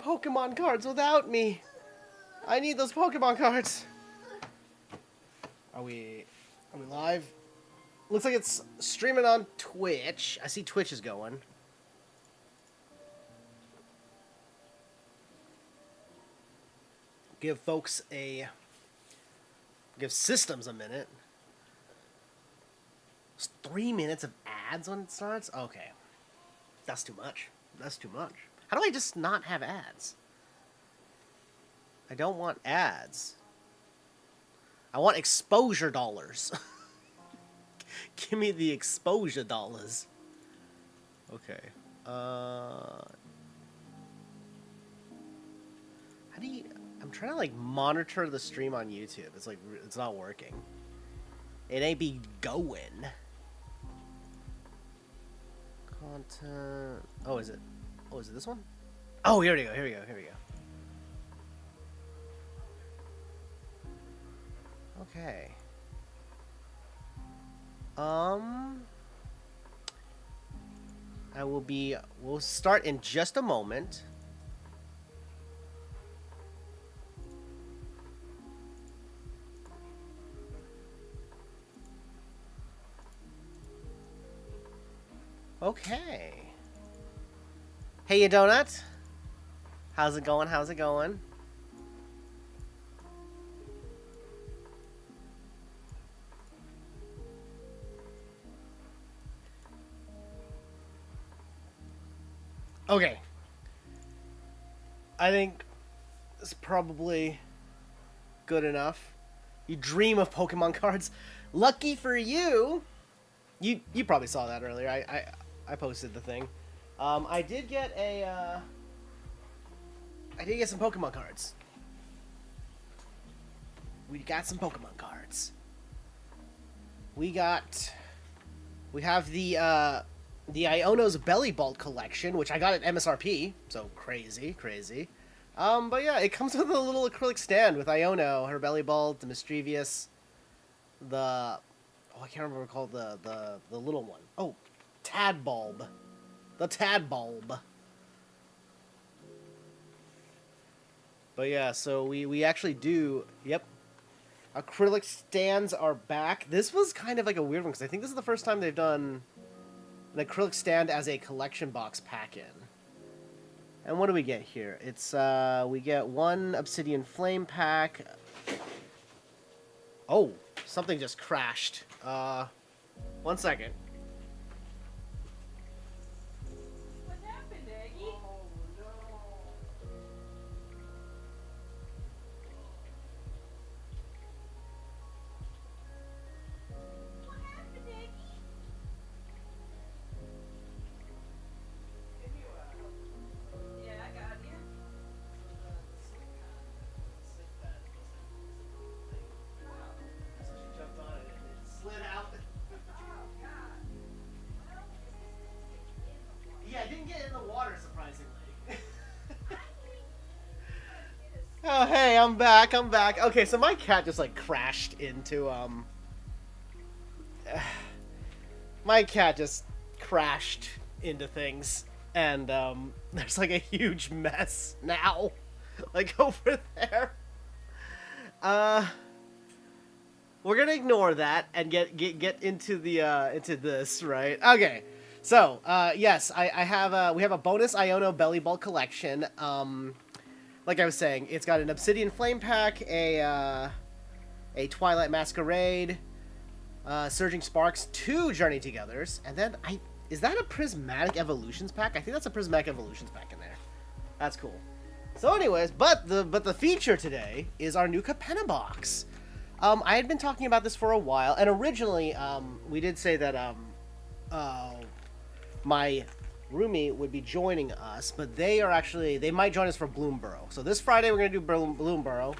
Pokemon cards without me. I need those Pokemon cards. Are we live? Looks like it's streaming on Twitch. I see Twitch is going. Give systems a minute. It's 3 minutes of ads when it starts? Okay. That's too much. That's too much. How do I just not have ads? I don't want ads. I want exposure dollars. Give me the exposure dollars. Okay. How do you... I'm trying to, like, monitor the stream on YouTube. It's, like, it's not working. It ain't be going. Content... Oh, is it? Oh, is it this one? Oh, here we go, here we go, here we go. Okay. We'll start in just a moment. Okay. Hey, you donut. How's it going? How's it going? Okay. I think it's probably good enough. You dream of Pokemon cards. Lucky for you. You probably saw that earlier. I posted the thing. I did get some Pokemon cards. We got some Pokemon cards. We have the Iono's Bellibolt collection, which I got at MSRP, so crazy. But yeah, it comes with a little acrylic stand with Iono, her Bellibolt, the Mischievous, I can't remember what it's called, the little one. Oh, Tadbulb. The Tadbulb. But yeah, so we actually do, yep. Acrylic stands are back. This was kind of like a weird one, because I think this is the first time they've done an acrylic stand as a collection box pack-in. And what do we get here? It's, we get one Obsidian Flame pack. Oh, something just crashed. 1 second. What happened, Aggie? Oh, no. What happened, Aggie? Yeah, I got you. So she jumped on it and it slid out. Oh, God. Well, Yeah, I didn't get in the water, surprisingly. I Oh, hey, I'm back. Okay, so my cat just, like, crashed into, my cat just crashed into things, and, there's, like, a huge mess now, like, over there. We're gonna ignore that and get into the, into this, right? Okay. So, yes, we have a bonus Iono Bellibolt collection. Like I was saying, it's got an Obsidian Flame pack, a Twilight Masquerade, Surging Sparks, 2 Journey Togethers, and then is that a Prismatic Evolutions pack? I think that's a Prismatic Evolutions pack in there. That's cool. So anyways, but the feature today is our new Capenna box. I had been talking about this for a while, and originally, we did say that, my roomie would be joining us, but they might join us for Bloomburrow. So this Friday we're going to do Bloomburrow,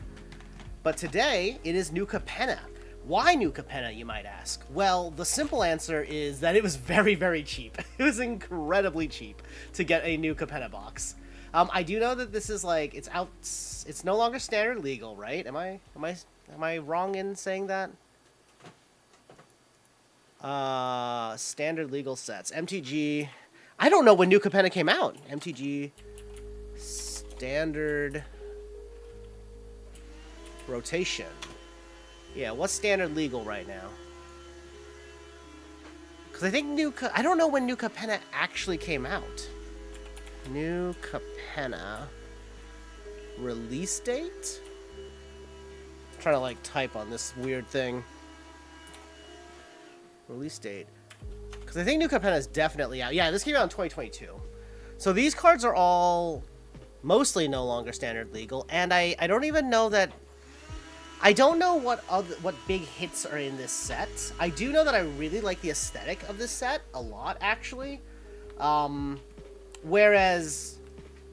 but today it is new Capenna. Why new Capenna, you might ask? Well, the simple answer is that it was very, very cheap. It was incredibly cheap to get a new Capenna box. I do know that this is like, it's no longer standard legal, right? Am I wrong in saying that? Standard legal sets. MTG. I don't know when New Capenna came out. MTG Standard rotation. Yeah, what's standard legal right now? Because I think I don't know when New Capenna actually came out. New Capenna release date? I'm trying to like type on this weird thing. Release date. Because I think New Capenna is definitely out. Yeah, this came out in 2022. So these cards are all mostly no longer standard legal, and I don't even know that. I don't know what big hits are in this set. I do know that I really like the aesthetic of this set a lot, actually. Whereas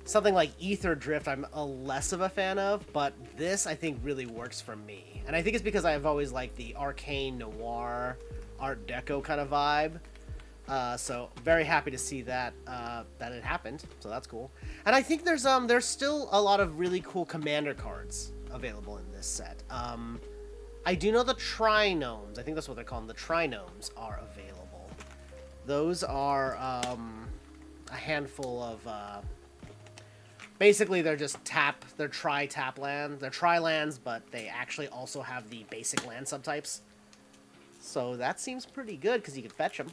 something like Ether Drift, I'm a less of a fan of, but this I think really works for me, and I think it's because I've always liked the arcane noir, Art Deco kind of vibe. So very happy to see that that it happened. So that's cool. And I think there's still a lot of really cool commander cards available in this set. I do know the Trinomes. I think that's what they call them. The Trinomes are available. Those are a handful of. Basically, they're just They're tri-tap lands. They're tri-lands, but they actually also have the basic land subtypes. So that seems pretty good because you can fetch them.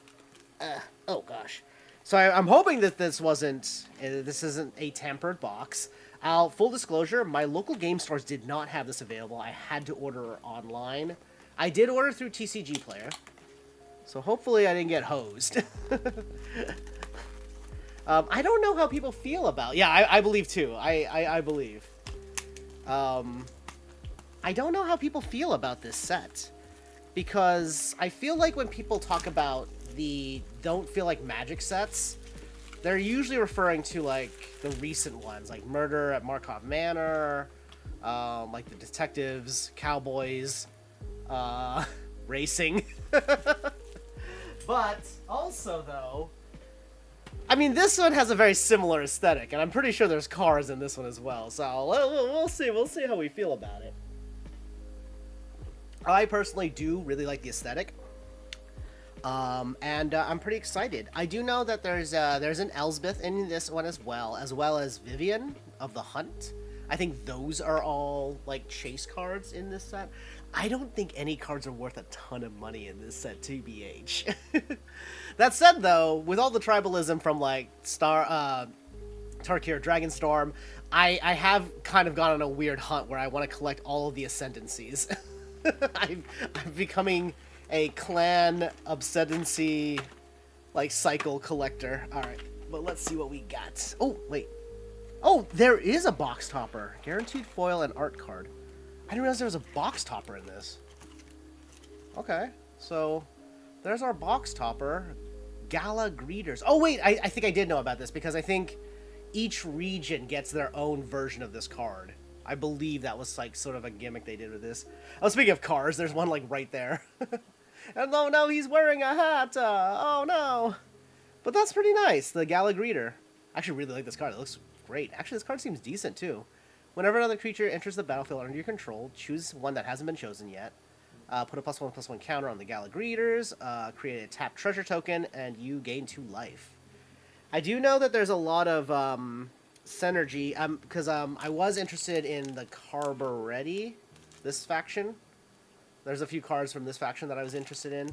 Oh gosh. So I'm hoping that this isn't a tampered box. Full disclosure, my local game stores did not have this available. I had to order online. I did order through TCG Player, so hopefully I didn't get hosed. I don't know how people feel about. Yeah, I believe too. I believe. I don't know how people feel about this set, because I feel like when people talk about the don't feel like Magic sets, they're usually referring to like the recent ones, like Murder at Markov Manor, like the Detectives, Cowboys, Racing. But also though, I mean, this one has a very similar aesthetic, and I'm pretty sure there's cars in this one as well. So we'll see. We'll see how we feel about it. I personally do really like the aesthetic. And I'm pretty excited. I do know that there's an Elsbeth in this one as well as Vivian of the Hunt. I think those are all like chase cards in this set. I don't think any cards are worth a ton of money in this set, TBH. That said, though, with all the tribalism from like Tarkir Dragonstorm, I have kind of gone on a weird hunt where I want to collect all of the Ascendancies. I'm becoming a clan obsedency like cycle collector. All right, but let's see what we got. Oh wait, oh there is a box topper, guaranteed foil and art card. I didn't realize there was a box topper in this. Okay, so there's our box topper, Gala Greeters. Oh wait, I think I did know about this because I think each region gets their own version of this card. I believe that was like sort of a gimmick they did with this. Oh, speaking of cars, there's one like right there. And oh no, he's wearing a hat. Oh no. But that's pretty nice, the Gala Greeter. I actually really like this card. It looks great. Actually, this card seems decent too. Whenever another creature enters the battlefield under your control, choose one that hasn't been chosen yet. Put a +1/+1 counter on the Gala Greeters. Create a tap treasure token, and you gain 2 life. I do know that there's a lot of synergy, because I was interested in the Carburetti, this faction. There's a few cards from this faction that I was interested in.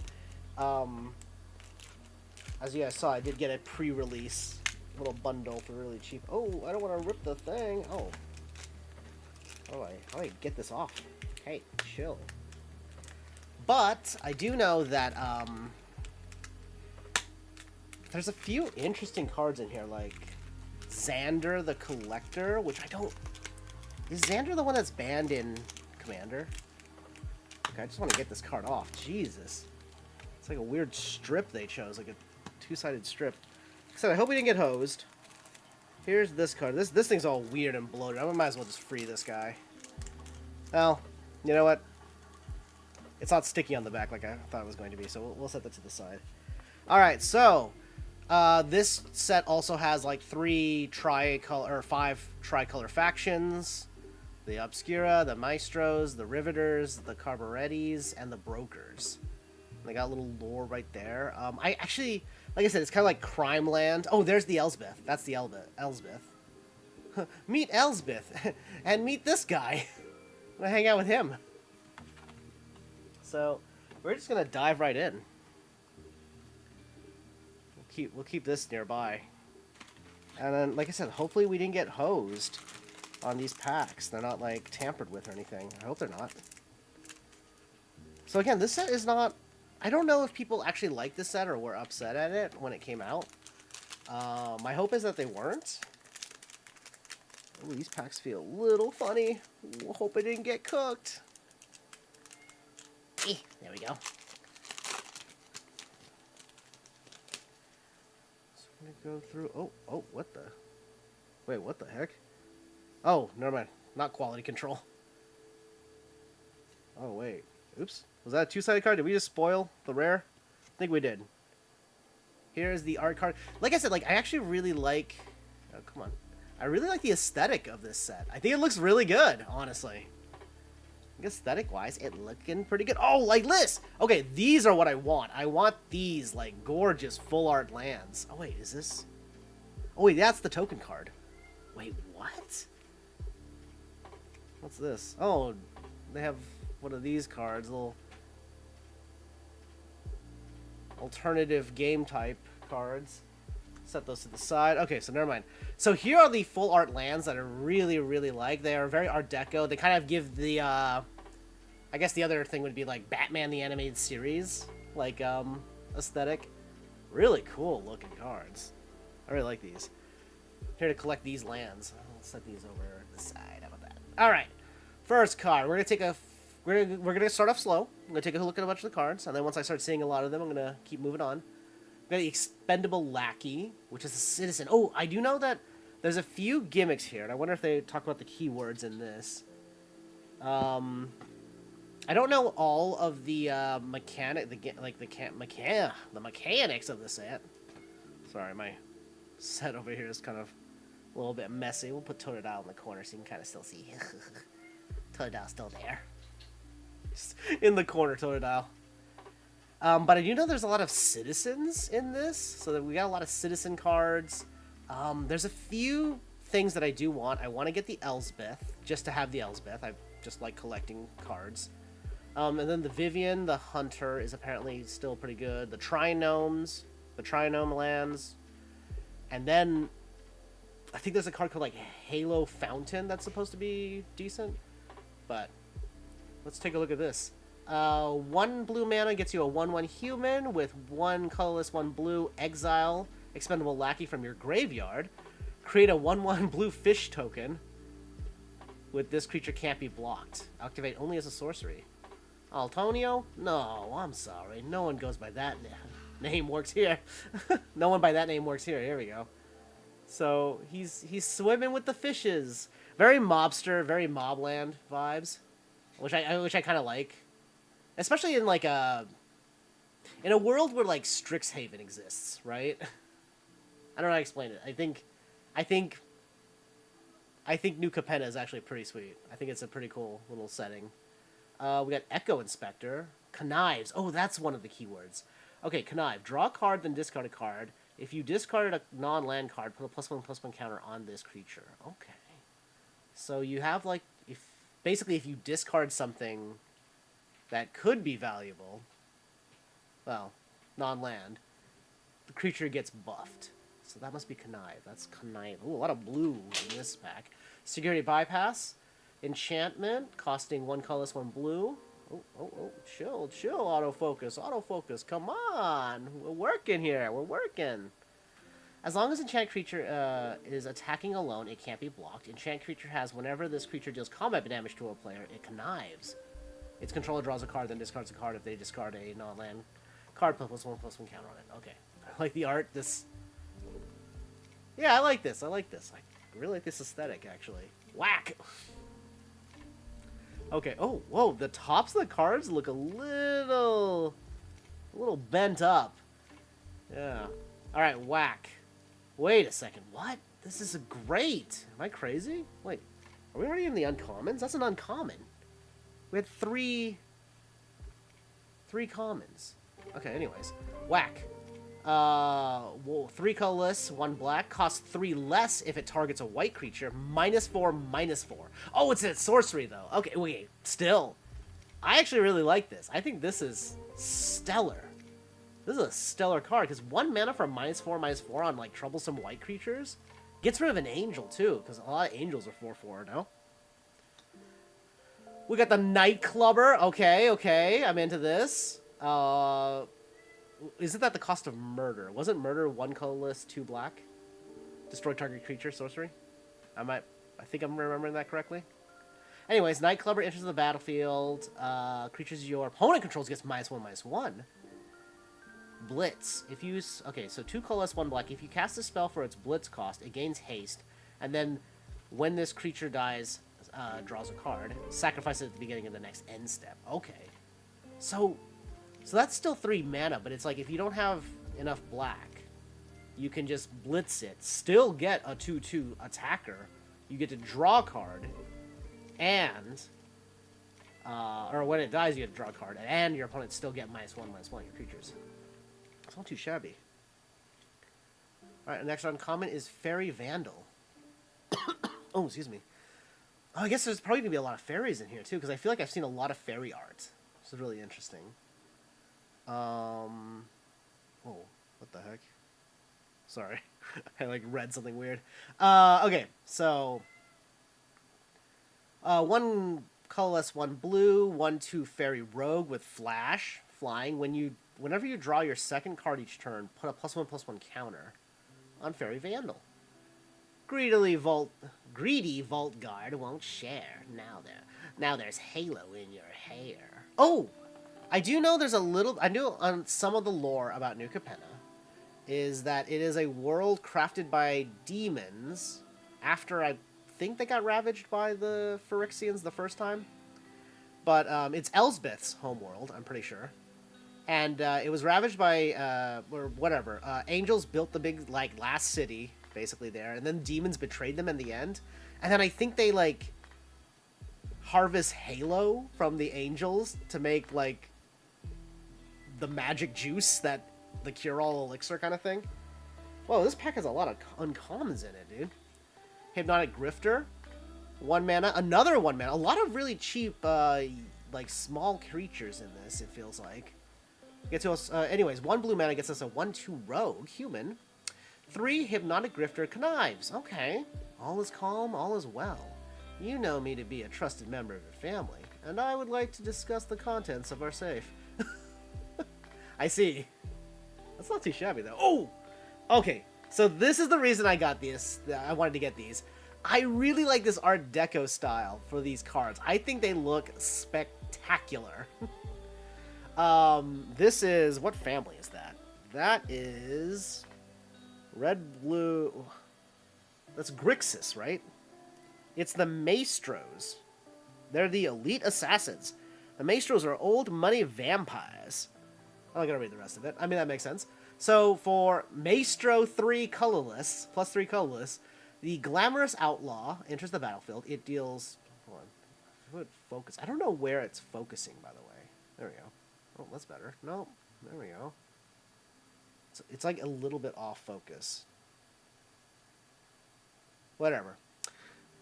As you guys saw, I did get a pre-release little bundle for really cheap. Oh, I don't want to rip the thing. Oh. How do I get this off? Hey, chill. But I do know that there's a few interesting cards in here, like Xander the Collector, which I don't... Is Xander the one that's banned in Commander? Okay, I just want to get this card off. Jesus. It's like a weird strip they chose, like a two-sided strip. So I hope we didn't get hosed. Here's this card. This thing's all weird and bloated. I might as well just free this guy. Well, you know what? It's not sticky on the back like I thought it was going to be, so we'll set that to the side. Alright, so this set also has like 5 tricolor factions. The Obscura, the Maestros, the Riveters, the Carburettis, and the Brokers. They got a little lore right there. I actually, like I said, it's kind of like Crime Land. Oh, there's the Elsbeth. That's the Elsbeth. Meet Elsbeth, and meet this guy. I'm gonna hang out with him. So, we're just gonna dive right in. We'll keep this nearby. And then, like I said, hopefully we didn't get hosed on these packs. They're not, like, tampered with or anything. I hope they're not. So again, this set is not... I don't know if people actually like this set or were upset at it when it came out. My hope is that they weren't. Ooh, these packs feel a little funny. Hope I didn't get cooked. There we go. So I'm gonna go through... Oh, what the... Wait, what the heck? Oh, never mind. Not quality control. Oh, wait. Oops. Was that a two-sided card? Did we just spoil the rare? I think we did. Here's the art card. Like I said, like, I actually really like... Oh, come on. I really like the aesthetic of this set. I think it looks really good, honestly. Aesthetic-wise, it looking pretty good. Oh, like this! Okay, these are what I want. I want these, like, gorgeous full art lands. Oh, wait, is this... Oh, wait, that's the token card. Wait, what? What's this? Oh, they have one of these cards, little alternative game type cards. Set those to the side. Okay, so never mind. So here are the full art lands that I really, really like. They are very Art Deco. They kind of give the, I guess the other thing would be like Batman the Animated Series, like, aesthetic. Really cool looking cards. I really like these. Here to collect these lands. I'll set these over the side. How about that? All right. First card. We're gonna take a. We're gonna start off slow. I'm gonna take a look at a bunch of the cards, and then once I start seeing a lot of them, I'm gonna keep moving on. We got the Expendable Lackey, which is a citizen. Oh, I do know that there's a few gimmicks here, and I wonder if they talk about the keywords in this. I don't know all of the mechanics of the set. Sorry, my set over here is kind of a little bit messy. We'll put Totodile in the corner so you can kind of still see. Totodile's still there. Just in the corner, Totodile. But I do know there's a lot of citizens in this, so that we got a lot of citizen cards. There's a few things that I do want. I want to get the Elsbeth, just to have the Elsbeth. I just like collecting cards. And then the Vivian, the Hunter, is apparently still pretty good. The Trinome lands. And then, I think there's a card called, like, Halo Fountain that's supposed to be decent. But, let's take a look at this. 1 blue mana gets you a 1/1 human with 1 colorless, 1 blue, exile Expendable Lackey from your graveyard. Create a 1/1 blue fish token with this creature can't be blocked. Activate only as a sorcery. Altonio? No, I'm sorry. No one goes by that name works here. No one by that name works here. Here we go. So, he's swimming with the fishes. Very mobster, very mobland vibes. Which I kind of like. Especially in, like, in a world where, like, Strixhaven exists, right? I don't know how to explain it. I think New Capenna is actually pretty sweet. I think it's a pretty cool little setting. We got Echo Inspector. Connives. Oh, that's one of the keywords. Okay, Connive. Draw a card, then discard a card. If you discarded a non-land card, put a +1/+1 counter on this creature. Okay. So you have, like, basically if you discard something that could be valuable, well, non-land, the creature gets buffed. So that must be Connive. That's Connive. Ooh, a lot of blue in this pack. Security Bypass. Enchantment, costing 1 colorless, 1 blue. Oh, chill, autofocus, come on! We're working here, we're working! As long as enchant creature is attacking alone, it can't be blocked. Enchant creature has, whenever this creature deals combat damage to a player, it connives. Its controller draws a card, then discards a card if they discard a non-land card, +1/+1 counter on it. Okay. I like the art, Yeah, I like this. I really like this aesthetic, actually. Whack! Okay, oh, whoa, the tops of the cards look a little bent up. Yeah. Alright, whack. Wait a second, what? This is great! Am I crazy? Wait, are we already in the uncommons? That's an uncommon. We had three commons. Okay, anyways. Whack. Well, 3 colorless, 1 black. Costs 3 less if it targets a white creature. -4, -4. Oh, it's a sorcery, though. Okay, wait. Still. I actually really like this. I think this is stellar. This is a stellar card, because 1 mana for -4, -4 on, like, troublesome white creatures gets rid of an angel, too, because a lot of angels are 4/4, no? We got the Night Clubber. Okay, okay. I'm into this. Isn't that the cost of murder? Wasn't murder 1 colorless, 2 black? Destroy target creature, sorcery? I think I'm remembering that correctly. Anyways, Night Clubber enters the battlefield. Creatures your opponent controls gets -1/-1. Blitz. If you... Okay, so 2 colorless, 1 black. If you cast a spell for its Blitz cost, it gains haste. And then when this creature dies, draws a card. Sacrifice it at the beginning of the next end step. Okay. So that's still 3 mana, but it's like if you don't have enough black, you can just blitz it. Still get a 2/2 attacker. You get to draw a card, and... or when it dies, you get to draw a card, and your opponents still get -1/-1 your creatures. It's not too shabby. Alright, next uncommon is Fairy Vandal. Oh, excuse me. Oh, I guess there's probably going to be a lot of fairies in here, too, because I feel like I've seen a lot of fairy art. This is really interesting. Oh, what the heck? Sorry. I, like, read something weird. Okay, so... 1 colorless, 1 blue, 1/2 fairy rogue with flash, flying. Whenever you draw your second card each turn, put a +1/+1 counter on Fairy Vandal. Greedy Vault Guard won't share. Now there's Halo in your hair. Oh! I do know there's a little... I knew on some of the lore about New Capenna is that it is a world crafted by demons after I think they got ravaged by the Phyrexians the first time. But it's Elsbeth's homeworld, I'm pretty sure. And it was ravaged by, or whatever, angels built the big, like, last city, basically there, and then demons betrayed them in the end. And then I think they, like, harvest Halo from the angels to make, like, the magic juice that the cure-all elixir kind of thing. Whoa, this pack has a lot of uncommons in it, dude. Hypnotic Grifter, 1 mana, another 1 mana. A lot of really cheap, like, small creatures in this, it feels like. Gets us, anyways, 1 blue mana gets us a 1/2 rogue, human. 3 Hypnotic Grifter connives. Okay. All is calm, all is well. You know me to be a trusted member of your family, and I would like to discuss the contents of our safe. I see. That's not too shabby, though. Oh! Okay, so this is the reason I got this. I wanted to get these. I really like this Art Deco style for these cards. I think they look spectacular. This is... What family is that? That is... Red, blue... That's Grixis, right? It's the Maestros. They're the elite assassins. The Maestros are old money vampires. I'm not gonna read the rest of it. I mean, that makes sense. So, for Maestro 3 colorless, plus 3 colorless, the Glamorous Outlaw enters the battlefield. It deals... Hold on. Focus. I don't know where it's focusing, by the way. There we go. Oh, that's better. No, there we go. It's like a little bit off focus. Whatever.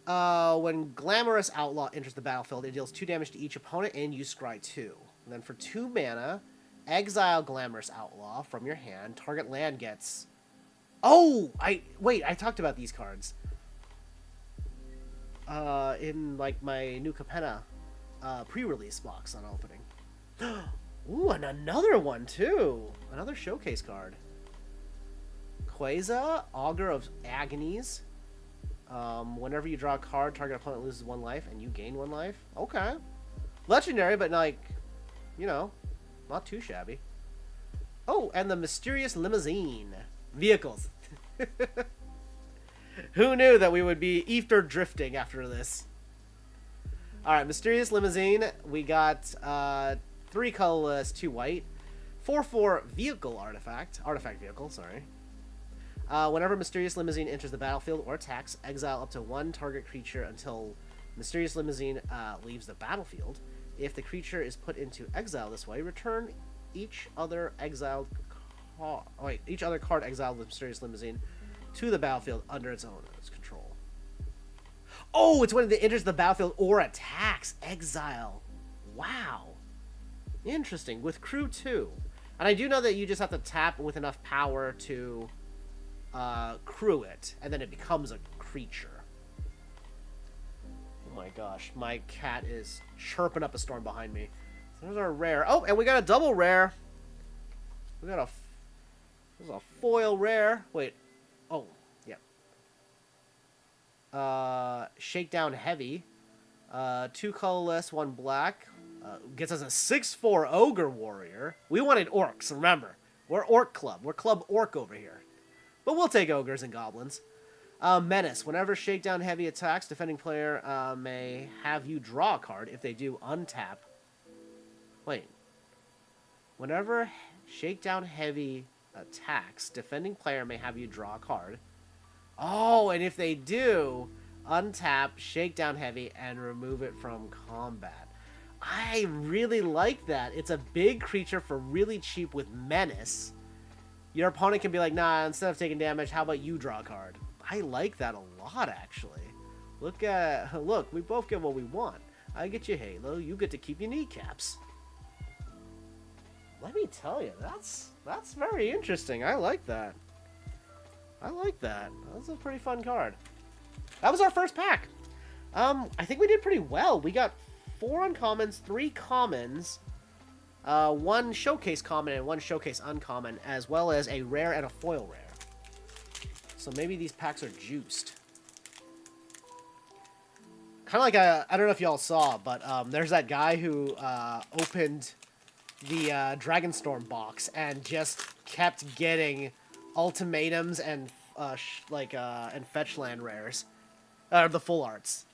When Glamorous Outlaw enters the battlefield, it deals 2 damage to each opponent, and you scry 2. And then for 2 mana, exile Glamorous Outlaw from your hand. Target land gets... Oh! Wait, I talked about these cards. In, like, my new Capenna pre-release box on opening. Ooh, and another one, too! Another showcase card. Quasar, Augur of Agonies. Whenever you draw a card, target opponent loses 1 life, and you gain 1 life. Okay. Legendary, but, like, you know, not too shabby. Oh, and the Mysterious Limousine. Vehicles. Who knew that we would be ether drifting after this? Alright, Mysterious Limousine. We got 3 colorless, 2 white. 4/4 vehicle artifact. Artifact vehicle, sorry. Whenever Mysterious Limousine enters the battlefield or attacks, exile up to 1 target creature until Mysterious Limousine leaves the battlefield. If the creature is put into exile this way, return each other exiled wait, each other card exiled with mysterious limousine to the battlefield under its owner's control. Oh, it's when it enters the battlefield or attacks. Exile. Wow. Interesting. With crew 2. And I do know that you just have to tap with enough power to crew it, and then it becomes a creature. Oh my gosh. My cat is chirping up a storm behind me. So there's our rare. Oh, and we got a double rare. We got there's a foil rare. Wait. Oh, yeah. Shakedown Heavy. 2 colorless, 1 black. Gets us a 6/4 Ogre Warrior. We wanted orcs, remember. We're Orc Club. We're Club Orc over here. But we'll take ogres and goblins. Menace. Whenever Shakedown Heavy attacks, defending player may have you draw a card. If they do, untap. Wait. Whenever Shakedown Heavy attacks, defending player may have you draw a card. Oh, and if they do, untap Shakedown Heavy and remove it from combat. I really like that. It's a big creature for really cheap with Menace. Your opponent can be like, nah, instead of taking damage, how about you draw a card? I like that a lot, actually. Look, we both get what we want. I get you Halo, you get to keep your kneecaps. Let me tell you, that's very interesting. I like that. I like that. That's a pretty fun card. That was our first pack. I think we did pretty well. We got 4 uncommons, 3 commons, 1 showcase common and 1 showcase uncommon, as well as a rare and a foil rare. So maybe these packs are juiced. Kind of like I don't know if y'all saw, but there's that guy who opened the Dragonstorm box and just kept getting ultimatums and and fetch land rares, the full arts,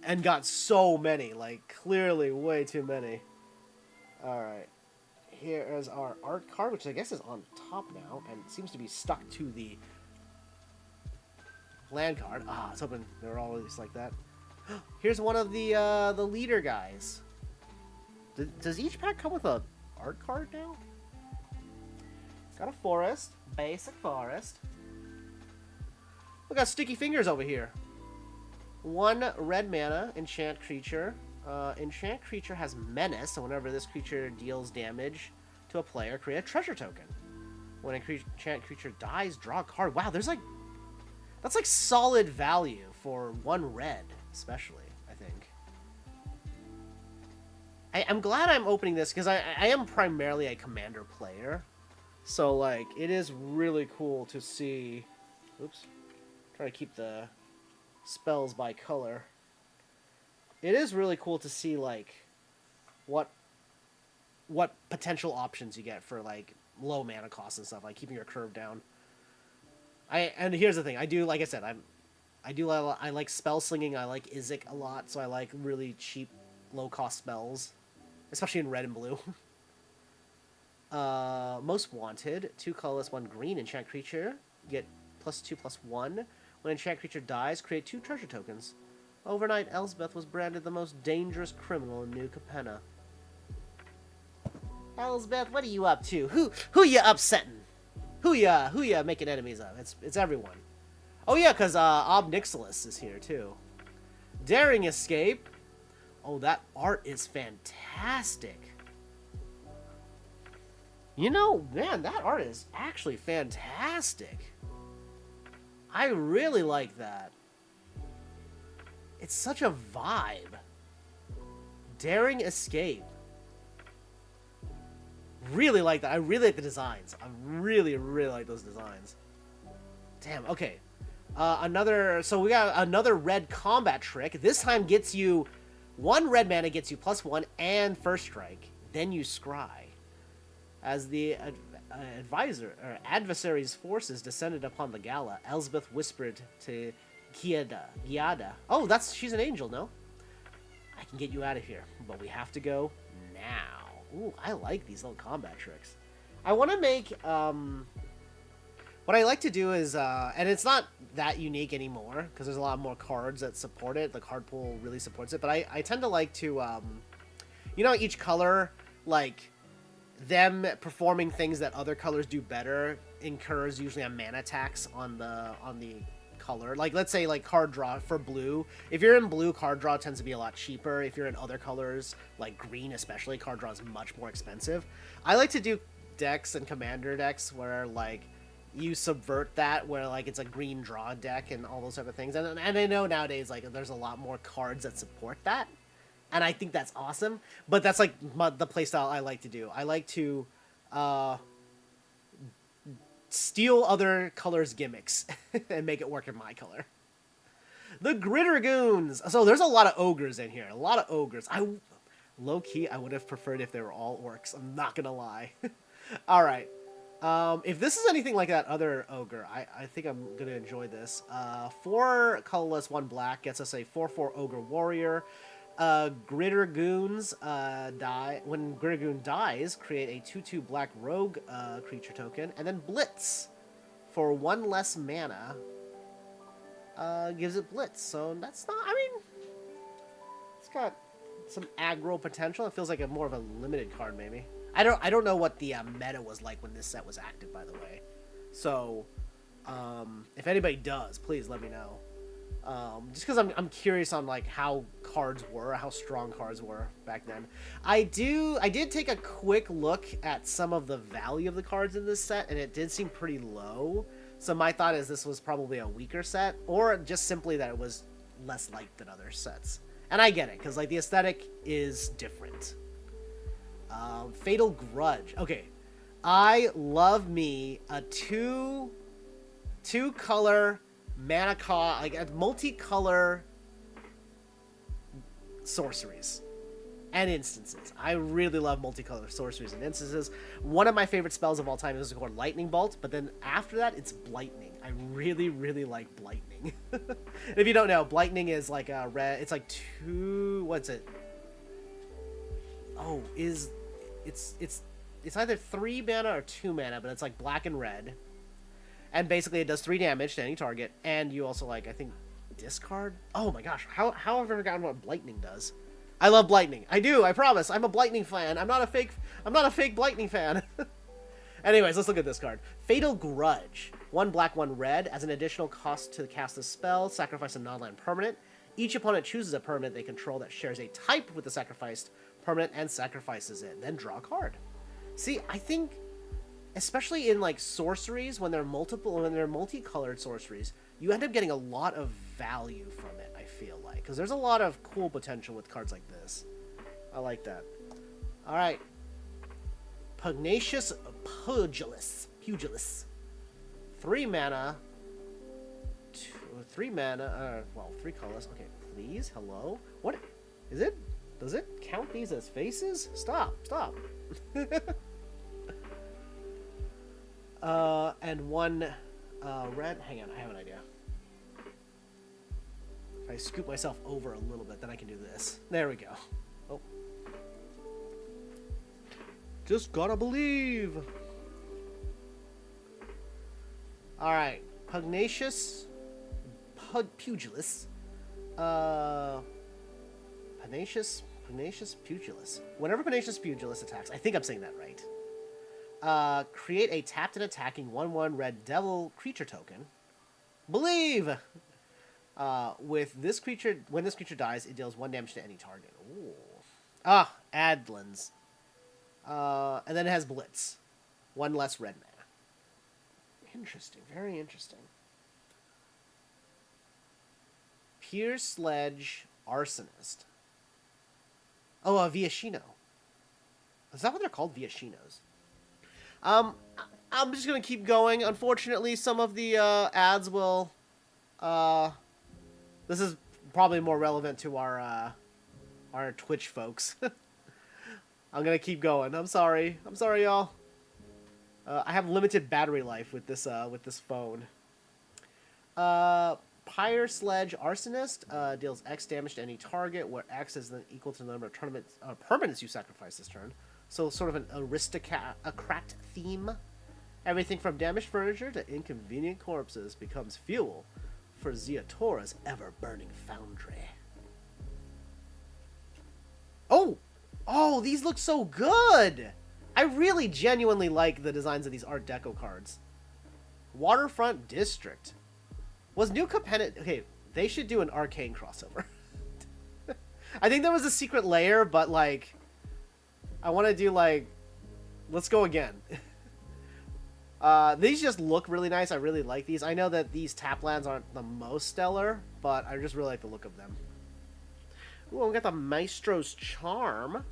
and got so many, like clearly way too many. All right, here is our art card, which I guess is on top now and seems to be stuck to the land card. I was hoping they were always like that. Here's one of the leader guys. Does each pack come with a art card now? Got a forest, basic forest. We got sticky fingers over here. 1 red mana, enchant creature. Enchant creature has menace, so whenever this creature deals damage to a player, create a treasure token. When enchant creature dies, draw a card. Wow, that's like solid value for 1 red, especially, I think. I'm glad I'm opening this because I am primarily a commander player. So, like, it is really cool to see... Oops. Try to keep the spells by color. It is really cool to see, like, what potential options you get for, like, low mana costs and stuff, like keeping your curve down. And here's the thing. I do, like I said, I like spell slinging. I like Izzik a lot, so I like really cheap, low-cost spells, especially in red and blue. Most wanted, 2 colorless, 1 green, enchant creature. Get +2/+1. When enchant creature dies, create 2 treasure tokens. Overnight, Elsbeth was branded the most dangerous criminal in New Capenna. Elsbeth, what are you up to? Who you upsetting? Who ya making enemies of? It's everyone. Oh yeah, because Ob Nixilis is here too. Daring Escape. Oh, that art is fantastic. You know, man, that art is actually fantastic. I really like that. It's such a vibe. Daring Escape. Really like that. I really like the designs. I really, really like those designs. Damn, okay. So we got another red combat trick. This time gets you 1 red mana, gets you +1 and first strike. Then you scry. As the adversary's forces descended upon the gala, Elsbeth whispered to Giada. Oh, she's an angel, no? I can get you out of here, but we have to go now. Ooh, I like these little combat tricks. I want to make, what I like to do is, and it's not that unique anymore, because there's a lot more cards that support it. The card pool really supports it, but I tend to like to, you know, each color, like, them performing things that other colors do better incurs usually a mana tax on the color. Like, let's say, like, card draw for blue. If you're in blue, card draw tends to be a lot cheaper. If you're in other colors, like green especially, card draw is much more expensive. I like to do decks and commander decks where, like, you subvert that, where, like, it's a green draw deck and all those type of things. And I know nowadays, like, there's a lot more cards that support that. And I think that's awesome. But that's, like, the playstyle I like to do. I like to steal other colors' gimmicks and make it work in my color. The Grittergoons. So there's a lot of ogres in here. A lot of ogres. Low-key, I would have preferred if they were all orcs. I'm not going to lie. All right. If this is anything like that other ogre, I think I'm going to enjoy this. 4 colorless, 1 black gets us a 4/4 ogre warrior. Grittergoons die. When Grittergoon dies, create a 2/2 black rogue creature token, and then Blitz for 1 less mana gives it Blitz. So that's not. I mean, it's got some aggro potential. It feels like more of a limited card, maybe. I don't know what the meta was like when this set was active, by the way. So, if anybody does, please let me know. Just because I'm curious on, like, how cards were, how strong cards were back then. I did take a quick look at some of the value of the cards in this set, and it did seem pretty low. So my thought is this was probably a weaker set, or just simply that it was less liked than other sets. And I get it, because, like, the aesthetic is different. Fatal Grudge. Okay, I love me a two color mana cost, like a multicolor sorceries and instances. I really love multicolor sorceries and instances. One of my favorite spells of all time is called Lightning Bolt, but then after that it's Blightning. I really, really like Blightning. If you don't know, Blightning is like a red. It's like 2. What's it? Oh, it's either 3 mana or 2 mana, but it's like black and red. And basically it does 3 damage to any target, and you also, like, I think, discard? Oh my gosh, how have I forgotten what Blightning does? I love Blightning. I do, I promise. I'm a Blightning fan. I'm not a fake Blightning fan. Anyways, let's look at this card. Fatal Grudge. 1 black, 1 red. As an additional cost to cast this spell, sacrifice a non-land permanent. Each opponent chooses a permanent they control that shares a type with the sacrificed permanent and sacrifices it. Then draw a card. See, I think, especially in, like, sorceries, when they're multicolored sorceries, you end up getting a lot of value from it, I feel like. Because there's a lot of cool potential with cards like this. I like that. Alright. Pugnacious Pugilist. 3 mana. 3 mana. Well, 3 colors. Okay, please. Hello? What? Is it? Does it count these as faces? Stop. And 1 red. Hang on, I have an idea. If I scoop myself over a little bit, then I can do this. There we go. Oh. Just gotta believe. Alright. Pugnacious Pugilist. Pugnacious Pugilist. Whenever Pugnacious Pugilist attacks, I think I'm saying that right. Create a tapped and attacking 1/1 red devil creature token. Believe! With this creature, when this creature dies, it deals 1 damage to any target. Ooh. Adlands. And then it has Blitz. 1 less red mana. Interesting. Very interesting. Pierce Sledge Arsonist. Oh, a Viashino. Is that what they're called? Viashinos. I'm just gonna keep going. Unfortunately, some of the ads will. This is probably more relevant to our Twitch folks. I'm gonna keep going. I'm sorry, y'all. I have limited battery life with this phone. Pyre Sledge Arsonist deals X damage to any target, where X is then equal to the number of permanents you sacrifice this turn. So sort of an aristocrat theme. Everything from damaged furniture to inconvenient corpses becomes fuel for Ziatora's ever-burning foundry. Oh, these look so good. I really genuinely like the designs of these Art Deco cards. Waterfront District. Was New Capenna... Okay, they should do an Arcane crossover. I think there was a secret layer, but, like... I want to do, like... Let's go again. These just look really nice. I really like these. I know that these tap lands aren't the most stellar, but I just really like the look of them. Ooh, we got the Maestro's Charm.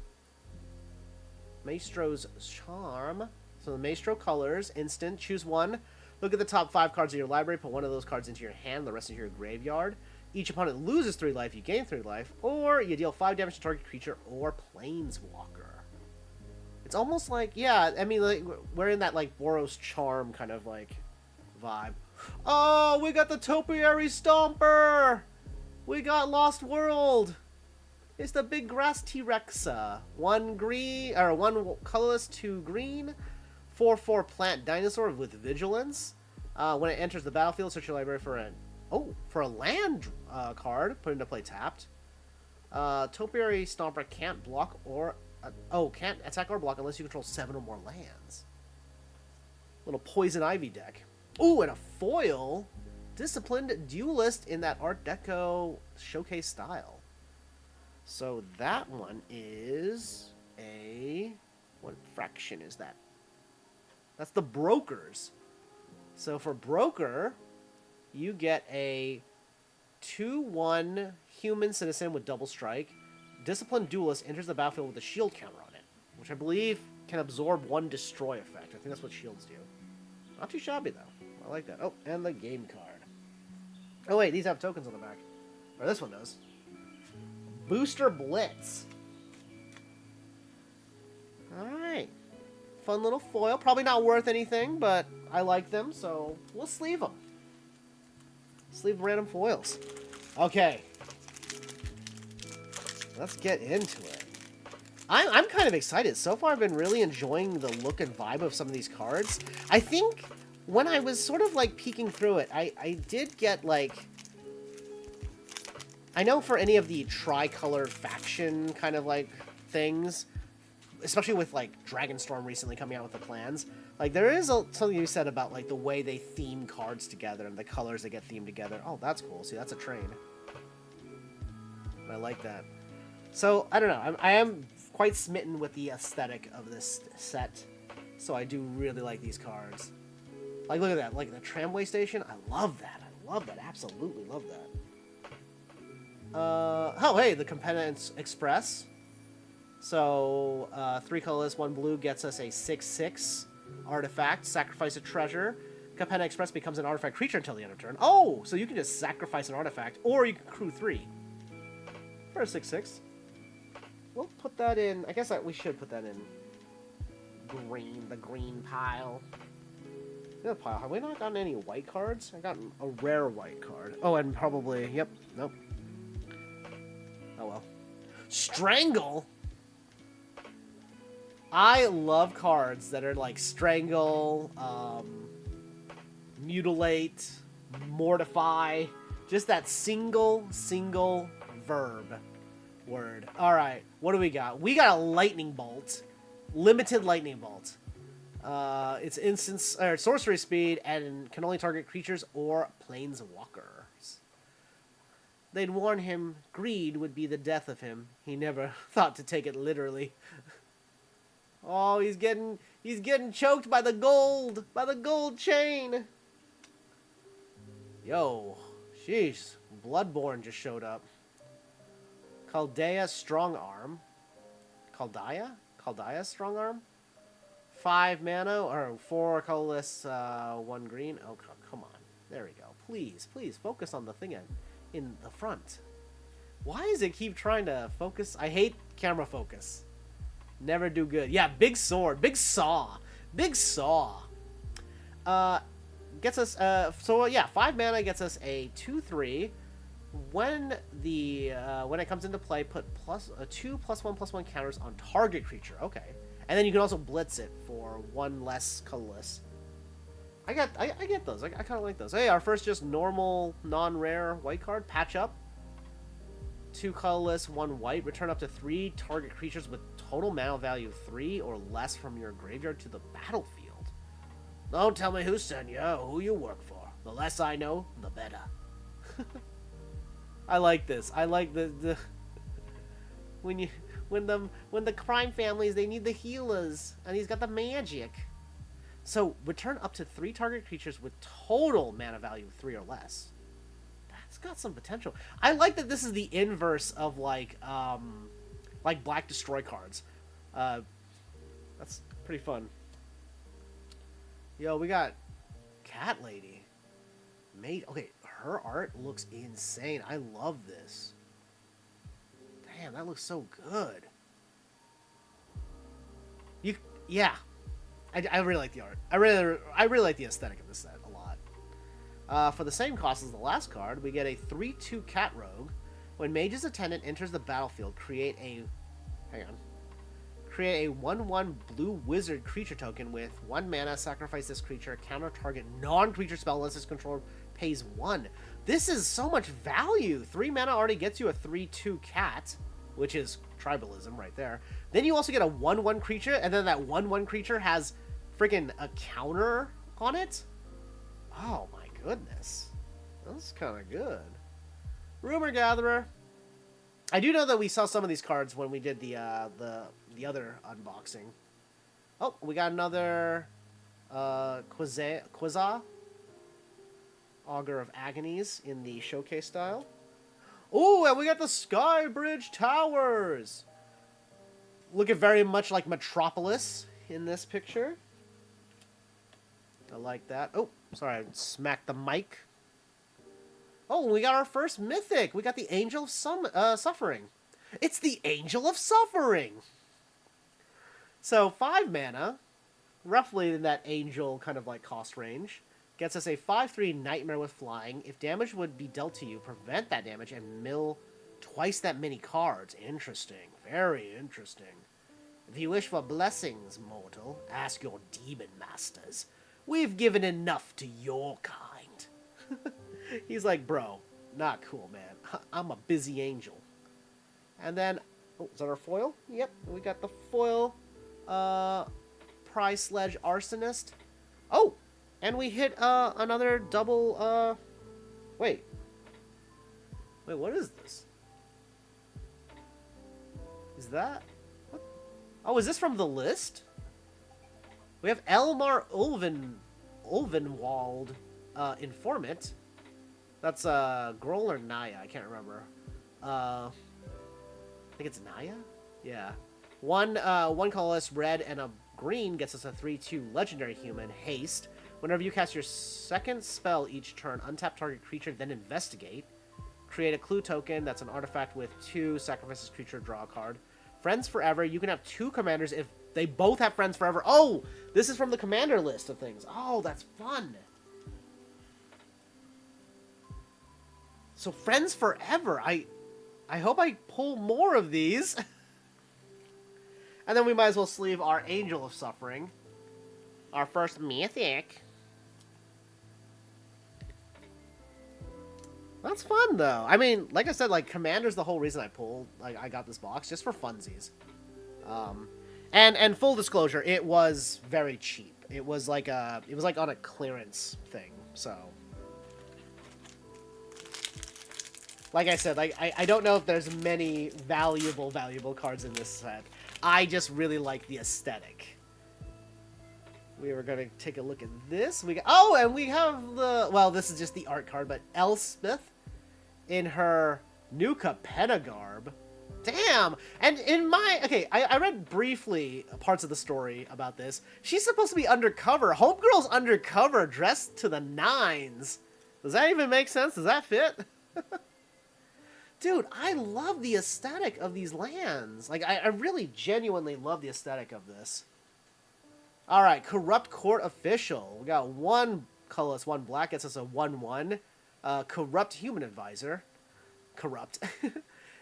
Maestro's Charm. So the Maestro colors, instant, choose one. Look at the top 5 cards of your library, put one of those cards into your hand, the rest into your graveyard. Each opponent loses 3 life, you gain 3 life, or you deal 5 damage to target creature or planeswalker. It's almost like, yeah, I mean, like, we're in that, like, Boros Charm kind of, like, vibe. Oh, we got the Topiary Stomper! We got Lost World! It's the big grass T-Rex. 1 green, or 1 colorless, 2 green, 4/4 plant dinosaur with vigilance. When it enters the battlefield, search your library for a land card. Put into play tapped. Topiary Stomper can't block or can't attack or block unless you control 7 or more lands. Little Poison Ivy deck. Ooh, and a foil Disciplined Duelist in that Art Deco showcase style. So that one is a... What fraction is that? That's the Brokers. So for Broker, you get a 2/1 human citizen with double strike. Disciplined Duelist enters the battlefield with a shield counter on it, which I believe can absorb 1 destroy effect. I think that's what shields do. Not too shabby, though. I like that. Oh, and the game card. Oh, wait, these have tokens on the back. Or this one does. Booster Blitz. Alright. Fun little foil. Probably not worth anything, but I like them, so we'll sleeve them. Sleeve random foils. Okay. Let's get into it. I'm kind of excited. So far, I've been really enjoying the look and vibe of some of these cards. I think when I was sort of, like, peeking through it, I did get, like... I know for any of the tricolor faction kind of, like, things, especially with, like, Dragonstorm recently coming out with the plans, like, there is something you said about, like, the way they theme cards together and the colors that get themed together. Oh, that's cool. See, that's a train. I like that. So, I don't know. I am quite smitten with the aesthetic of this set. So I do really like these cards. Like, look at that. Like, the tramway station. I love that. I love that. Absolutely love that. Oh, hey, the Capenna Express. So, 3 colorless, 1 blue gets us a 6/6 artifact. Sacrifice a treasure. Capenna Express becomes an artifact creature until the end of turn. Oh, so you can just sacrifice an artifact, or you can crew 3 for a 6/6. We'll put that in. I guess we should put that in green, the green pile. The other pile. Have we not gotten any white cards? I got a rare white card. Oh, and probably. Yep. Nope. Oh well. Strangle. I love cards that are like Strangle, Mutilate, Mortify. Just that single verb word. Alright, what do we got? We got a Lightning Bolt. Limited Lightning Bolt. It's instance or sorcery speed and can only target creatures or planeswalkers. They'd warn him greed would be the death of him. He never thought to take it literally. Oh, he's getting choked by the gold chain. Yo, jeez, Bloodborne just showed up. Chaldea Strong Arm. Chaldea Strong Arm. 5 mana or 4 colorless, 1 green. Oh, come on. There we go. Please focus on the thing in the front. Why does it keep trying to focus? I hate camera focus. Never do good. Yeah, big sword, big saw. Gets us so yeah, 5 mana gets us a 2/3. When it comes into play, put +2/+1/+1 counters on target creature. Okay. And then you can also blitz it for 1 less colorless. I get those. I kind of like those. Hey, our first just normal non-rare white card, Patch Up. 2 colorless, 1 white. Return up to 3 target creatures with total mana value of 3 or less from your graveyard to the battlefield. Don't tell me who sent you or who you work for. The less I know, the better. I like this. I like the when the crime families, they need the healers, and he's got the magic. So return up to 3 target creatures with total mana value of 3 or less. That's got some potential. I like that this is the inverse of like Black Destroy cards. That's pretty fun. Yo, we got Cat Lady. Mate, okay, her art looks insane. I love this. Damn, that looks so good. Yeah. I really like the art. I really like the aesthetic of this set a lot. For the same cost as the last card, we get a 3/2 Cat Rogue. When Mage's Attendant enters the battlefield, create a 1/1 blue wizard creature token with 1 mana, sacrifice this creature, counter target non-creature spell unless its controller pays 1. This is so much value. 3 mana already gets you a 3/2 cat, which is tribalism right there. Then you also get a 1/1 creature, and then that 1/1 creature has freaking a counter on it. Oh my goodness. That's kind of good. Rumor Gatherer. I do know that we saw some of these cards when we did the other unboxing. Oh, we got another Quizza, Augur of Agonies in the showcase style. Oh, and we got the Skybridge Towers. Looking very much like Metropolis in this picture. I like that. Oh, sorry, I smacked the mic. Oh, we got our first mythic. We got the Angel of Suffering. It's the Angel of Suffering. So 5 mana, roughly in that angel kind of like cost range, gets us a 5/3 Nightmare with flying. If damage would be dealt to you, prevent that damage and mill twice that many cards. Interesting. Very interesting. If you wish for blessings, mortal, ask your demon masters. We've given enough to your kind. He's like, bro, not cool, man. I'm a busy angel. And then, oh, is that our foil? Yep, we got the foil. Prize Sledge Arsonist. Oh, and we hit another double. Wait, what is this? Is that? What? Oh, is this from the list? We have Elmar Ulvenwald, Informant. That's Groll or Naya. I can't remember. I think it's Naya. Yeah. One colorless red and a green gets us a 3/2 legendary human haste. Whenever you cast your second spell each turn, untap target creature, then investigate. Create a clue token that's an artifact with 2 sacrifices creature, draw a card. Friends forever. You can have 2 commanders if they both have friends forever. Oh, this is from the commander list of things. Oh, that's fun. So friends forever. I hope I pull more of these. And then we might as well sleeve our Angel of Suffering. Our first mythic. That's fun, though. I mean, like I said, like, Commander's the whole reason I pulled, like, I got this box, just for funsies. And full disclosure, it was very cheap. It was like on a clearance thing, so. Like I said, like, I don't know if there's many valuable cards in this set. I just really like the aesthetic. We were gonna take a look at this. Oh, and we have the, well, this is just the art card, but Elspeth in her new Capenna garb. Damn! And in my, okay, I read briefly parts of the story about this. She's supposed to be undercover. Homegirl's undercover, dressed to the nines. Does that even make sense? Does that fit? Dude, I love the aesthetic of these lands. Like, I really genuinely love the aesthetic of this. Alright, Corrupt Court Official. We got 1 colorless, 1 black. Gets us a 1/1. Corrupt Human Advisor. Corrupt.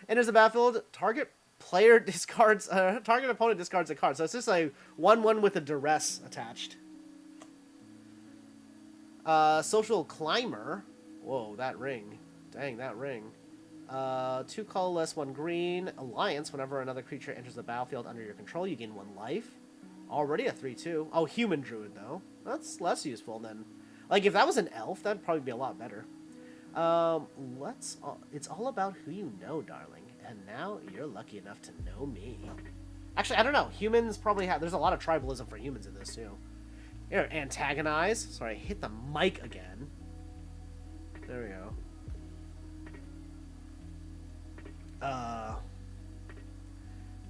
Enters the battlefield. Target opponent discards a card. So it's just a 1/1 with a duress attached. Social Climber. Whoa, that ring. Dang, that ring. 2 colorless, 1 green. Alliance. Whenever another creature enters the battlefield under your control, you gain 1 life. Already a 3/2. Oh, human druid though. That's less useful than, like, if that was an elf, that'd probably be a lot better. It's all about who you know, darling. And now you're lucky enough to know me. Actually, I don't know. Humans probably have... There's a lot of tribalism for humans in this, too. Here, antagonize. Sorry, I hit the mic again. There we go.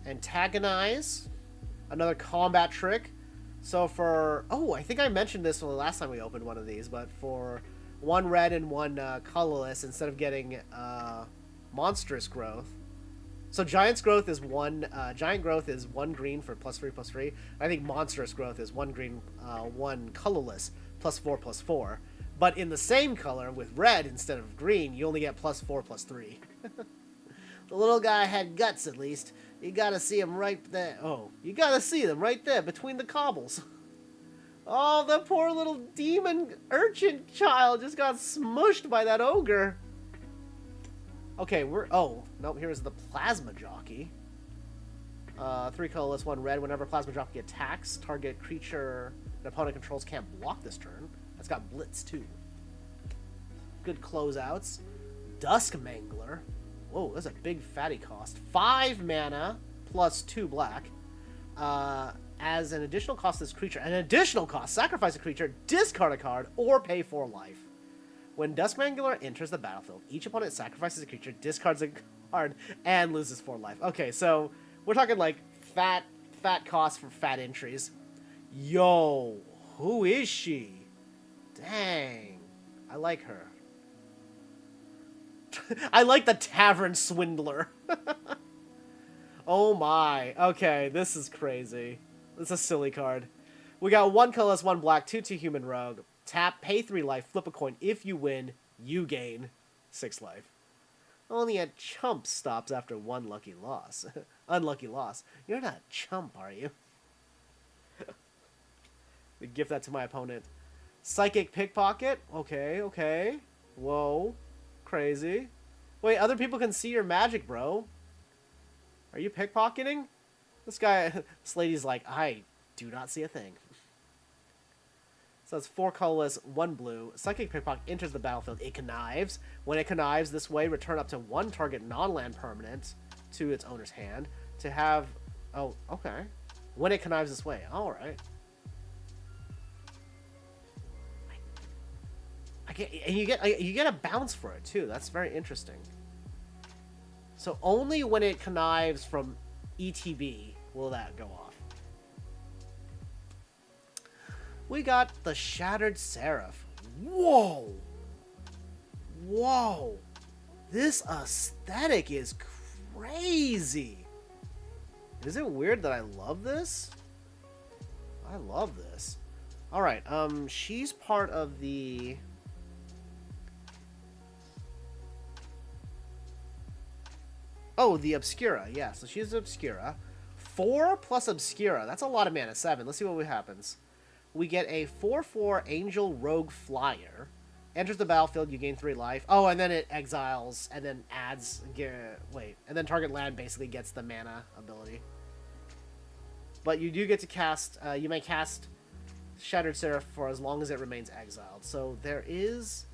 Antagonize. Another combat trick. So for... Oh, I think I mentioned this the last time we opened one of these, but for 1 red and 1 colorless, instead of getting monstrous growth... So Giant's Growth is Giant Growth is 1 green for +3/+3. I think Monstrous Growth is 1 green, 1 colorless, +4/+4. But in the same color, with red instead of green, you only get +4/+3. The little guy had guts, at least. You gotta see him right there. Oh, you gotta see them right there, between the cobbles. Oh, the poor little demon urchin child just got smushed by that ogre. Okay, oh, nope, here's the Plasma Jockey. 3 colorless, 1 red. Whenever Plasma Jockey attacks, target creature an opponent controls can't block this turn. That's got Blitz, too. Good closeouts. Dusk Mangler. Whoa, that's a big fatty cost. 5 mana plus 2 black. As an additional cost to this creature. An additional cost, sacrifice a creature, discard a card, or pay 4 life. When Duskmangler enters the battlefield, each opponent sacrifices a creature, discards a card, and loses 4 life. Okay, so we're talking like fat costs for fat entries. Yo, who is she? Dang, I like her. I like the Tavern Swindler. Oh my. Okay, this is crazy. This is a silly card. We got 1 colorless, 1 black, 2/2 human rogue. Tap, pay 3 life, flip a coin. If you win, you gain 6 life. Only a chump stops after 1 lucky loss. Unlucky loss. You're not a chump, are you? We give that to my opponent. Psychic Pickpocket? Okay, okay. Whoa. Crazy. Wait, other people can see your magic, bro. Are you pickpocketing? This lady's like, I do not see a thing. So that's 4 colorless, 1 blue. Psychic Pickpocket enters the battlefield. It connives. When it connives this way, return up to 1 target non-land permanent to its owner's hand. To have... Oh, okay. When it connives this way. Alright. And you get a bounce for it, too. That's very interesting. So only when it connives from ETB will that go off. We got the Shattered Seraph. Whoa! Whoa! This aesthetic is crazy! Is it weird that I love this? I love this. Alright, she's part of the... Oh, the Obscura. Yeah, so she's Obscura. 4 plus Obscura. That's a lot of mana. 7. Let's see what happens. We get a 4/4 Angel Rogue Flyer. Enters the battlefield, you gain 3 life. Oh, and then it exiles, and then adds... Wait. And then target land basically gets the mana ability. But you do get to cast... you may cast Shattered Seraph for as long as it remains exiled. So there is...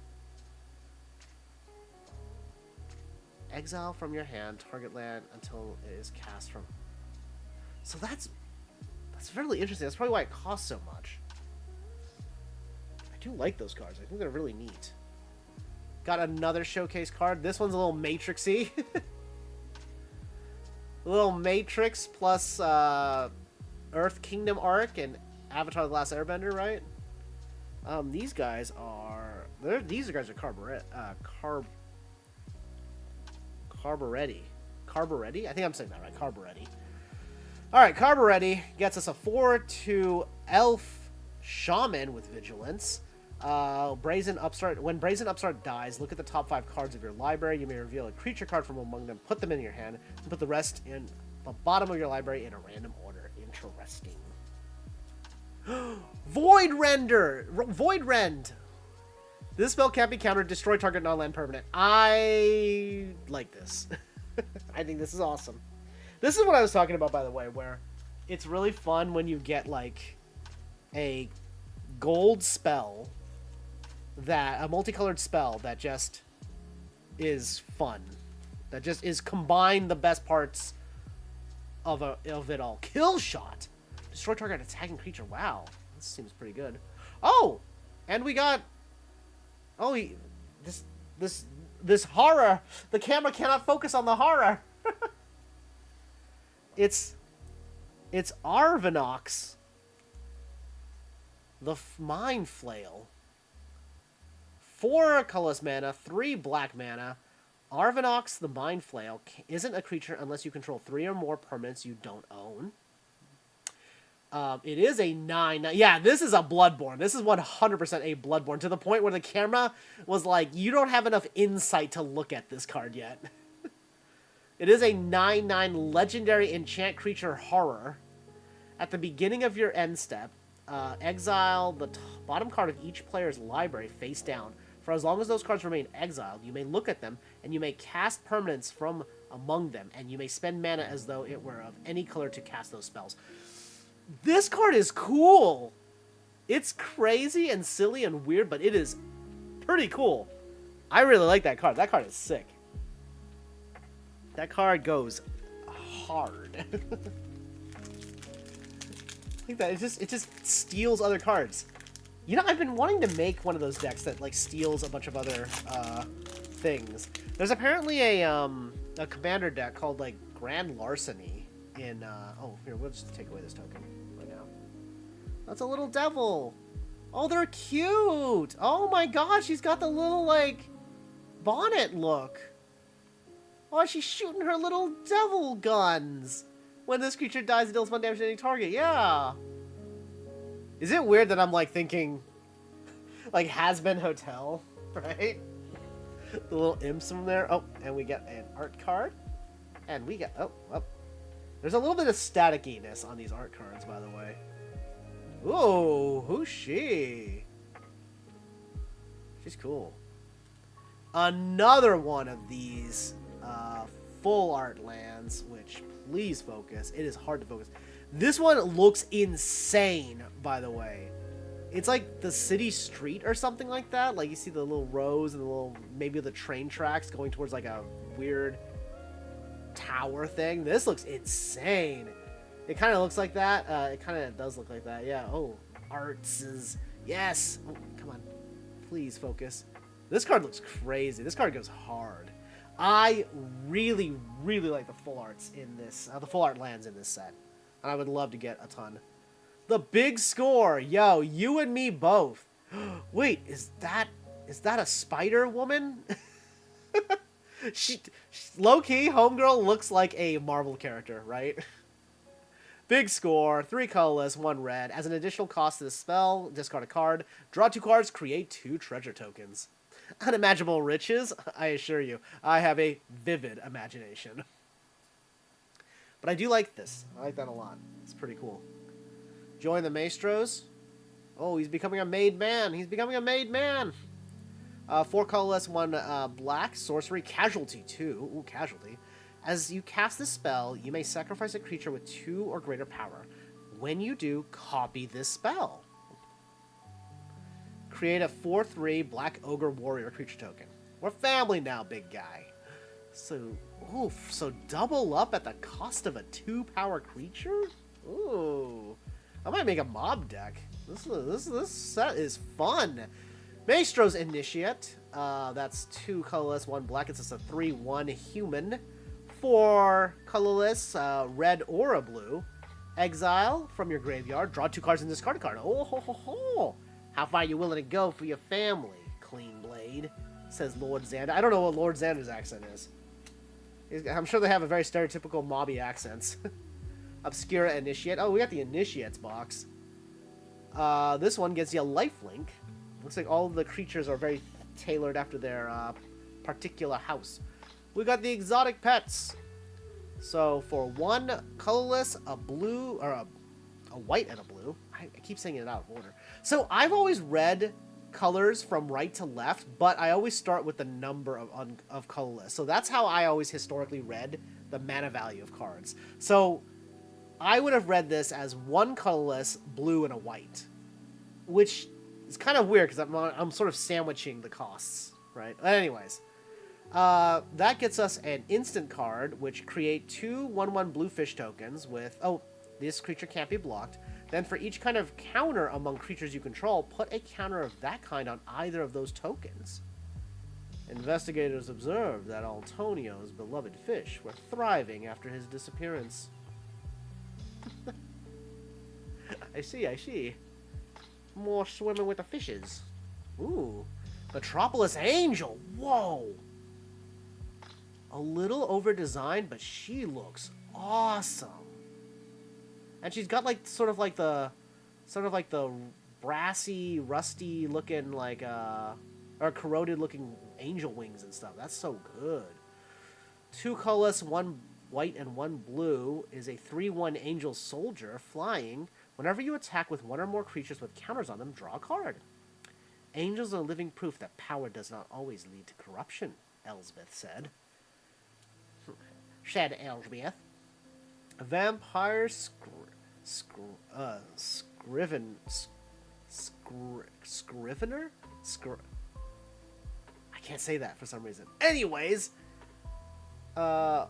Exile from your hand, target land until it is cast from... So that's really interesting. That's probably why it costs so much. I do like those cards. I think they're really neat. Got another showcase card. This one's a little matrixy. A little Matrix plus Earth Kingdom Arc and Avatar: The Last Airbender, right? These guys are... These guys are Carburetti? I think I'm saying that right. Carburetti. Alright, Carburetti gets us a 4/2 Elf Shaman with Vigilance. Brazen Upstart. When Brazen Upstart dies, look at the top 5 cards of your library. You may reveal a creature card from among them, put them in your hand, and put the rest in the bottom of your library in a random order. Interesting. Void Rend! This spell can't be countered. Destroy target non-land permanent. I like this. I think this is awesome. This is what I was talking about, by the way, where it's really fun when you get, like, a gold spell, a multicolored spell that just is fun. That just is combine the best parts of it all. Kill shot. Destroy target attacking creature. Wow. This seems pretty good. Oh! And we got... Oh, this horror. The camera cannot focus on the horror. It's Arvinox, the Mind Flail. 4 colorless mana, 3 black mana. Arvinox, the Mind Flail, isn't a creature unless you control 3 or more permanents you don't own. It is a 9. Yeah, this is a Bloodborne. This is 100% a Bloodborne, to the point where the camera was like, you don't have enough insight to look at this card yet. It is a 9/9 legendary enchant creature horror. At the beginning of your end step, exile the bottom card of each player's library face down. For as long as those cards remain exiled, you may look at them, and you may cast permanents from among them, and you may spend mana as though it were of any color to cast those spells. This card is cool. It's crazy and silly and weird, but it is pretty cool. I really like that card. That card is sick. That card goes hard. Like that. It just steals other cards. You know, I've been wanting to make one of those decks that like steals a bunch of other things. There's apparently a commander deck called like Grand Larceny in oh, here, we'll just take away this token right now. That's a little devil. Oh, they're cute. Oh my gosh, she's got the little like bonnet look. Oh, she's shooting her little devil guns. When this creature dies, it deals 1 damage to any target. Yeah. Is it weird that I'm like thinking like Has Been Hotel, right? The little imps from there. Oh, and we get an art card. And we get oh. There's a little bit of static-iness on these art cards, by the way. Ooh, who's she? She's cool. Another one of these full art lands, which please focus. It is hard to focus. This one looks insane, by the way. It's like the city street or something like that. Like you see the little rows and the little, maybe the train tracks going towards like a weird tower thing. This looks insane. It kind of looks like that. It kind of does look like that. Yeah. Oh, arts is yes. Oh, come on, please focus. This card looks crazy. This card goes hard. I really, really like the full arts in this. The full art lands in this set, and I would love to get a ton. The big score, yo, you and me both. Wait, is that a Spider Woman? she low key homegirl looks like a Marvel character, right? Big score, 3 colorless, 1 red. As an additional cost to the spell, discard a card, draw 2 cards, create 2 treasure tokens. Unimaginable riches, I assure you. I have a vivid imagination. But I do like this. I like that a lot. It's pretty cool. Join the Maestros. Oh, he's becoming a made man. He's becoming a made man. 4 colorless, 1 black. Sorcery. Casualty, 2. Ooh, casualty. As you cast this spell, you may sacrifice a creature with 2 or greater power. When you do, copy this spell. Create a 4/3 Black Ogre Warrior creature token. We're family now, big guy. So, oof, so double up at the cost of a 2-power creature? Ooh. I might make a mob deck. This set is fun. Maestro's Initiate. That's 2 colorless, 1 black. It's just a 3/1 human. 4 colorless, red or a blue. Exile from your graveyard. Draw 2 cards and discard a card. Oh ho ho ho! How far are you willing to go for your family? Clean blade, says Lord Xander. I don't know what Lord Xander's accent is. I'm sure they have a very stereotypical mobby accents. Obscura Initiate. Oh, we got the Initiates box. This one gives you a lifelink. Looks like all of the creatures are very tailored after their particular house. We got the exotic pets. So for 1 colorless, a blue, or a white and a blue. I keep saying it out of order. So I've always read colors from right to left, but I always start with the number of colorless. So that's how I always historically read the mana value of cards. So I would have read this as one colorless, blue, and a white, which is kind of weird because I'm sort of sandwiching the costs, right? But anyways, that gets us an instant card, which create 2 1/1 blue fish tokens with, oh, this creature can't be blocked. Then for each kind of counter among creatures you control, put a counter of that kind on either of those tokens. Investigators observed that Antonio's beloved fish were thriving after his disappearance. I see. More swimming with the fishes. Ooh. Metropolis Angel. Whoa. A little over-designed, but she looks awesome. And she's got like sort of like the brassy, rusty looking like or corroded looking angel wings and stuff. That's so good. 2 colorless, 1 white and 1 blue is a 3/1 angel soldier flying. Whenever you attack with 1 or more creatures with counters on them, draw a card. Angels are living proof that power does not always lead to corruption, Elsbeth said. Said Elsbeth. A vampire Scrivener? I can't say that for some reason. Anyways, 4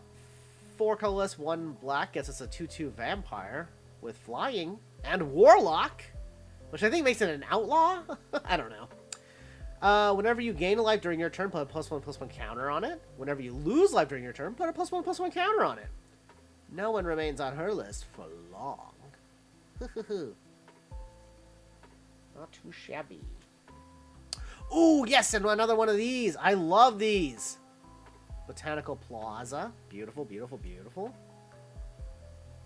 colorless, 1 black gets us a 2/2 vampire with flying and warlock, which I think makes it an outlaw. I don't know. Whenever you gain a life during your turn, put a +1/+1 counter on it. Whenever you lose life during your turn, put a +1/+1 counter on it. No one remains on her list for long. Not too shabby. Ooh, yes, and another one of these. I love these. Botanical Plaza. Beautiful, beautiful, beautiful.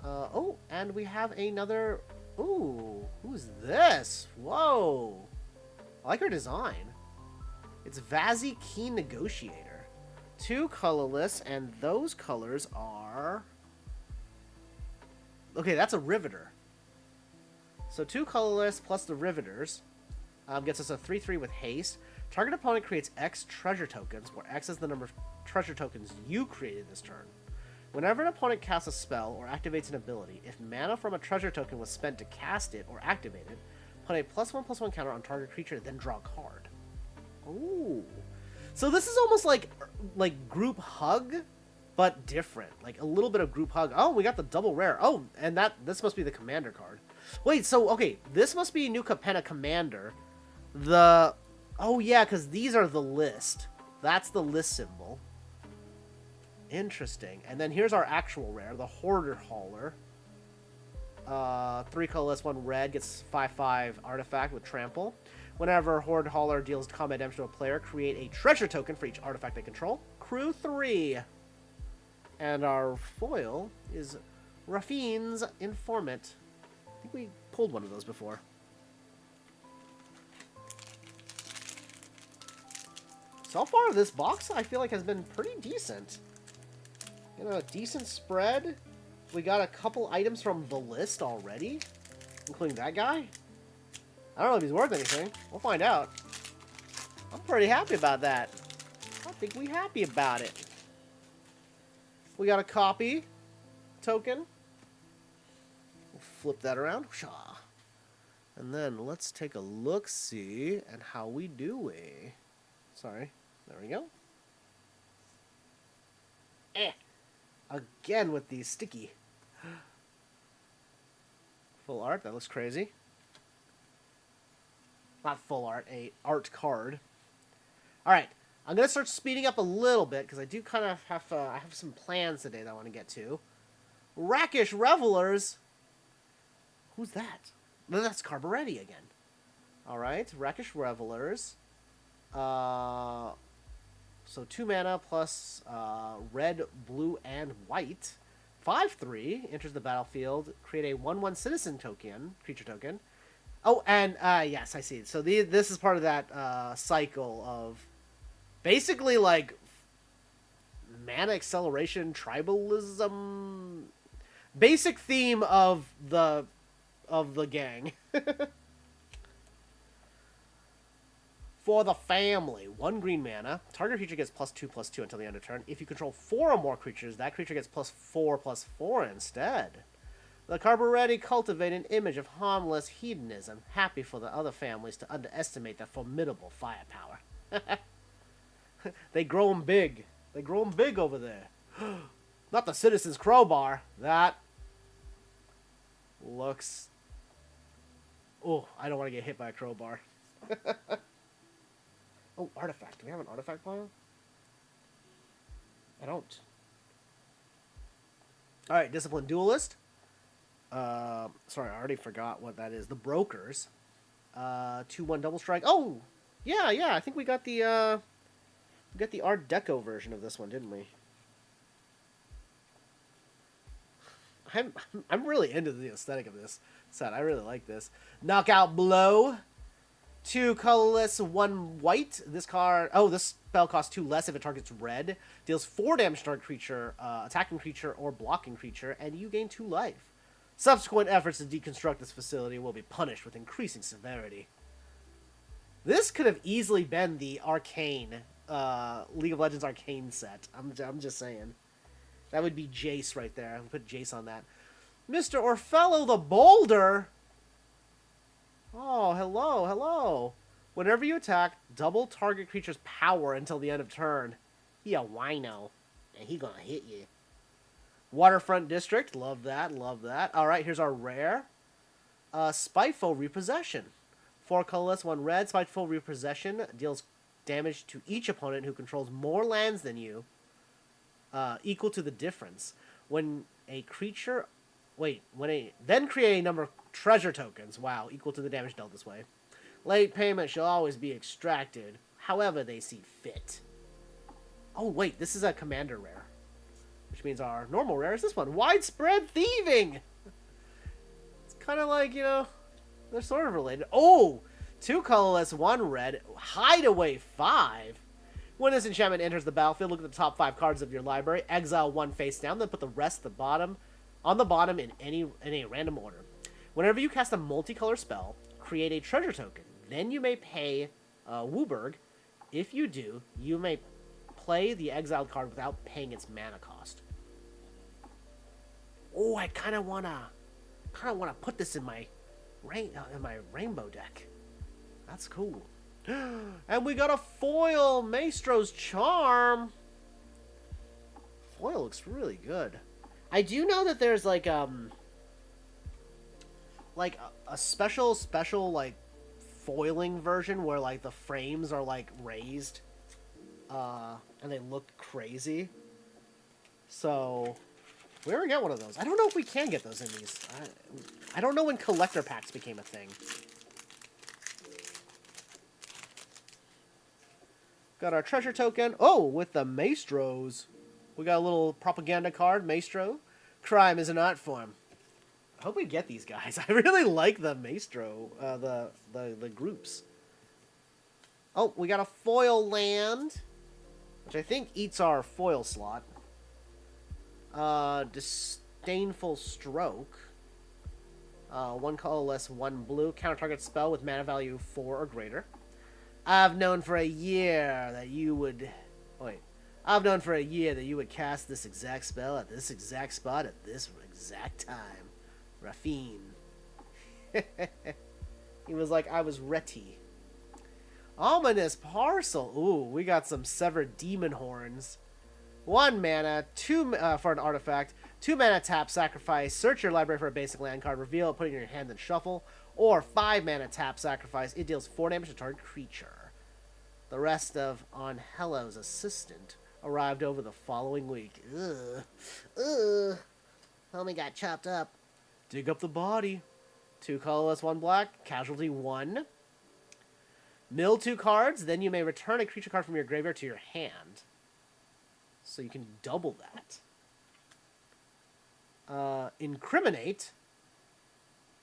Oh, and we have another... Ooh, who's this? Whoa. I like her design. It's Vazzy Keen Negotiator. 2 colorless, and those colors are... Okay, that's a Riveter. So 2 colorless plus the Riveters gets us a 3/3 with haste. Target opponent creates X treasure tokens, where X is the number of treasure tokens you created this turn. Whenever an opponent casts a spell or activates an ability, if mana from a treasure token was spent to cast it or activate it, put a +1/+1 counter on target creature, then draw a card. Ooh. So this is almost like group hug, but different. Like a little bit of group hug. Oh, we got the double rare. Oh, and this must be the commander card. Wait, so okay, this must be a new Capenna commander. Oh yeah, because these are the list. That's the list symbol. Interesting. And then here's our actual rare, the Hoarder Hauler. 3 colorless, 1 red, gets 5/5 artifact with trample. Whenever Horde Hauler deals combat damage to a player, create a treasure token for each artifact they control. Crew 3. And our foil is Raffine's Informant. I think we pulled one of those before. So far, this box, I feel like, has been pretty decent. You know, a decent spread. We got a couple items from the list already, including that guy. I don't know if he's worth anything. We'll find out. I'm pretty happy about that. I think we're happy about it. We got a copy token. We'll flip that around. And then let's take a look-see at how we do. Sorry. There we go. Again with these sticky. Full art. That looks crazy. Not full art. A art card. All right. I'm going to start speeding up a little bit because I do kind of have I have some plans today that I want to get to. Rakish Revelers. Who's that? No, that's Carburetti again. All right. Rakish Revelers. So 2 mana plus red, blue, and white. 5/3 enters the battlefield. Create a 1/1 citizen token, creature token. Oh, and yes, I see. So this is part of that cycle of basically like mana acceleration, tribalism, basic theme of the gang. For the family, 1 green mana. Target creature gets +2/+2 until the end of turn. If you control 4 or more creatures, that creature gets +4/+4 instead. The Carburetti cultivate an image of harmless hedonism, happy for the other families to underestimate their formidable firepower. They grow them big. They grow them big over there. Not the Citizen's Crowbar. That looks... Oh, I don't want to get hit by a crowbar. Oh, artifact. Do we have an artifact pile? I don't. Alright, Disciplined Duelist. Sorry, I already forgot what that is. The Brokers. 2/1 Double Strike. Oh! Yeah, I think we got the Art Deco version of this one, didn't we? I'm really into the aesthetic of this set. I really like this. Knockout Blow. 2 colorless, 1 white. This spell costs 2 less if it targets red. Deals 4 damage to target creature, attacking creature, or blocking creature, and you gain 2 life. Subsequent efforts to deconstruct this facility will be punished with increasing severity. This could have easily been the Arcane, League of Legends Arcane set. I'm just saying. That would be Jace right there. I'll put Jace on that. Mr. Orfello the Boulder. Oh, hello. Whenever you attack, double target creature's power until the end of turn. He a wino, and he gonna hit you. Waterfront District, love that. Alright, here's our rare. Spiteful Repossession. 4 colorless, 1 red. Spiteful Repossession deals damage to each opponent who controls more lands than you, equal to the difference. Then create a number of treasure tokens. Wow, equal to the damage dealt this way. Late payment shall always be extracted, however they see fit. Oh, wait, this is a commander rare. Which means our normal rare is this one. Widespread Thieving! It's kind of like, they're sort of related. Oh! 2 colorless, 1 red. Hideaway 5. When this enchantment enters the battlefield, look at the top 5 cards of your library. Exile 1 face down, then put the rest on the bottom in a random order. Whenever you cast a multicolor spell, create a treasure token. Then you may pay Wooburg. If you do, you may play the exiled card without paying its mana cost. Oh, I kind of wanna put this in my rainbow deck. That's cool. And we got a foil Maestro's Charm. Foil looks really good. I do know that there's like a special like foiling version where like the frames are like raised and they look crazy. So we ever get one of those? I don't know if we can get those in these. I don't know when collector packs became a thing. Got our treasure token. Oh, with the Maestros. We got a little propaganda card, Maestro. Crime is an art form. I hope we get these guys. I really like the Maestro, the groups. Oh, we got a foil land, which I think eats our foil slot. Disdainful Stroke. 1 colorless, 1 blue. Counter target spell with mana value 4 or greater. I've known for a year that you would cast this exact spell at this exact spot at this exact time. Rafine. He was like, I was ready. Ominous Parcel. Ooh, we got some Severed Demon Horns. 1 mana, 2 for an artifact. 2 mana tap, sacrifice. Search your library for a basic land card. Reveal it, put it in your hand, then shuffle. Or 5 mana tap, sacrifice. It deals 4 damage to target creature. The rest of Anhelo's assistant arrived over the following week. Ugh. Homie got chopped up. Dig up the body. 2 colorless, 1 black. Casualty 1. Mill 2 cards. Then you may return a creature card from your graveyard to your hand. So you can double that. Incriminate.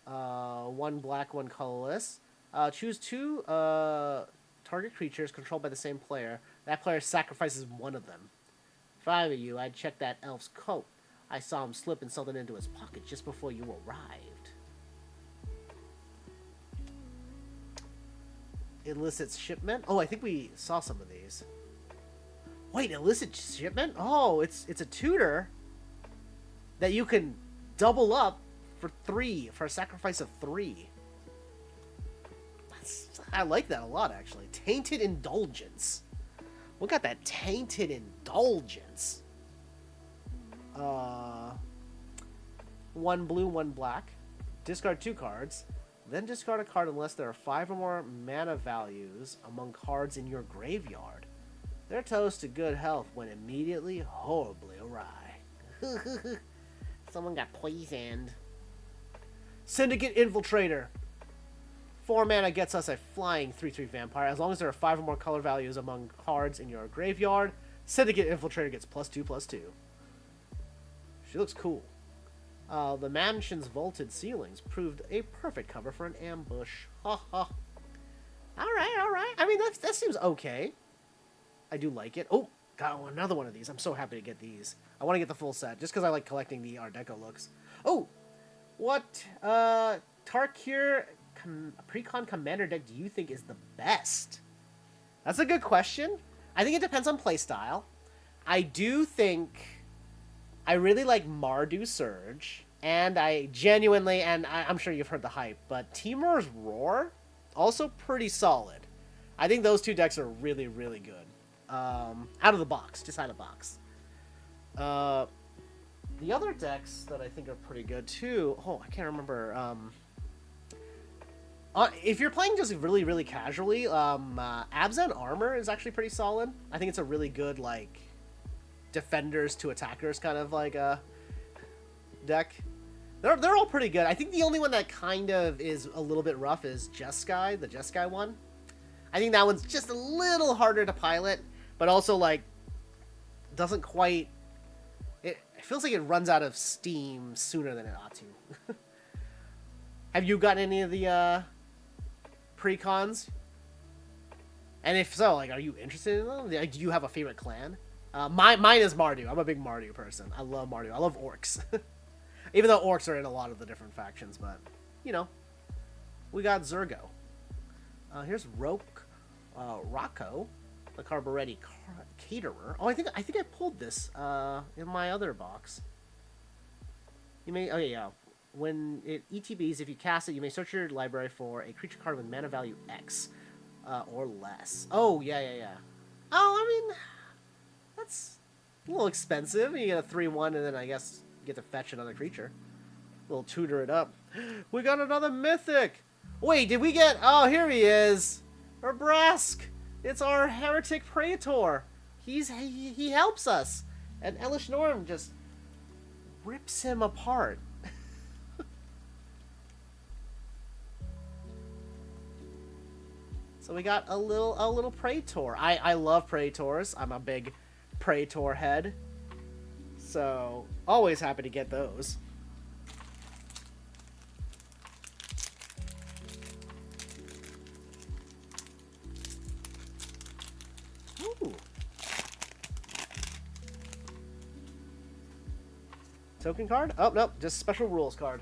1 black, 1 colorless. Choose 2 target creatures controlled by the same player. That player sacrifices 1 of them. If I were you, I'd check that elf's coat. I saw him slipping something into his pocket just before you arrived. elicits shipment. Oh, I think we saw some of these. Wait, illicit shipment? Oh, it's a tutor that you can double up for 3 for a sacrifice of 3. I like that a lot, actually. Tainted Indulgence. We got that Tainted Indulgence. 1 blue, 1 black. Discard 2 cards. Then discard a card unless there are 5 or more mana values among cards in your graveyard. They're toast to good health when immediately horribly awry. Someone got poisoned. Syndicate Infiltrator. 4 mana gets us a flying 3/3 vampire. As long as there are 5 or more color values among cards in your graveyard, Syndicate Infiltrator gets +2/+2. She looks cool. The mansion's vaulted ceilings proved a perfect cover for an ambush. Ha ha. Alright. I mean, that seems okay. I do like it. Oh, got another one of these. I'm so happy to get these. I want to get the full set, just because I like collecting the Art Deco looks. Oh! What, Tarkir Precon Commander deck do you think is the best? That's a good question. I think it depends on playstyle. I do think I really like Mardu Surge, and I genuinely, and I'm sure you've heard the hype, but Timur's Roar, also pretty solid. I think those 2 decks are really, really good. Out of the box, just out of the box. The other decks that I think are pretty good too. Oh, I can't remember. If you're playing just really, really casually, Abzan Armor is actually pretty solid. I think it's a really good, like, defenders to attackers kind of like deck. They're all pretty good. I think the only one that kind of is a little bit rough is Jeskai, the Jeskai one. I think that one's just a little harder to pilot, but also like doesn't quite. It feels like it runs out of steam sooner than it ought to. Have you gotten any of the precons? And if so, like, are you interested in them? Like, do you have a favorite clan? Mine is Mardu. I'm a big Mardu person. I love Mardu. I love orcs. Even though orcs are in a lot of the different factions, but, you know. We got Zergo. Here's Rocco, the Carburetti Caterer. Oh, I think I pulled this in my other box. You may, oh yeah. When it ETBs, if you cast it, you may search your library for a creature card with mana value X or less. Oh, yeah. Oh, I mean, that's a little expensive. You get a 3/1, and then I guess you get to fetch another creature. We'll tutor it up. We got another Mythic! Wait, did we get... Oh, here he is! Brask! It's our Heretic Praetor! He helps us! And Elish Norm just rips him apart. So we got a little Praetor. I love Praetors. I'm a big Praetor head. So, always happy to get those. Ooh. Token card? Oh, nope. Just special rules card.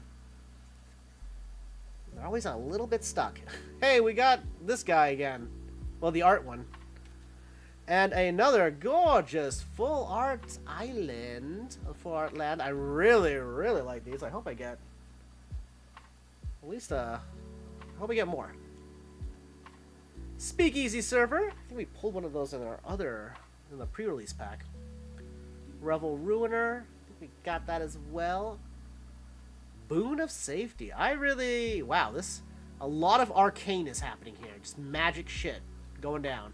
They're always a little bit stuck. Hey, we got this guy again. Well, the art one. And another gorgeous full art island. Full art land. I really, really like these. I hope I get... At least, I hope I get more. Speakeasy server. I think we pulled one of those in our other... in the pre-release pack. Revel Ruiner. I think we got that as well. Boon of Safety. I really... Wow, this... A lot of arcane is happening here. Just magic shit going down.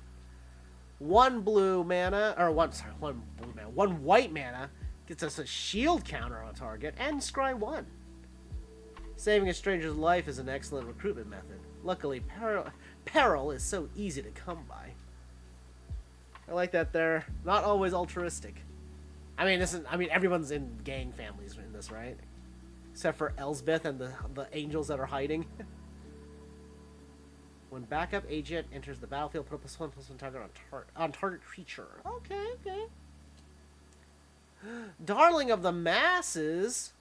1 blue mana... Or one... Sorry, 1 blue mana. 1 white mana gets us a shield counter on target and scry 1. Saving a stranger's life is an excellent recruitment method. Luckily, peril is so easy to come by. I like that they're not always altruistic. I mean, everyone's in gang families in this, right? Except for Elsbeth and the angels that are hiding. When backup agent enters the battlefield, put a +1/+1 target on target creature. Okay. Darling of the Masses.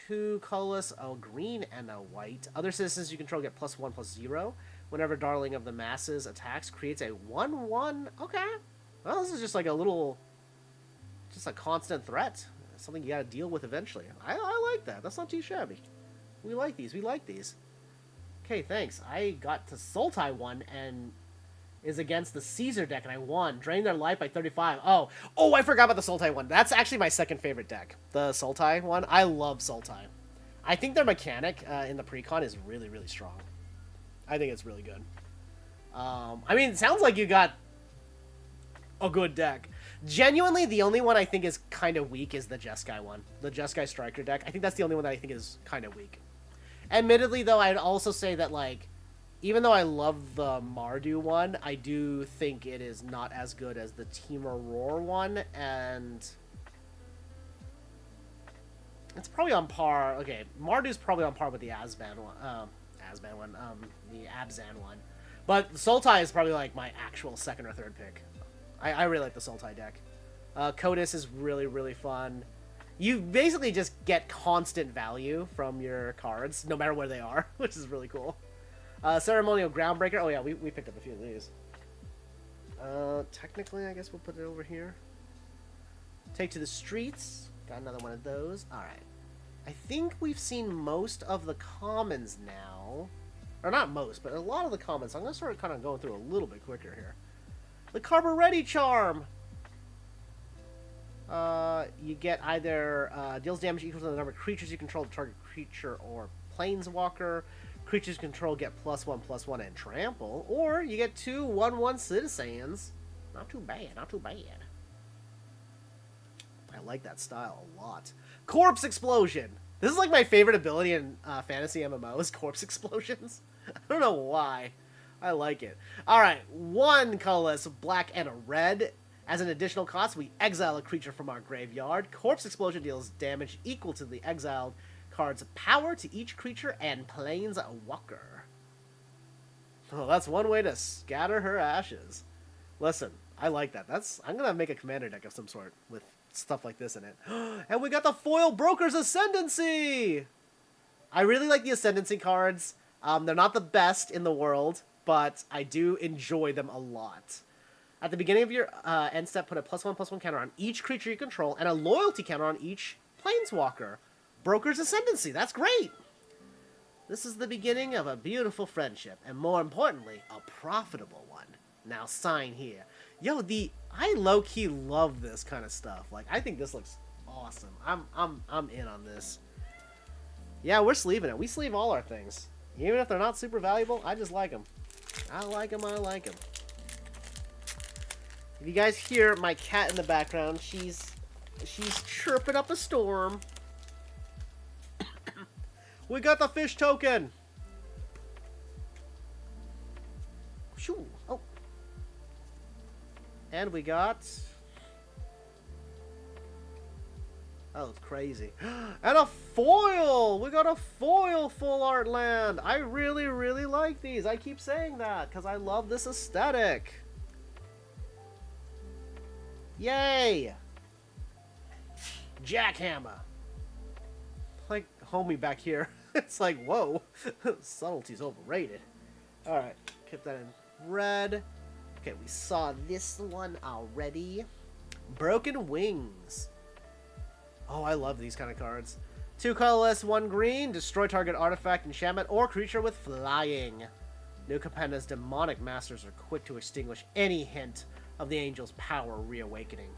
2 colorless, a green and a white. Other citizens you control get +1/+0. Whenever Darling of the Masses attacks, creates a 1/1. Okay. Well, this is just like a little, just a constant threat. Something you gotta deal with eventually. I like that. That's not too shabby. We like these. We like these. Okay, thanks. I got to Sultai one and is against the Caesar deck, and I won. Drain their life by 35. Oh, I forgot about the Sultai one. That's actually my second favorite deck. The Sultai one. I love Sultai. I think their mechanic in the precon is really, really strong. I think it's really good. I mean, it sounds like you got a good deck. Genuinely, the only one I think is kind of weak is the Jeskai one. The Jeskai Striker deck. I think that's the only one that I think is kind of weak. Admittedly, though, I'd also say that, like, even though I love the Mardu one, I do think it is not as good as the Temur Roar one, and it's probably on par. Okay, Mardu's probably on par with the Azban one. The Abzan one. But Sultai is probably like my actual second or third pick. I really like the Sultai deck. Codis is really, really fun. You basically just get constant value from your cards, no matter where they are, which is really cool. Ceremonial Groundbreaker. Oh yeah, we picked up a few of these. Technically, I guess we'll put it over here. Take to the Streets. Got another one of those. Alright. I think we've seen most of the commons now. Or not most, but a lot of the commons. So I'm going to start kind of going through a little bit quicker here. The Carburetti Charm! You get either deals damage equal to the number of creatures you control, the target creature or planeswalker. Creatures you control get +1/+1 and trample. Or you get 2 1/1 citizens. Not too bad, not too bad. I like that style a lot. Corpse Explosion! This is like my favorite ability in fantasy MMOs, Corpse Explosions. I don't know why. I like it. Alright, 1 colorless, black and a red. As an additional cost, we exile a creature from our graveyard. Corpse Explosion deals damage equal to the exiled card's power to each creature and planeswalker. Oh, that's one way to scatter her ashes. Listen, I like that. I'm gonna make a commander deck of some sort with stuff like this in it. And we got the Foil Broker's Ascendancy! I really like the Ascendancy cards. They're not the best in the world, but I do enjoy them a lot. At the beginning of your end step, put a +1/+1 counter on each creature you control and a loyalty counter on each planeswalker. Broker's Ascendancy, that's great! This is the beginning of a beautiful friendship, and more importantly, a profitable one. Now sign here. Yo, I low-key love this kind of stuff. Like, I think this looks awesome. I'm in on this. Yeah, we're sleeving it. We sleeve all our things. Even if they're not super valuable, I just like them. I like them, I like them. If you guys hear my cat in the background, she's chirping up a storm. We got the fish token. Shoo. Oh. And we got... Oh, it's crazy. And a foil! We got a foil full art land. I really, really like these. I keep saying that because I love this aesthetic. Yay! Jackhammer. Like homie back here. It's like, whoa. Subtlety's overrated. Alright, keep that in red. Okay, we saw this one already. Broken Wings. Oh, I love these kind of cards. 2 colorless, 1 green. Destroy target artifact, enchantment, or creature with flying. New Capenna's demonic masters are quick to extinguish any hint of the angel's power reawakening.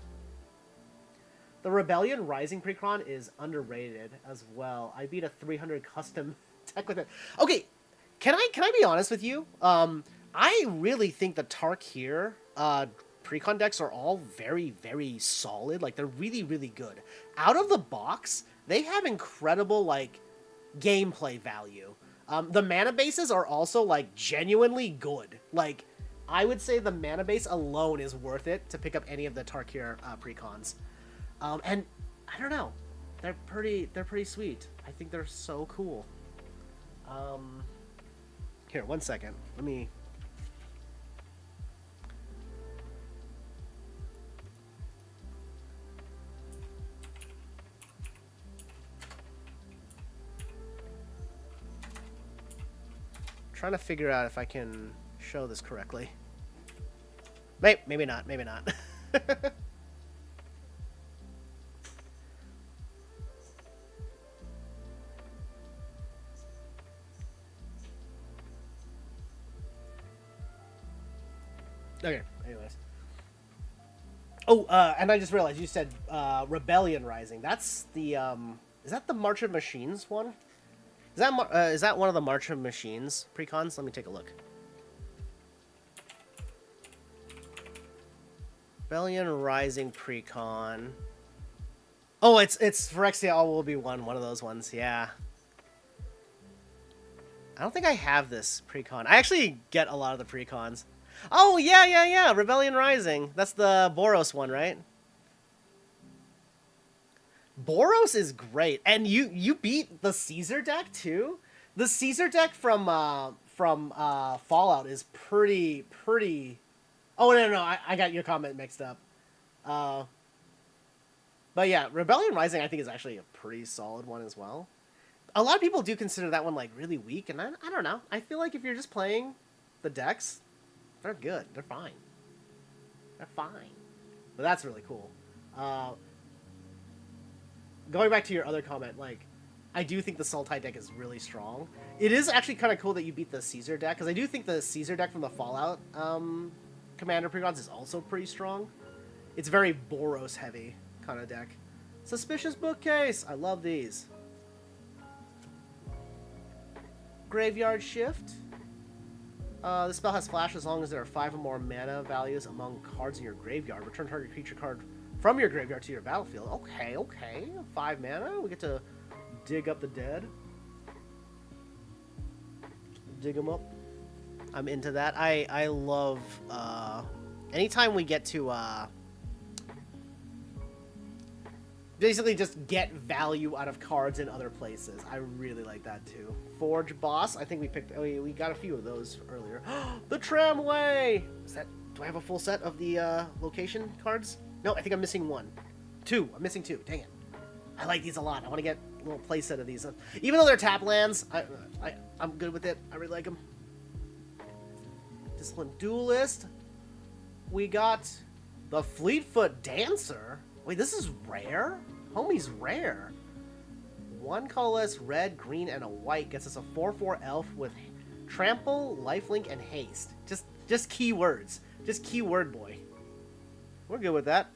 The Rebellion Rising Precron is underrated as well. I beat a 300 custom deck with it. Okay, can I be honest with you? I really think the Tarkir precon decks are all very, very solid. Like, they're really, really good. Out of the box, they have incredible, like, gameplay value. The mana bases are also, like, genuinely good. Like, I would say the mana base alone is worth it to pick up any of the Tarkir precons. And I don't know, they're pretty sweet. I think they're so cool. Here, 1 second. Let me. trying to figure out if I can show this correctly. Maybe not. Maybe not. Okay, anyways. Oh, and I just realized you said Rebellion Rising. That's the, is that the March of Machines one? Is that one of the March of Machines precons? Let me take a look. Rebellion Rising precon. Oh, it's Phyrexia All Will Be One of those ones, yeah. I don't think I have this precon. I actually get a lot of the precons. Oh, yeah. Rebellion Rising. That's the Boros one, right? Boros is great. And you beat the Caesar deck, too? The Caesar deck from Fallout is pretty... Oh, no. I got your comment mixed up. But yeah, Rebellion Rising, I think, is actually a pretty solid one as well. A lot of people do consider that one, like, really weak. And I don't know. I feel like if you're just playing the decks... They're good. They're fine. They're fine. But that's really cool. Going back to your other comment, like, I do think the Sultai deck is really strong. It is actually kind of cool that you beat the Caesar deck, because I do think the Caesar deck from the Fallout Commander precons is also pretty strong. It's very Boros heavy kind of deck. Suspicious Bookcase. I love these. Graveyard Shift. The spell has flash as long as there are 5 or more mana values among cards in your graveyard. Return target creature card from your graveyard to your battlefield. Okay. 5 mana. We get to dig up the dead. Dig them up. I'm into that. I love... anytime we get to... basically just get value out of cards in other places. I really like that too. Forge Boss. I think we picked... Oh, we got a few of those earlier. The Tramway! Do I have a full set of the location cards? No, I think I'm missing one. 2. I'm missing 2. Dang it. I like these a lot. I want to get a little play set of these. Even though they're tap lands, I'm good with it. I really like them. Discipline Duelist. We got the Fleetfoot Dancer. Wait, this is rare? Homie's rare. 1 colorless, red, green, and a white gets us a 4/4 elf with trample, lifelink, and haste. Just keywords. Just keyword boy. We're good with that.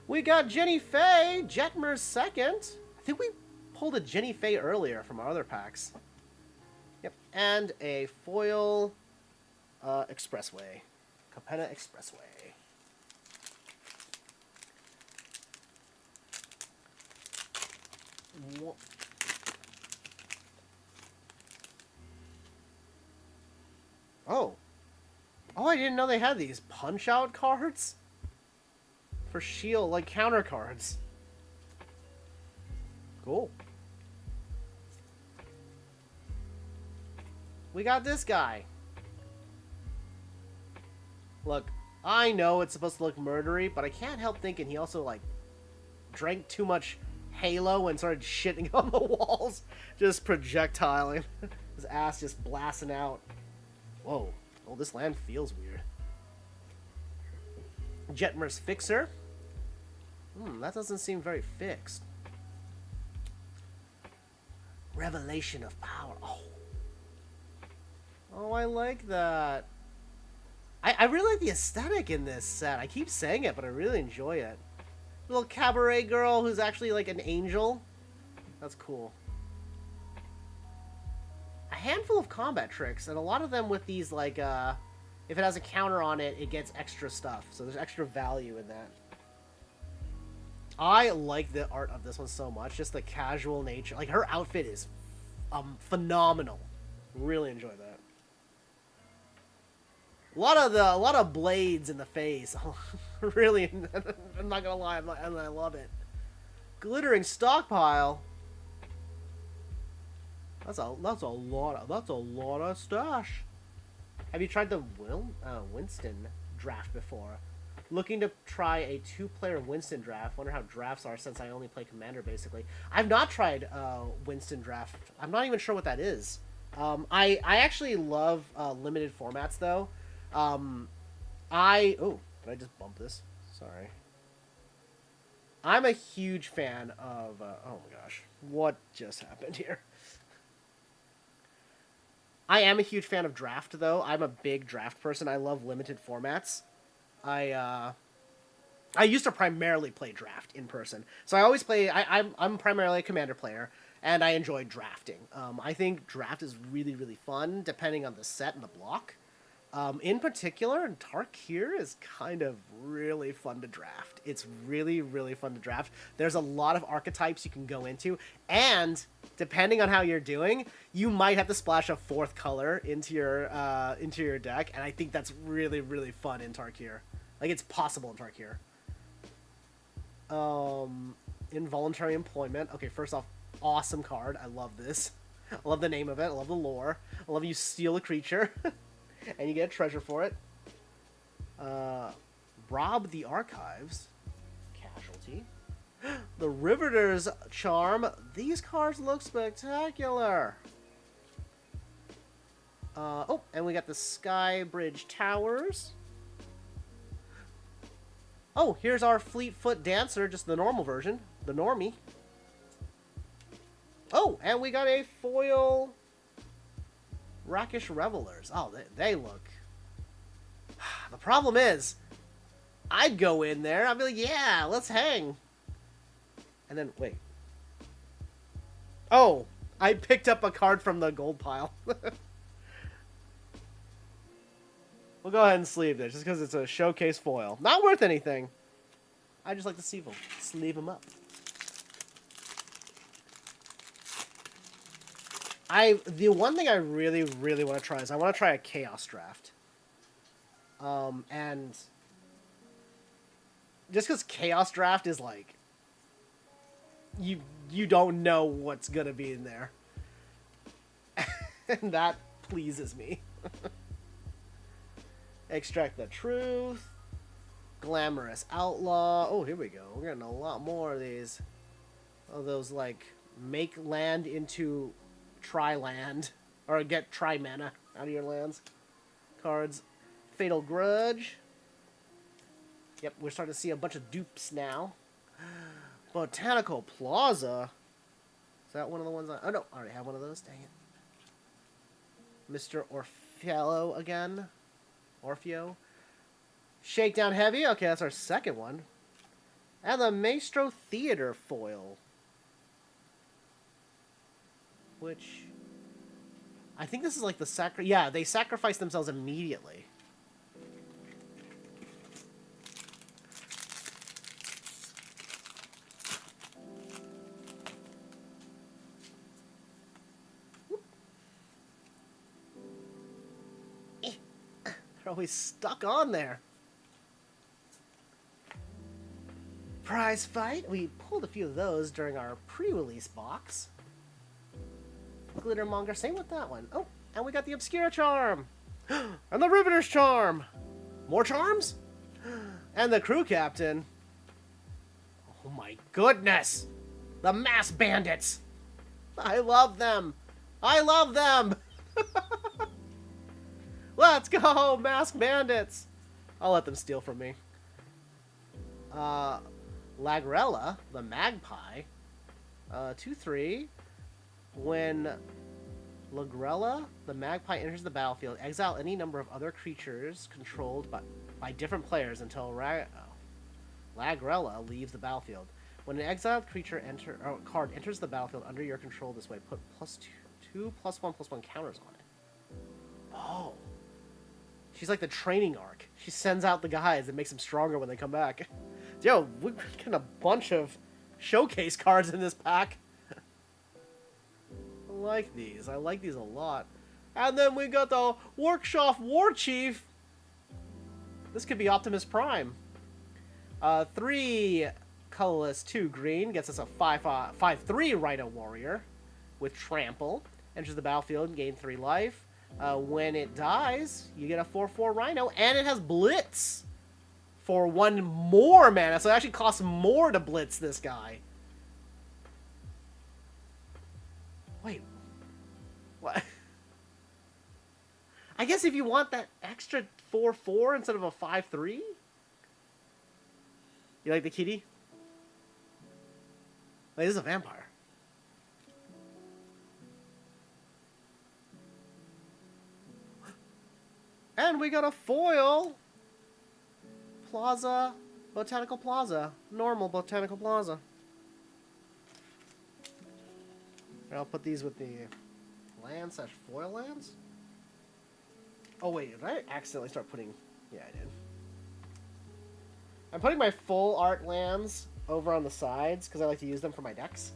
We got Jenny Faye, Jetmer's second. I think we pulled a Jenny Faye earlier from our other packs. Yep, and a foil Expressway. Capenna Expressway. Oh, I didn't know they had these punch-out cards for shield, like counter cards. Cool. We got this guy. Look, I know it's supposed to look murdery, but I can't help thinking he also, like, drank too much Halo and started shitting on the walls. Just projectiling. His ass just blasting out. Whoa. Oh, this land feels weird. Jetmer's Fixer. That doesn't seem very fixed. Revelation of Power. Oh, I like that. I really like the aesthetic in this set. I keep saying it, but I really enjoy it. Little cabaret girl who's actually like an angel. That's cool. A handful of combat tricks, and a lot of them with these, like, if it has a counter on it, it gets extra stuff. So there's extra value in that. I like the art of this one so much. Just the casual nature. Like, her outfit is phenomenal. Really enjoy that. A lot of blades in the face. Really, I'm not gonna lie, I love it. Glittering Stockpile. That's a lot of stash. Have you tried the Winston draft before? Looking to try a 2-player Winston draft. Wonder how drafts are since I only play Commander basically. I've not tried Winston draft. I'm not even sure what that is. I actually love limited formats though. Did I just bump this? Sorry. I'm a huge fan of. Oh my gosh, what just happened here? I am a huge fan of draft though. I'm a big draft person. I love limited formats. I I used to primarily play draft in person, so I always play. I'm primarily a commander player, and I enjoy drafting. I think draft is really fun, depending on the set and the block. In particular, Tarkir is kind of really fun to draft. It's really fun to draft. There's a lot of archetypes you can go into, and depending on how you're doing, you might have to splash a fourth color into your deck, and I think that's really fun in Tarkir. Like it's possible in Tarkir. Involuntary employment. Okay, first off, awesome card. I love this. I love the name of it. I love the lore. I love you steal a creature, and you get a treasure for it. Rob the archives. Casualty. The Riveter's charm. These cards look spectacular. And we got the Sky Bridge Towers. Oh, here's our Fleetfoot Dancer, just the normal version. The normie. Oh, and we got a foil Rakish Revelers. Oh, they look... The problem is, I'd go in there, I'd be like, yeah, let's hang. And then, wait. Oh, I picked up a card from the gold pile. We'll go ahead and sleeve this, just because it's a showcase foil. Not worth anything. I just like to sleeve them up. The one thing I really want to try is I want to try a Chaos Draft. And just because Chaos Draft is like, you don't know what's gonna be in there. And that pleases me. Extract the Truth. Glamorous Outlaw. Oh, here we go. We're getting a lot more of these. Oh, those, like, make land into tri-land. Or get tri-mana out of your lands. Cards. Fatal Grudge. Yep, we're starting to see a bunch of dupes now. Botanical Plaza. Is that one of the ones I... Oh, no. I already have one of those. Dang it. Mr. Orfeo again. Orfeo. Shakedown Heavy. Okay, that's our second one. And the Maestro Theater foil. Which... I think this is like the Yeah, they sacrifice themselves immediately. They're always stuck on there. Prize fight. We pulled a few of those during our pre-release box. Glittermonger, same with that one. Oh, and we got the Obscura Charm. And the Riveter's Charm. More charms? And the Crew Captain. Oh my goodness. The Mass Bandits. I love them. I love them. Let's go, Masked Bandits. I'll let them steal from me. Lagrella, the Magpie. 2/3. When Lagrella, the Magpie, enters the battlefield, exile any number of other creatures controlled by different players until Lagrella leaves the battlefield. When an exiled creature card enters the battlefield under your control this way, put +2 +1/+1 counters on it. Oh. She's like the training arc. She sends out the guys and makes them stronger when they come back. Yo, we're getting a bunch of showcase cards in this pack. I like these. I like these a lot. And then we got the Workshop War Chief. This could be Optimus Prime. 3 colorless, 2 green. Gets us a 5/3 Rhino Warrior with Trample. Enters the battlefield and gain 3 life. When it dies, you get a 4/4 Rhino, and it has Blitz for 1 more mana, so it actually costs more to Blitz this guy. Wait. What? guess if you want that extra 4/4 instead of a 5/3. You like the kitty? Wait, this is a vampire. And we got a foil. Plaza. Botanical Plaza. Normal Botanical Plaza. I'll put these with the land / foil lands. Oh wait, did I accidentally start putting... Yeah, I did. I'm putting my full art lands over on the sides because I like to use them for my decks.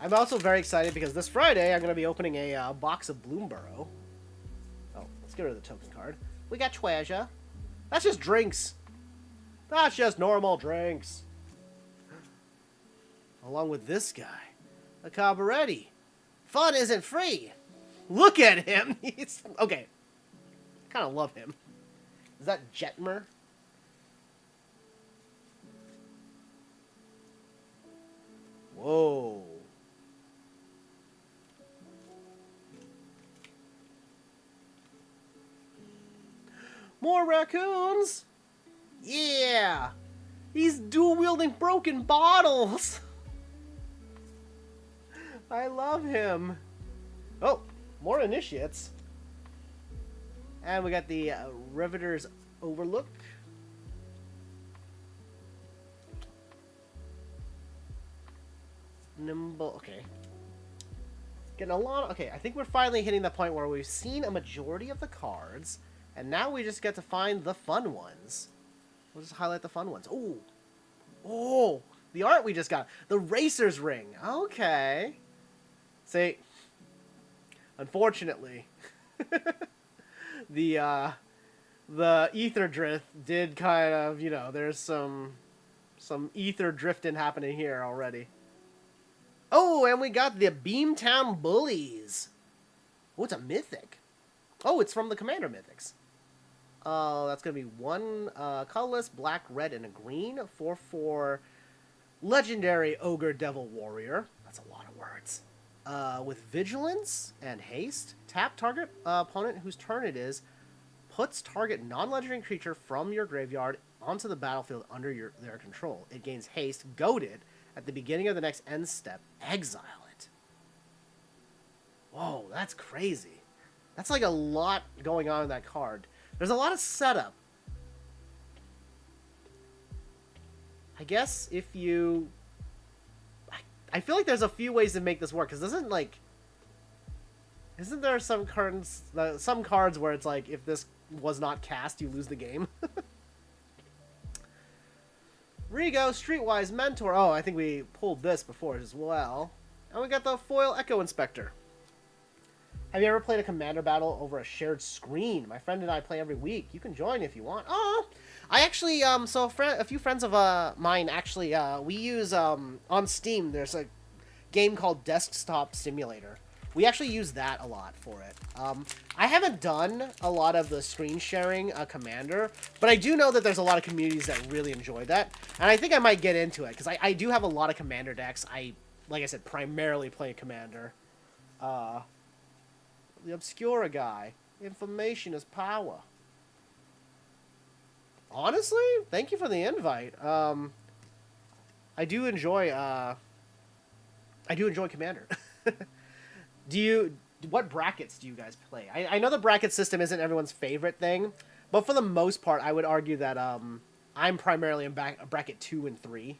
I'm also very excited because this Friday I'm going to be opening a box of Bloomberrow. Oh, let's get rid of the token card. We got treasure. That's just drinks. That's just normal drinks. Along with this guy, a Cabaretti. Fun isn't free. Look at him. He's okay. I kind of love him. Is that Jetmer? Whoa. More raccoons. Yeah. He's dual-wielding broken bottles. I love him. Oh, more initiates. And we got the Riveter's Overlook. Nimble, okay. Getting a lot, okay, I think we're finally hitting the point where we've seen a majority of the cards, and now we just get to find the fun ones. We'll just highlight the fun ones. Oh! Oh! The art we just got. The Racer's Ring. Okay. See, unfortunately, the ether drift did kind of, you know, there's some ether drifting happening here already. Oh, and we got the Beamtown Bullies. Oh, it's a mythic. Oh, it's from the Commander Mythics. That's going to be one colorless, black, red, and a green. 4/4 legendary Ogre Devil Warrior. That's a lot of words. With Vigilance and Haste. Tap target opponent whose turn it is. Puts target non-legendary creature from your graveyard onto the battlefield under their control. It gains Haste, goaded. At the beginning of the next end step, exile it. Whoa, that's crazy. That's like a lot going on in that card. There's a lot of setup. I guess if you... I feel like there's a few ways to make this work, because isn't there some cards where it's like, if this was not cast, you lose the game? Rigo, Streetwise Mentor. Oh, I think we pulled this before as well. And we got the Foil Echo Inspector. Have you ever played a Commander battle over a shared screen? My friend and I play every week. You can join if you want. Oh, I actually, so a few friends of mine actually, we use, on Steam, there's a game called Desktop Simulator. We actually use that a lot for it. I haven't done a lot of the screen sharing Commander, but I do know that there's a lot of communities that really enjoy that, and I think I might get into it, because I do have a lot of Commander decks. Like I said, primarily play Commander. The Obscura guy. Information is power. Honestly, thank you for the invite. I do enjoy Commander. What brackets do you guys play? I know the bracket system isn't everyone's favorite thing, but for the most part, I would argue that I'm primarily in bracket 2 and 3.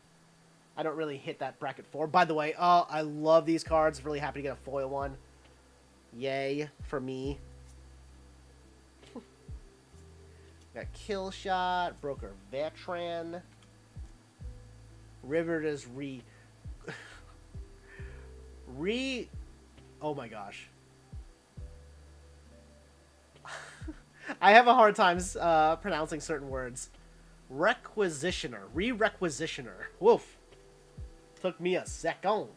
I don't really hit that bracket 4. By the way, I love these cards. Really happy to get a foil one. Yay for me. Got Kill Shot, Broker Veteran, Riveter's Oh my gosh. I have a hard time pronouncing certain words. Requisitioner. Re-requisitioner. Woof. Took me a second.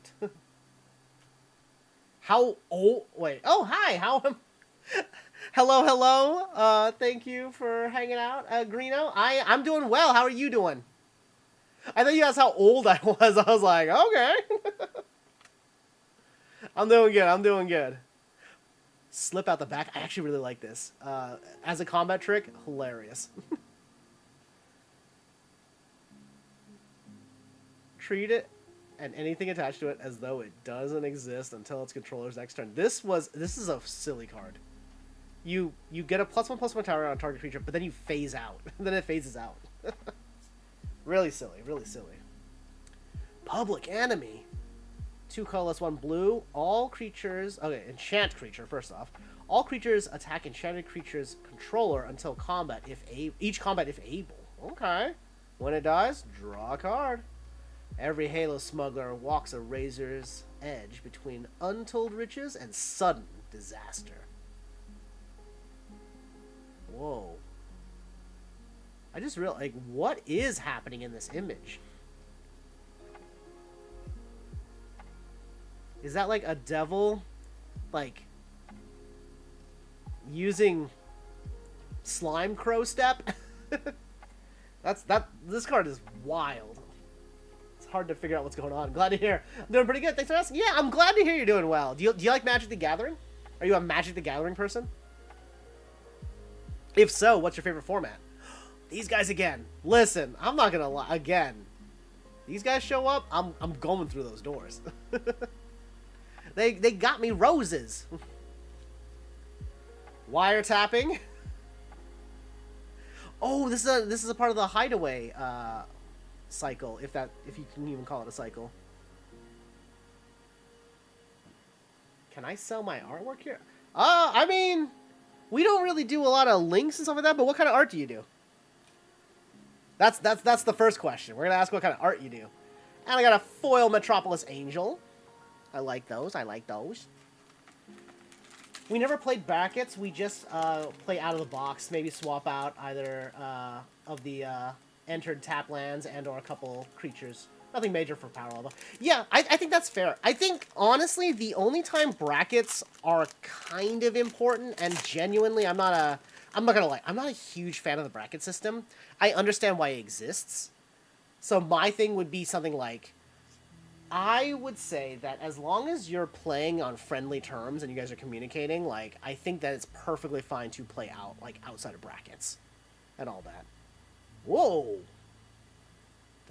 How old? Wait. Oh, hi. How am... Hello, hello. Thank you for hanging out, Greeno. I'm doing well. How are you doing? I thought you asked how old I was. I was like, okay. I'm doing good. I'm doing good. Slip out the back. I actually really like this. As a combat trick, hilarious. Treat it and anything attached to it as though it doesn't exist until its controller's next turn. This is a silly card. You get a +1/+1 tower on a target creature, but then you phase out. Then it phases out. Really silly, really silly. Public Enemy. 2 colorless, 1 blue. All creatures... Okay, enchant creature, first off. All creatures attack enchanted creature's controller until combat, each combat if able. Okay. When it dies, draw a card. Every Halo smuggler walks a razor's edge between untold riches and sudden disaster. Whoa. I just realized, like, what is happening in this image? Is that like a devil, like, using slime crow step? This card is wild. It's hard to figure out what's going on. Glad to hear. I'm doing pretty good. Thanks for asking. Yeah, I'm glad to hear you're doing well. Do you like Magic the Gathering? Are you a Magic the Gathering person? If so, what's your favorite format? These guys again. Listen, I'm not gonna lie. Again, these guys show up, I'm going through those doors. They got me roses. Wiretapping. Oh, this is a part of the hideaway cycle, if you can even call it a cycle. Can I sell my artwork here? I mean, we don't really do a lot of links and stuff like that, but what kind of art do you do? That's the first question. We're gonna ask what kind of art you do. And I got a foil Metropolis Angel. I like those. I like those. We never played brackets. We just play out of the box. Maybe swap out either of the entered tap lands and or a couple creatures. Nothing major for power level. Yeah, I think that's fair. I think, honestly, the only time brackets are kind of important, and genuinely, I'm not gonna lie, I'm not a huge fan of the bracket system. I understand why it exists. So my thing would be something like, I would say that as long as you're playing on friendly terms and you guys are communicating, like, I think that it's perfectly fine to play out, like, outside of brackets and all that. Whoa.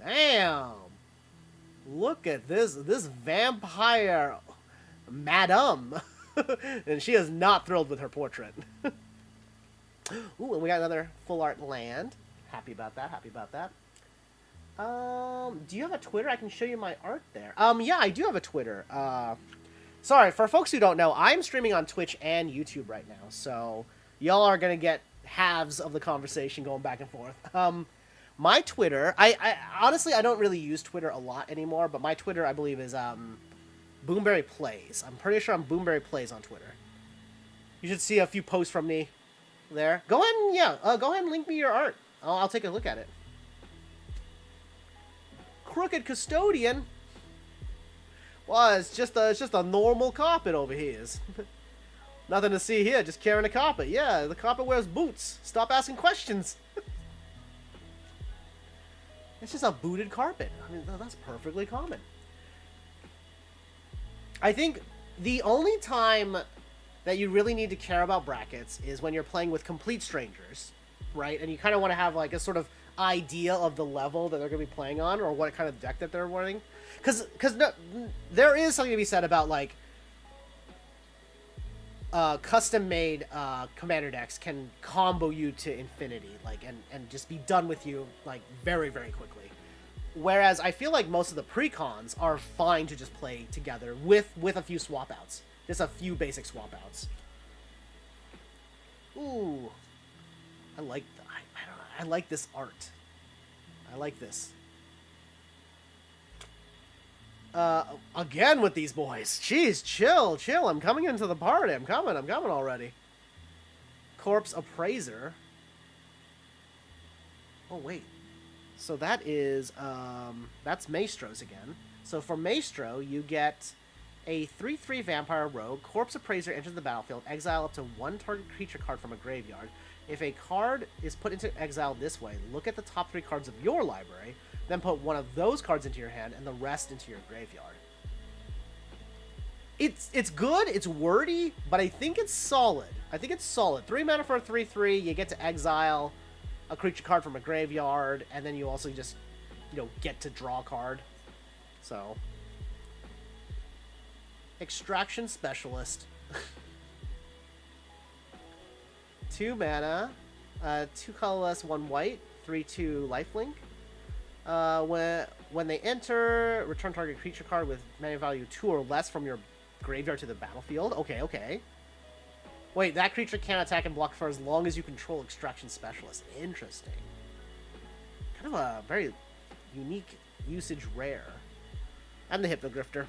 Damn. Look at this vampire madam. And she is not thrilled with her portrait. Ooh, and we got another full art land. Happy about that, happy about that. Do you have a Twitter? I can show you my art there. Yeah, I do have a Twitter. Sorry, for folks who don't know, I'm streaming on Twitch and YouTube right now, so y'all are gonna get halves of the conversation going back and forth. My Twitter, I honestly, I don't really use Twitter a lot anymore, but my Twitter, I believe, is, Boomberry Plays. I'm pretty sure I'm Boomberry Plays on Twitter. You should see a few posts from me there. Go ahead and, yeah, go ahead and link me your art. I'll take a look at it. Crooked Custodian? Well, it's just a normal carpet over here. Nothing to see here, just carrying a carpet. Yeah, the carpet wears boots. Stop asking questions. It's just a booted carpet. I mean, that's perfectly common. I think the only time that you really need to care about brackets is when you're playing with complete strangers, right? And you kind of want to have, like, a sort of idea of the level that they're going to be playing on, or what kind of deck that they're running. Because no, there is something to be said about, like, custom-made commander decks can combo you to infinity, like, and just be done with you, like, very, very quickly. Whereas I feel like most of the pre-cons are fine to just play together with a few swap-outs. Just a few basic swap-outs. Ooh. I like I like this art. I like this. Again with these boys. Jeez, chill. I'm coming into the party. I'm coming already. Corpse Appraiser. Oh, wait. So that is, that's Maestro's again. So for Maestro, you get a 3/3 Vampire Rogue. Corpse Appraiser enters the battlefield. Exile up to one target creature card from a graveyard. If a card is put into exile this way, look at the top 3 cards of your library, then put one of those cards into your hand and the rest into your graveyard. It's good, it's wordy, but I think it's solid. 3 mana for a 3/3, you get to exile a creature card from a graveyard, and then you also just, get to draw a card. So, Extraction Specialist. 2 mana, 2 colorless, 1 white, 3/2 lifelink. When they enter, return target creature card with mana value 2 or less from your graveyard to the battlefield. Okay. Wait, that creature can't attack and block for as long as you control Extraction Specialist. Interesting. Kind of a very unique usage rare. And the Hypnogrifter.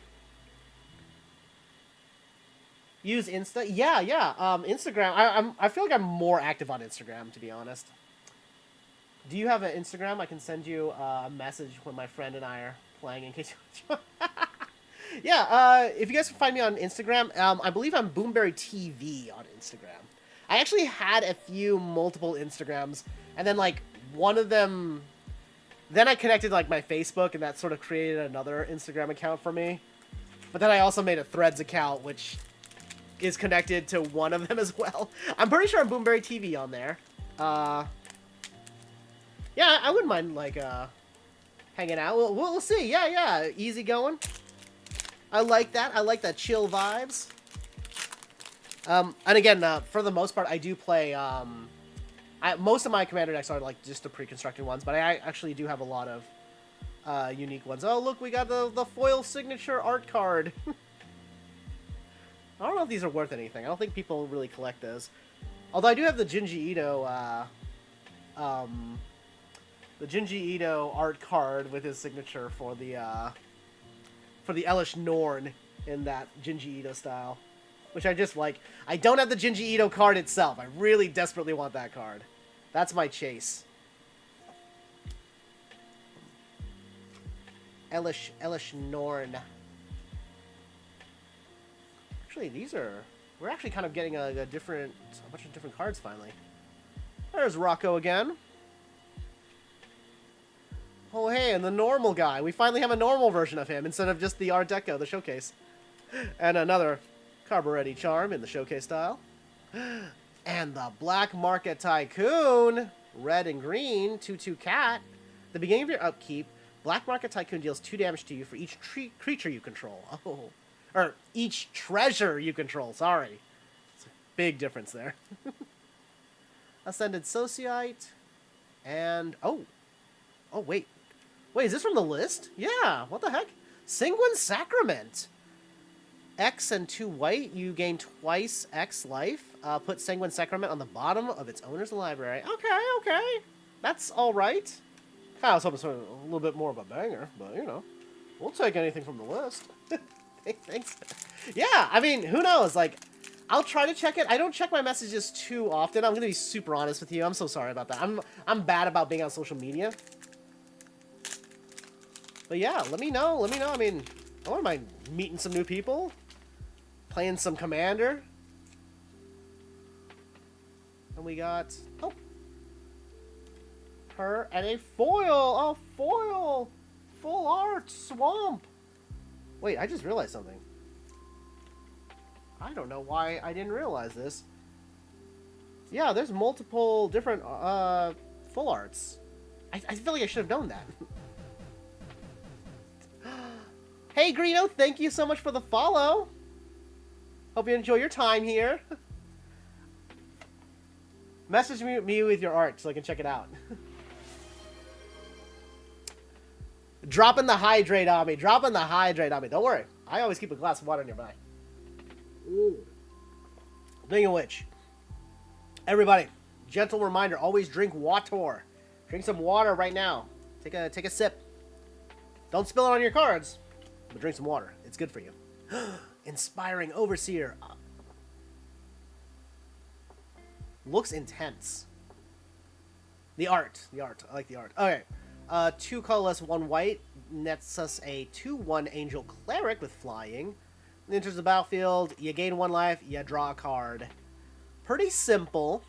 Use Insta? Yeah. Instagram. I feel like I'm more active on Instagram, to be honest. Do you have an Instagram? I can send you a message when my friend and I are playing in case you... Yeah, if you guys can find me on Instagram, I believe I'm boomberryyt on Instagram. I actually had a few multiple Instagrams, and then, like, one of them... Then I connected, like, my Facebook, and that sort of created another Instagram account for me. But then I also made a Threads account, which is connected to one of them as well. I'm pretty sure I'm boomberryyt on there. Yeah, I wouldn't mind, like, hanging out. We'll see. Yeah. Easy going. I like that. I like that chill vibes. And again, for the most part, I do play, most of my commander decks are, like, just the pre-constructed ones, but I actually do have a lot of unique ones. Oh, look, we got the foil signature art card. I don't know if these are worth anything. I don't think people really collect those. Although I do have the Junji Ito, art card with his signature for the Elish Norn in that Junji Ito style, which I just like. I don't have the Junji Ito card itself. I really desperately want that card. That's my chase. Elish Norn. Actually, we're actually kind of getting a bunch of different cards finally. There's Rocco again. Oh, hey, and the normal guy. We finally have a normal version of him instead of just the Art Deco, the showcase. And another Carburetti charm in the showcase style. And the Black Market Tycoon, red and green, 2/2 cat. At the beginning of your upkeep, Black Market Tycoon deals 2 damage to you for each creature you control. Oh. Or each treasure you control, sorry. It's a big difference there. Ascended Sociite. And, oh, wait. Wait, is this from the list? Yeah, what the heck? Sanguine Sacrament. X and 2 white, you gain twice X life. Put Sanguine Sacrament on the bottom of its owner's library. Okay. That's alright. I was hoping for a little bit more of a banger, but, we'll take anything from the list. Thanks. Yeah, I mean, who knows? Like, I'll try to check it. I don't check my messages too often. I'm going to be super honest with you. I'm so sorry about that. I'm bad about being on social media. But yeah, let me know. I mean, I wouldn't mind meeting some new people. Playing some Commander. And we got... Oh. Her and a foil. A foil. Full art. Swamp. Wait, I just realized something. I don't know why I didn't realize this. Yeah, there's multiple different full arts. I feel like I should have known that. Hey, Greedo, thank you so much for the follow. Hope you enjoy your time here. Message me with your art so I can check it out. Dropping the hydrate on me. Don't worry. I always keep a glass of water nearby. Ooh. Speaking of which, everybody, gentle reminder, always drink water. Drink some water right now. Take a sip. Don't spill it on your cards, but drink some water. It's good for you. Inspiring Overseer. Looks intense. The art. I like the art. Okay. 2 colorless, 1 white. Nets us a 2/1 Angel Cleric with flying. Enters the battlefield. You gain 1 life. You draw a card. Pretty simple.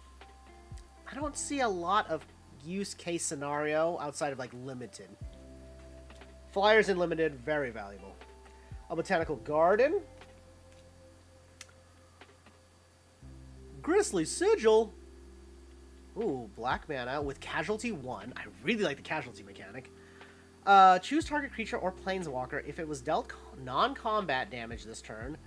I don't see a lot of use case scenario outside of like limited. Flyers in limited, very valuable. A botanical garden. Grizzly sigil. Ooh, black mana with casualty 1. I really like the casualty mechanic. Choose target creature or planeswalker. If it was dealt non-combat damage this turn,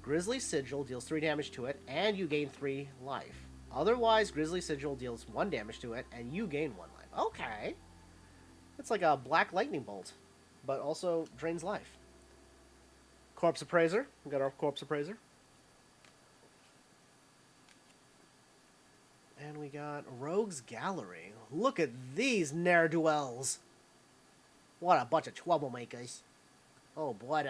Grizzly Sigil deals 3 damage to it, and you gain 3 life. Otherwise, Grizzly Sigil deals 1 damage to it, and you gain 1 life. Okay. It's like a black lightning bolt, but also drains life. Corpse Appraiser. We got our Corpse Appraiser. And we got Rogue's Gallery. Look at these ne'er-do-wells. What a bunch of troublemakers. Oh, boy.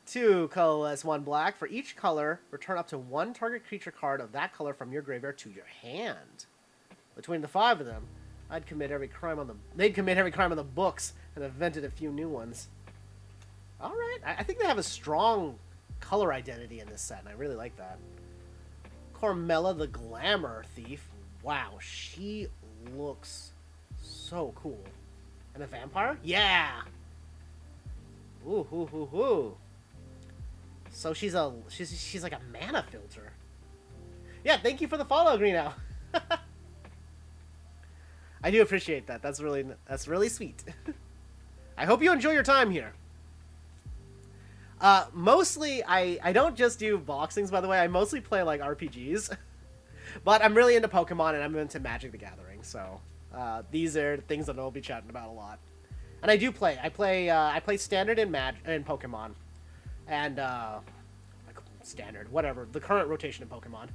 2 colorless, 1 black. For each color, return up to 1 target creature card of that color from your graveyard to your hand. Between the 5 of them, they'd commit every crime on the books and invented a few new ones. All right. I think they have a strong color identity in this set, and I really like that. Cormella the Glamour Thief. Wow, she looks so cool. And a vampire? Yeah! Ooh, hoo, hoo, hoo. So she's like a mana filter. Yeah, thank you for the follow, Greeno. I do appreciate that. That's really sweet. I hope you enjoy your time here. Mostly, I don't just do boxings, by the way. I mostly play, like, RPGs. But I'm really into Pokemon, and I'm into Magic the Gathering, so these are things that I'll be chatting about a lot. And I do play. I play Standard in Pokemon. And, like, Standard, whatever. The current rotation in Pokemon.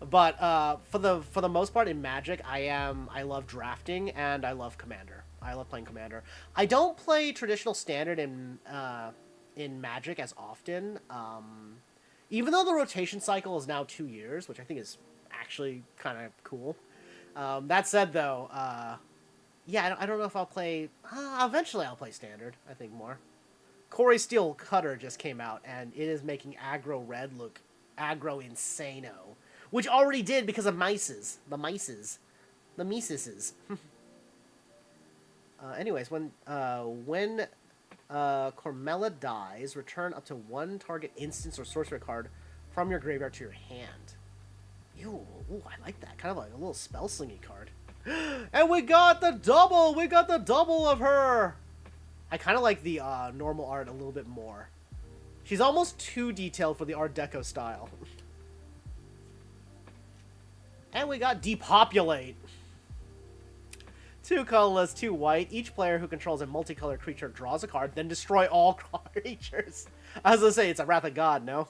But, for the most part, in Magic, I love drafting, and I love Commander. I love playing Commander. I don't play traditional Standard in Magic as often, even though the rotation cycle is now 2 years, which I think is actually kind of cool. That said, though, yeah, I don't know if I'll play... eventually I'll play Standard, I think, more. Corey Steel Cutter just came out, and it is making aggro red look aggro insano, which already did because of mices. The miceses. Anyways, when Cormella dies, return up to 1 target instance or sorcery card from your graveyard to your hand. Ew, ooh, I like that. Kind of like a little spell slinging card. And we got the double! We got the double of her! I kind of like the normal art a little bit more. She's almost too detailed for the Art Deco style. And we got Depopulate. 2 colorless, 2 white. Each player who controls a multicolored creature draws a card, then destroy all creatures. I was gonna say, it's a Wrath of God, no?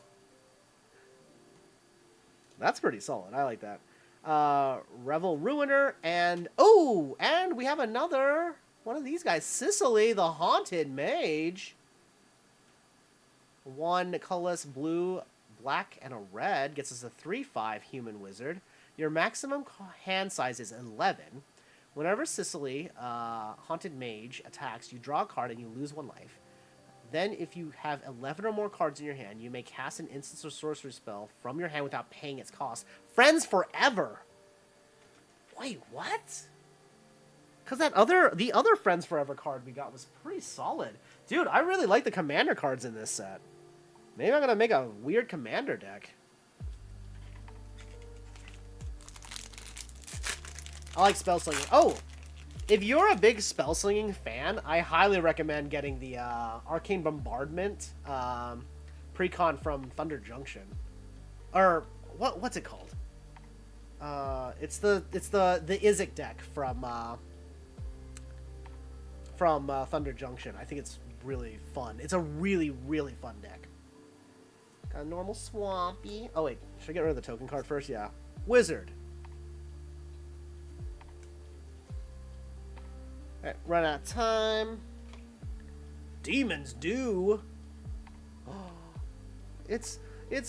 That's pretty solid. I like that. Revel Ruiner, and... oh! And we have another one of these guys. Sicily, the Haunted Mage. 1 colorless, blue, black, and a red. Gets us a 3/5 human wizard. Your maximum hand size is 11. Whenever Sicily, Haunted Mage, attacks, you draw a card and you lose 1 life. Then, if you have 11 or more cards in your hand, you may cast an instance or sorcery spell from your hand without paying its cost. Friends Forever! Wait, what? Because the other Friends Forever card we got was pretty solid. Dude, I really like the Commander cards in this set. Maybe I'm going to make a weird Commander deck. I like spell slinging. Oh! If you're a big spell slinging fan, I highly recommend getting the Arcane Bombardment precon from Thunder Junction. Or what's it called? It's the Izek deck from Thunder Junction. I think it's really fun. It's a really, really fun deck. Got a normal Swampy. Oh wait, should I get rid of the token card first? Yeah. Wizard. Alright, run out of time. Demon's Due. Oh, it's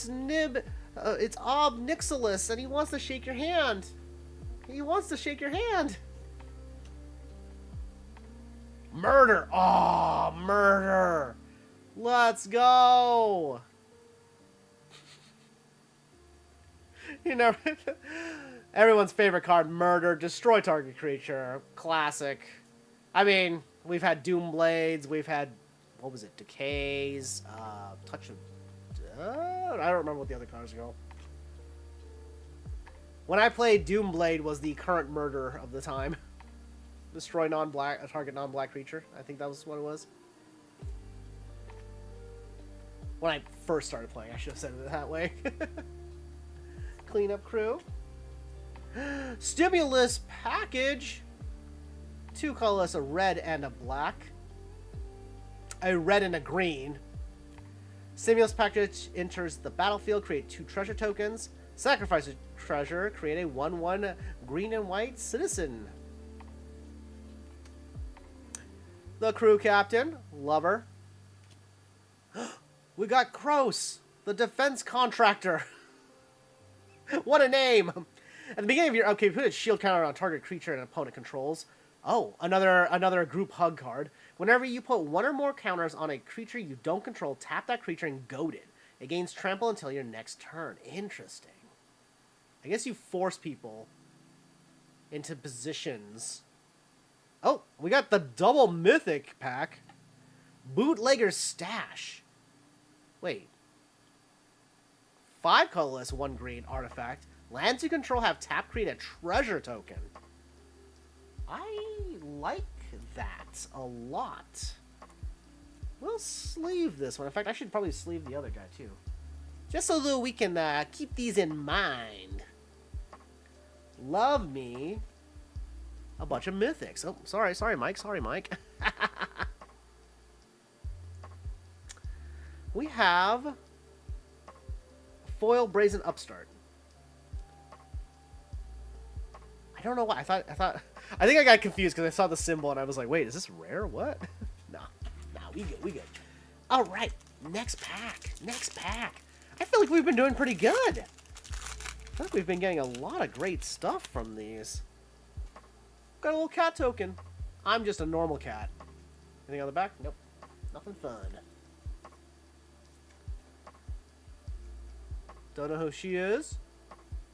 Nib. It's Ob Nixilis, and he wants to shake your hand. He wants to shake your hand. Murder. Oh, murder. Let's go. You never. Everyone's favorite card, Murder, destroy target creature, classic. I mean, we've had Doom Blades, we've had, what was it, Decays, Touch of, I don't remember what the other cards go. When I played, Doom Blade was the current Murder of the time. Destroy non-black, a target non-black creature. I think that was what it was. When I first started playing, I should have said it that way. Cleanup crew. Stimulus package. 2 colorless, a red and a black. A red and a green. Stimulus package enters the battlefield. Create 2 treasure tokens. Sacrifice a treasure. Create a 1/1 green and white citizen. The crew captain. Lover. We got Kroos, the defense contractor. What a name! At the beginning of your okay, put a shield counter on target creature and opponent controls. Oh, another group hug card. Whenever you put 1 or more counters on a creature you don't control, tap that creature and goad it. It gains trample until your next turn. Interesting. I guess you force people into positions. Oh, we got the double mythic pack. Bootlegger's Stash. Wait. 5 colorless, 1 green artifact. Lands you control have tap, create a treasure token. I like that a lot. We'll sleeve this one. In fact, I should probably sleeve the other guy too. Just so that we can keep these in mind. Love me a bunch of mythics. Oh, sorry, Mike. Sorry, Mike. We have foil brazen upstart. I don't know why. I think I got confused because I saw the symbol and I was like, wait, is this rare? What? Nah, we good. All right, next pack. I feel like we've been doing pretty good. I feel like we've been getting a lot of great stuff from these. Got a little cat token. I'm just a normal cat. Anything on the back? Nope. Nothing fun. Don't know who she is,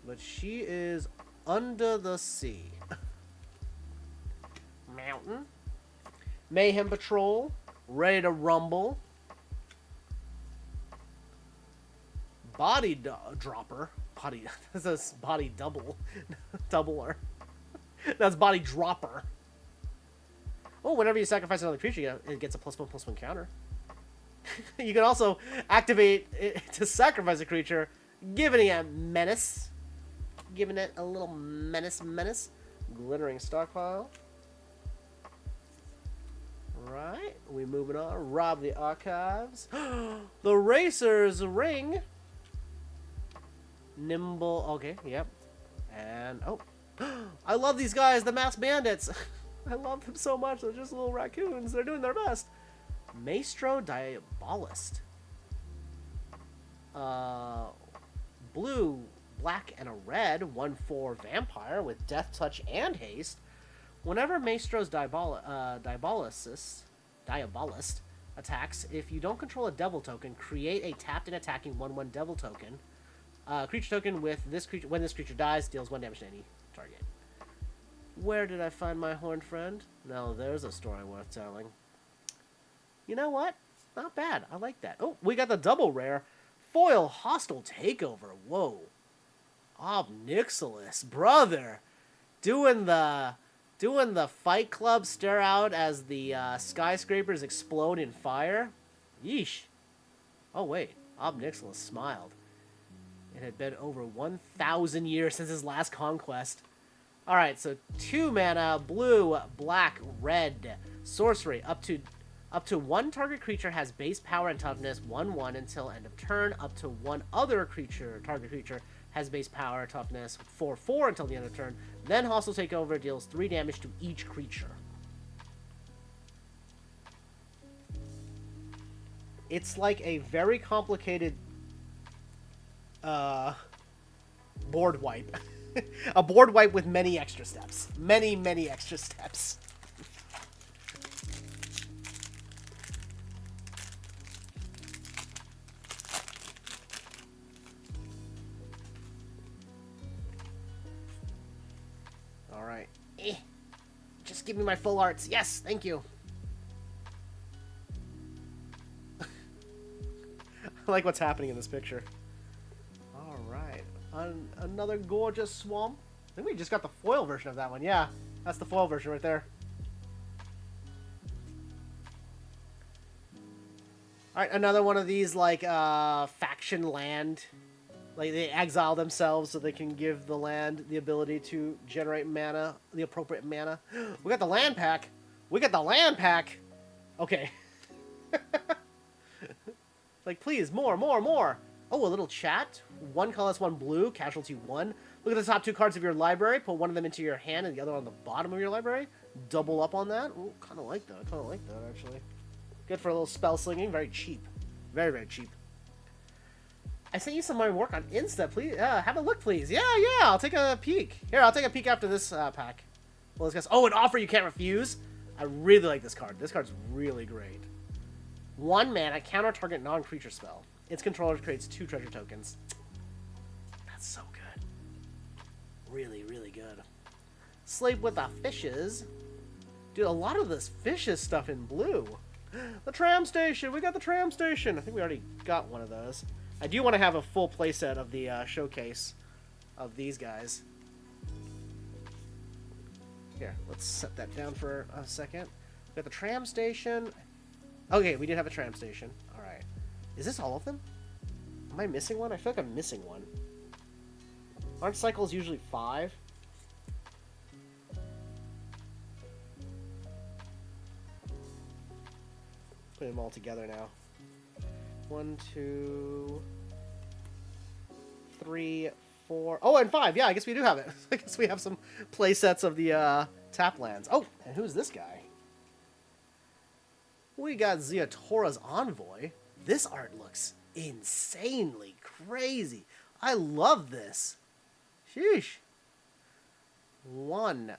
but she is under the sea. Mountain. Mayhem Patrol. Ready to rumble. Body dropper. This is body double. Doubler. That's body dropper. Oh, whenever you sacrifice another creature, it gets a +1/+1 counter. You can also activate it to sacrifice a creature, giving it a menace. Giving it a little menace. Glittering stockpile. Right, we moving on. Rob the archives. The Racer's Ring. Nimble. Okay, yep. And oh, I love these guys, the Masked Bandits. I love them so much. They're just little raccoons. They're doing their best. Maestro Diabolist. Blue, black, and a red. 1/4 vampire with death touch and haste. Whenever Maestro's Diabolist attacks, if you don't control a devil token, create a tapped and attacking 1/1 devil token. Creature token with this creature. When this creature dies, deals 1 damage to any target. Where did I find my horned friend? Now there's a story worth telling. You know what? Not bad. I like that. Oh, we got the double rare. Foil Hostile Takeover. Whoa. Obnixilis, brother. Doing the Fight Club stare out as the skyscrapers explode in fire. Yeesh. Oh, wait. Obnixilis smiled. It had been over 1,000 years since his last conquest. Alright, so 2 mana, blue, black, red. Sorcery. Up to 1 target creature has base power and toughness 1/1 until end of turn. Up to 1 other target creature has base power, toughness 4/4 until the end of turn. Then Hostile Takeover deals 3 damage to each creature. It's like a very complicated board wipe. A board wipe with many extra steps. Many extra steps. All right. Just give me my full arts. Yes, thank you. I like what's happening in this picture. All right. Another gorgeous swamp. I think we just got the foil version of that one. Yeah, that's the foil version right there. All right, another one of these, like, faction land. Like, they exile themselves so they can give the land the ability to generate mana, the appropriate mana. We got the land pack. We got the land pack. Okay. Like, please, more, more, more. Oh, a little chat. 1 colorless, 1 blue, casualty 1. Look at the top 2 cards of your library. Put one of them into your hand and the other on the bottom of your library. Double up on that. Ooh, kind of like that. Kind of like that, actually. Good for a little spell slinging. Very cheap. Very, very cheap. I sent you some of my work on Insta. Please, have a look, please. Yeah, I'll take a peek. Here, I'll take a peek after this pack. Well, guys. Oh, an offer you can't refuse. I really like this card. This card's really great. 1 mana, counter target non-creature spell. Its controller creates 2 treasure tokens. That's so good. Really, really good. Sleep with the fishes. Dude, a lot of this fishes stuff in blue. The tram station. We got the tram station. I think we already got one of those. I do want to have a full playset of the showcase of these guys. Here, let's set that down for a second. We got the tram station. Okay, we did have a tram station. All right. Is this all of them? Am I missing one? I feel like I'm missing one. Aren't cycles usually 5? Put them all together now. 1, 2, 3, 4. Oh, and 5. Yeah, I guess we do have it. I guess we have some play sets of the tap lands. Oh, and who's this guy? We got Zeatora's Envoy. This art looks insanely crazy. I love this. Sheesh. 1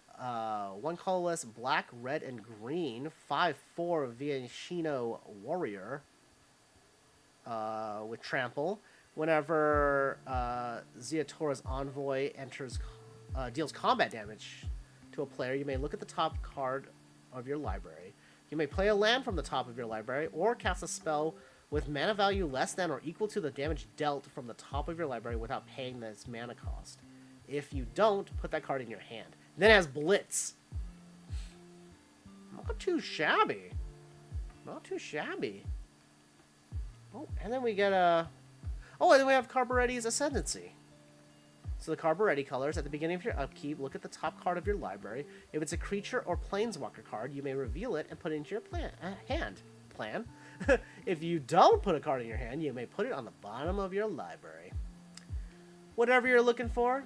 colorless, black, red, and green. 5/4 Viashino Warrior. With trample. Whenever Zeatora's Envoy enters, deals combat damage to a player, you may look at the top card of your library. You may play a land from the top of your library, or cast a spell with mana value less than or equal to the damage dealt from the top of your library without paying this mana cost. If you don't, put that card in your hand. Then it has Blitz. Not too shabby. Not too shabby. Oh, and then we get a... Oh, and then we have Carburetti's Ascendancy. So the Carburetti colors, at the beginning of your upkeep, look at the top card of your library. If it's a creature or planeswalker card, you may reveal it and put it into your hand. Plan. If you don't put a card in your hand, you may put it on the bottom of your library. Whatever you're looking for,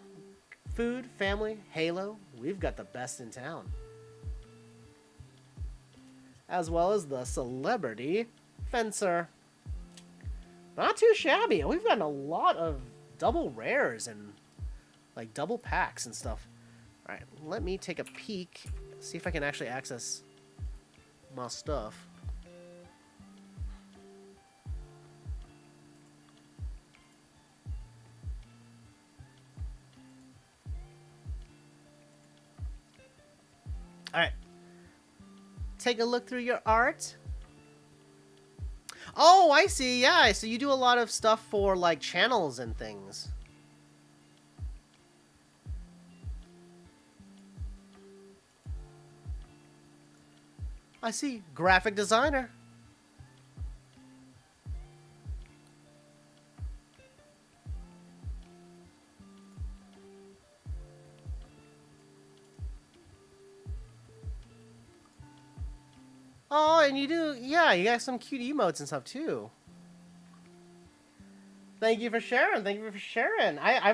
food, family, Halo, we've got the best in town. As well as the Celebrity Fencer. Not too shabby. We've gotten a lot of double rares and like double packs and stuff. Alright, let me take a peek. See if I can actually access my stuff. Alright. Take a look through your art. Oh, I see. Yeah, so you do a lot of stuff for like channels and things. I see. Graphic designer. Oh, and you do, yeah, you got some cute emotes and stuff too. Thank you for sharing. Thank you for sharing. I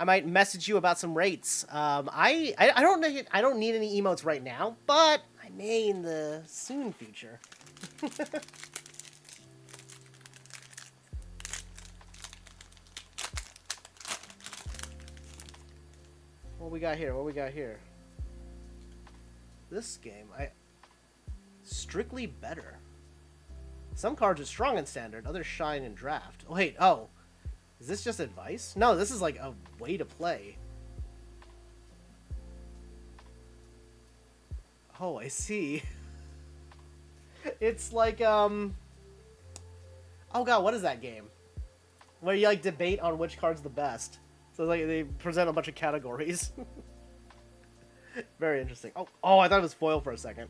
might message you about some rates. I don't need any emotes right now, but I may in the soon future. What we got here? What we got here? This game, strictly better. Some cards are strong in standard, others shine in draft. Oh wait, oh. Is this just advice? No, this is like a way to play. Oh, I see. It's like, oh god, what is that game? Where you, like, debate on which card's the best. So, like, they present a bunch of categories. Very interesting. Oh, I thought it was foil for a second.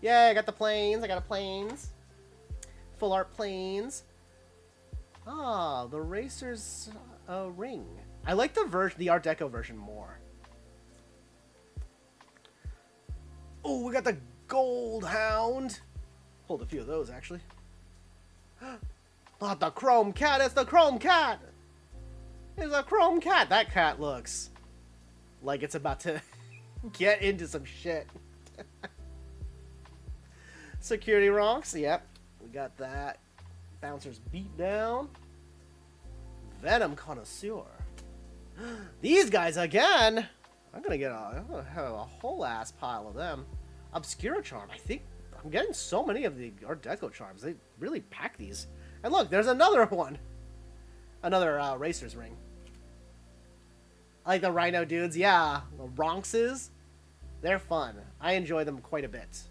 Yeah, I got the planes. I got a planes. Full art planes. Ah, the Racer's ring. I like the Art Deco version more. Oh, we got the Gold Hound. Pulled a few of those, actually. Not the Chrome Cat, it's the Chrome Cat! It's a Chrome Cat! That cat looks like it's about to get into some shit. Security rocks, yep. We got that. Bouncer's beat down. Venom Connoisseur. These guys again! I'm gonna have a whole ass pile of them. Obscura Charm, I think I'm getting so many of the Art Deco charms. They really pack these. And look, there's another one. Another Racer's ring. I like the Rhino dudes, yeah. The Ronxes. They're fun. I enjoy them quite a bit.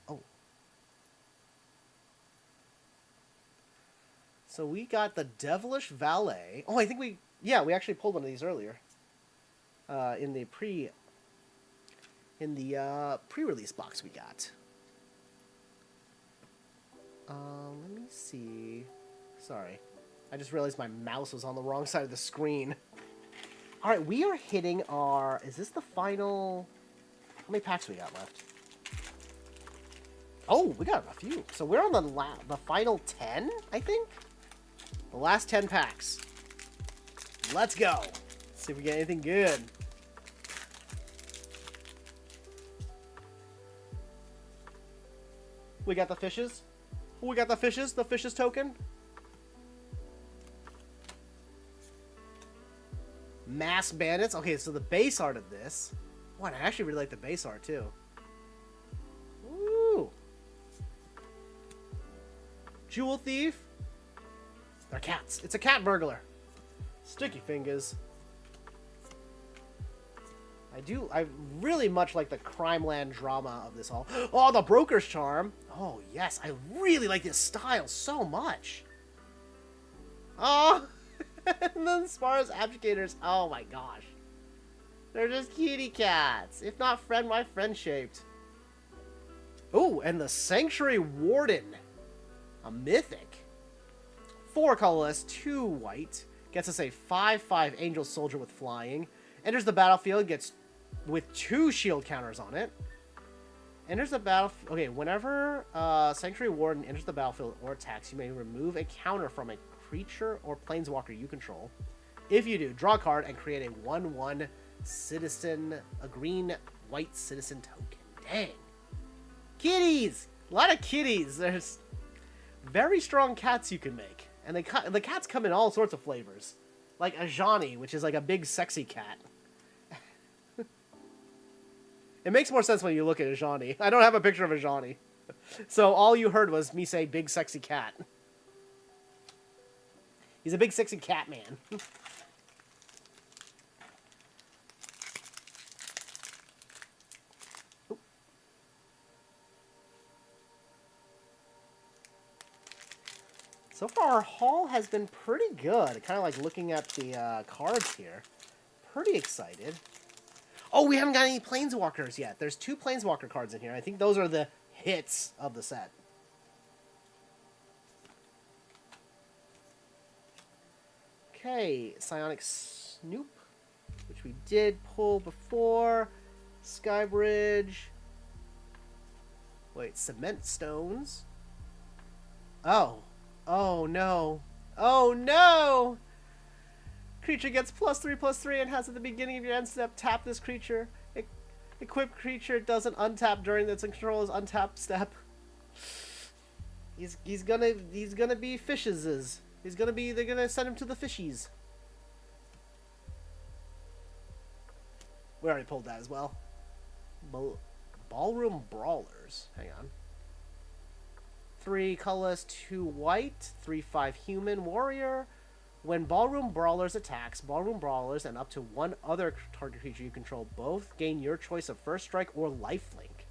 Oh. So we got the Devilish Valet. Oh, I think we actually pulled one of these earlier. In the pre-release box we got. Let me see. Sorry. I just realized my mouse was on the wrong side of the screen. Alright, we are hitting our... Is this the final... How many packs we got left? Oh, we got a few. So we're on the final 10, I think? The last 10 packs. Let's go. See if we get anything good. We got the fishes. We got the fishes token. Mass Bandits. Okay, so the base art of this. What? I actually really like the base art too. Woo! Jewel Thief. They're cats. It's a cat burglar. Sticky Fingers. I really much like the Crimeland drama of this all. Oh, the Broker's Charm. Oh, yes. I really like this style so much. Oh, and then as far as Abjugators, oh my gosh. They're just kitty cats. If not friend, my friend shaped. Oh, and the Sanctuary Warden. A mythic. 4 colorless, 2 white. Gets us a 5/5 Angel Soldier with flying. Enters the battlefield, gets with 2 shield counters on it. Enters the battlefield. Okay, whenever Sanctuary Warden enters the battlefield or attacks, you may remove a counter from a creature or planeswalker you control. If you do, draw a card and create a 1/1 citizen, a green-white citizen token. Dang. Kitties! A lot of kitties. There's very strong cats you can make. And the cats come in all sorts of flavors. Like a Johnny, which is like a big sexy cat. It makes more sense when you look at a Johnny. I don't have a picture of a Johnny. So all you heard was me say big sexy cat. He's a big sexy cat man. So far, our haul has been pretty good. Kind of like looking at the cards here. Pretty excited. Oh, we haven't got any Planeswalkers yet. There's 2 Planeswalker cards in here. I think those are the hits of the set. Okay, Psionic Snoop, which we did pull before. Skybridge. Wait, Cement Stones. Oh. Oh, no. Oh, no! Creature gets +3/+3 and has at the beginning of your end step, tap this creature. Equipped creature doesn't untap during its control's untap step. He's gonna be fishes. They're gonna send him to the fishies. We already pulled that as well. Ballroom Brawlers. Hang on. 3 colorless, 2 white, 3/5 human warrior When Ballroom Brawlers attacks, Ballroom Brawlers and up to one other target creature you control both gain your choice of First Strike or Lifelink.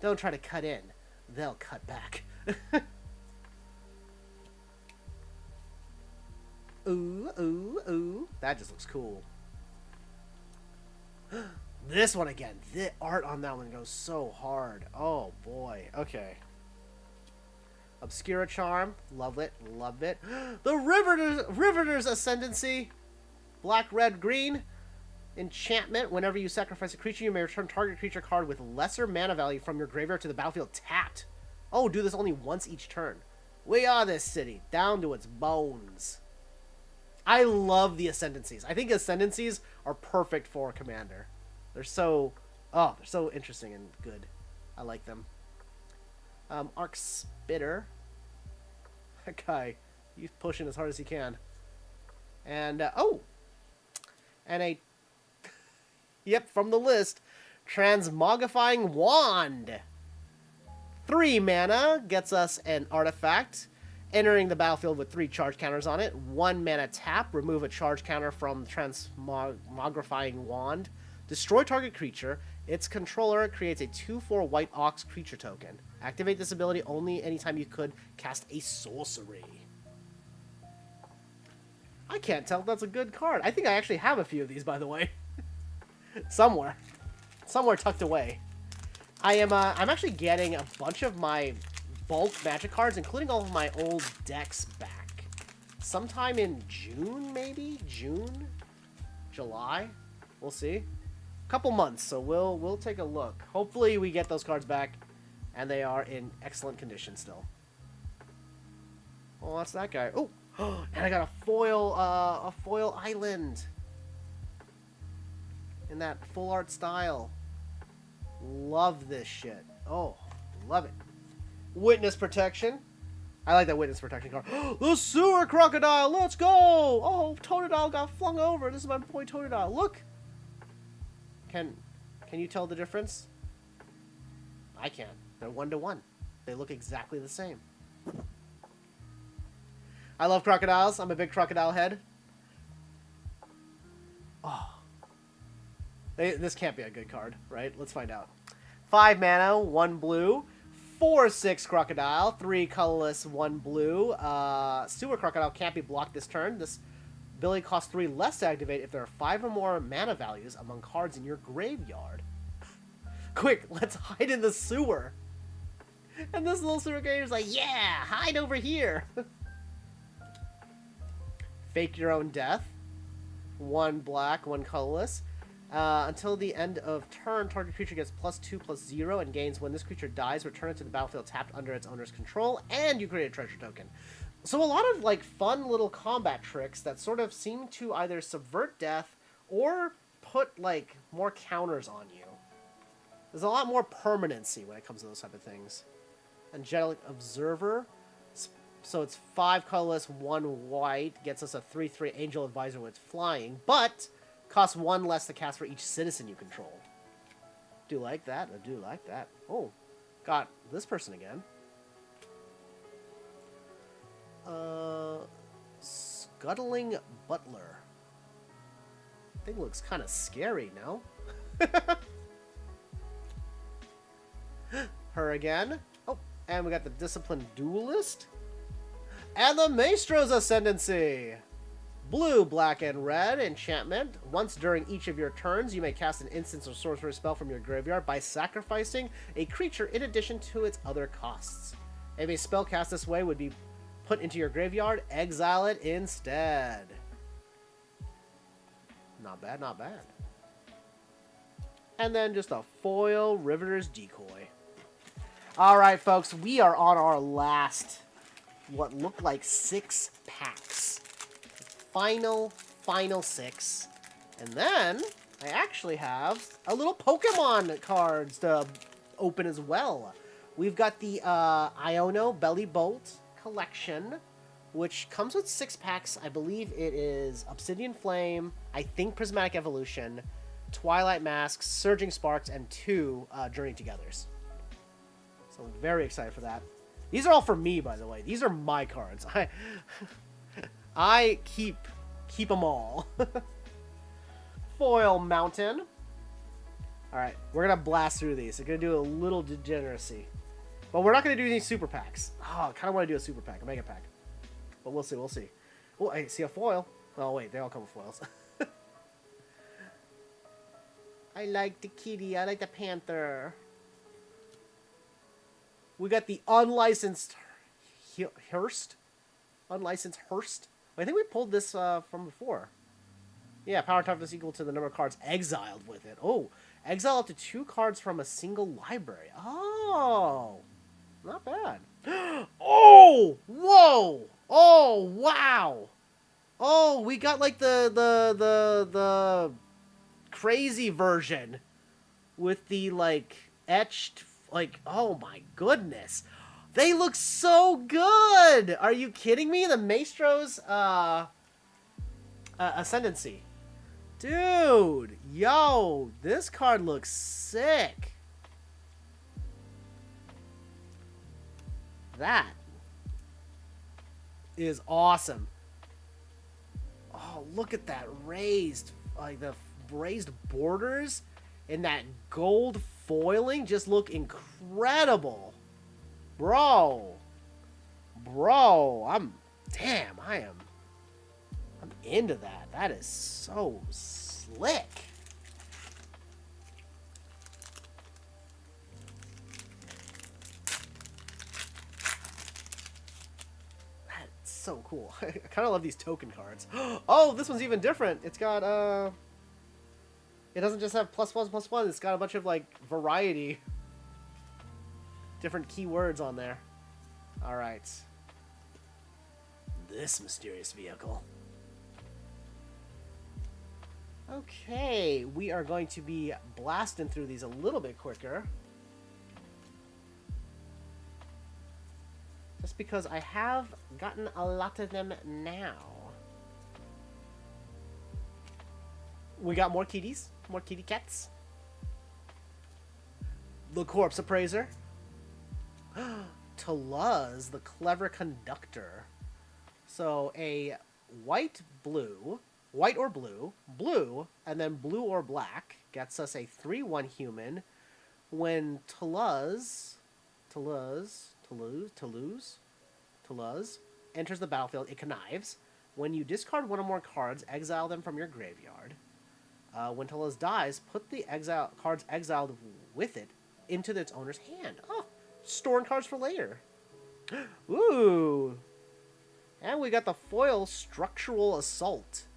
Don't try to cut in. They'll cut back. Ooh, ooh, ooh. That just looks cool. This one again. The art on that one goes so hard. Oh, boy. Okay. Obscura Charm. Love it. Love it. The Riveter's Ascendancy. Black, red, green. Enchantment. Whenever you sacrifice a creature, you may return target creature card with lesser mana value from your graveyard to the battlefield tapped. Oh, do this only once each turn. We are this city. Down to its bones. I love the Ascendancies. I think Ascendancies are perfect for Commander. They're so... Oh, they're so interesting and good. I like them. Arc Spitter. That guy, he's pushing as hard as he can. And, oh! And a... Yep, from the list. Transmogrifying Wand. 3 mana gets us an artifact. Entering the battlefield with 3 charge counters on it. 1 mana tap. Remove a charge counter from Transmogrifying Wand. Destroy target creature. Its controller creates a 2/4 white ox creature token. Activate this ability only anytime you could cast a sorcery. I can't tell if that's a good card. I think I actually have a few of these, by the way. Somewhere tucked away. I'm actually getting a bunch of my bulk Magic cards, including all of my old decks back. Sometime in June, maybe? June? July? We'll see. Couple months, so we'll take a look. Hopefully we get those cards back, and they are in excellent condition still. Oh, that's that guy. Oh, and I got a foil island in that full art style. Love this shit. Oh, love it. Witness protection. I like that witness protection card. The sewer crocodile. Let's go. Oh, Totodile got flung over. This is my boy Totodile. Look. Can you tell the difference? I can. They're 1-to-1. They look exactly the same. I love crocodiles. I'm a big crocodile head. Oh. This can't be a good card, right? Let's find out. 5 mana, 1 blue. 4/6 crocodile. 3 colorless, 1 blue. Sewer crocodile can't be blocked this turn. This ability costs 3 less to activate if there are 5 or more mana values among cards in your graveyard. Quick, let's hide in the sewer. And this little sewer gator's like, yeah, hide over here. Fake your own death. 1 black, 1 colorless. Until the end of turn, target creature gets +2/+0 and gains when this creature dies, return it to the battlefield tapped under its owner's control, and you create a treasure token. So a lot of like fun little combat tricks that sort of seem to either subvert death or put like more counters on you. There's a lot more permanency when it comes to those type of things. Angelic Observer. So it's 5 colorless, 1 white, gets us a 3/3 Angel Advisor with flying, but costs 1 less to cast for each citizen you control. Do like that? I do like that. Oh, got this person again. Scuttling Butler. Thing looks kind of scary, no? Her again. Oh, and we got the Disciplined Duelist. And the Maestro's Ascendancy. Blue, black, and red enchantment. Once during each of your turns, you may cast an instance or sorcery spell from your graveyard by sacrificing a creature in addition to its other costs. If a spell cast this way would be put into your graveyard, exile it instead. Not bad, not bad. And then just a foil Riveter's Decoy. Alright, folks, we are on our last, what looked like 6 packs. Final 6. And then I actually have a little Pokemon cards to open as well. We've got the Iono Bellibolt collection, which comes with 6 packs. I believe it is Obsidian Flame, I think Prismatic Evolution, Twilight Masks, Surging Sparks, and 2 Journey Togethers. So I'm very excited for that. These are all for me, by the way. These are my cards. I keep them all. Foil Mountain. All right, we're gonna blast through these. We're gonna do a little degeneracy, but we're not gonna do any super packs. Oh, I kind of want to do a super pack, a mega pack, but we'll see. We'll see. Oh, I see a foil. Oh wait, they all come with foils. I like the kitty. I like the panther. We got the unlicensed Hearst. Unlicensed Hearst. I think we pulled this from before. Yeah, power toughness equal to the number of cards exiled with it. Oh, exile up to 2 cards from a single library. Oh, not bad. Oh, whoa. Oh, wow. Oh, we got like the crazy version with the like etched, like, oh my goodness. They look so good. Are you kidding me? The Maestro's Ascendancy. Dude, yo, this card looks sick. That is awesome. Oh, look at that raised, like the raised borders and that gold foiling just look incredible. Bro, I'm into that. That is so slick. That's so cool. I kind of love these token cards. Oh, this one's even different. It's got, it doesn't just have +1/+1. It's got a bunch of, like, variety. Different keywords on there. Alright. This mysterious vehicle. Okay, we are going to be blasting through these a little bit quicker. Just because I have gotten a lot of them now. We got more kitties, more kitty cats. The Corpse Appraiser. Taluz, the Clever Conductor. So a white or blue, and then blue or black gets us a 3/1 human. When Taluz enters the battlefield, it connives. When you discard one or more cards, exile them from your graveyard. When Taluz dies, put the cards exiled with it into its owner's hand. Oh, storing cards for later. Ooh. And we got the foil Structural Assault.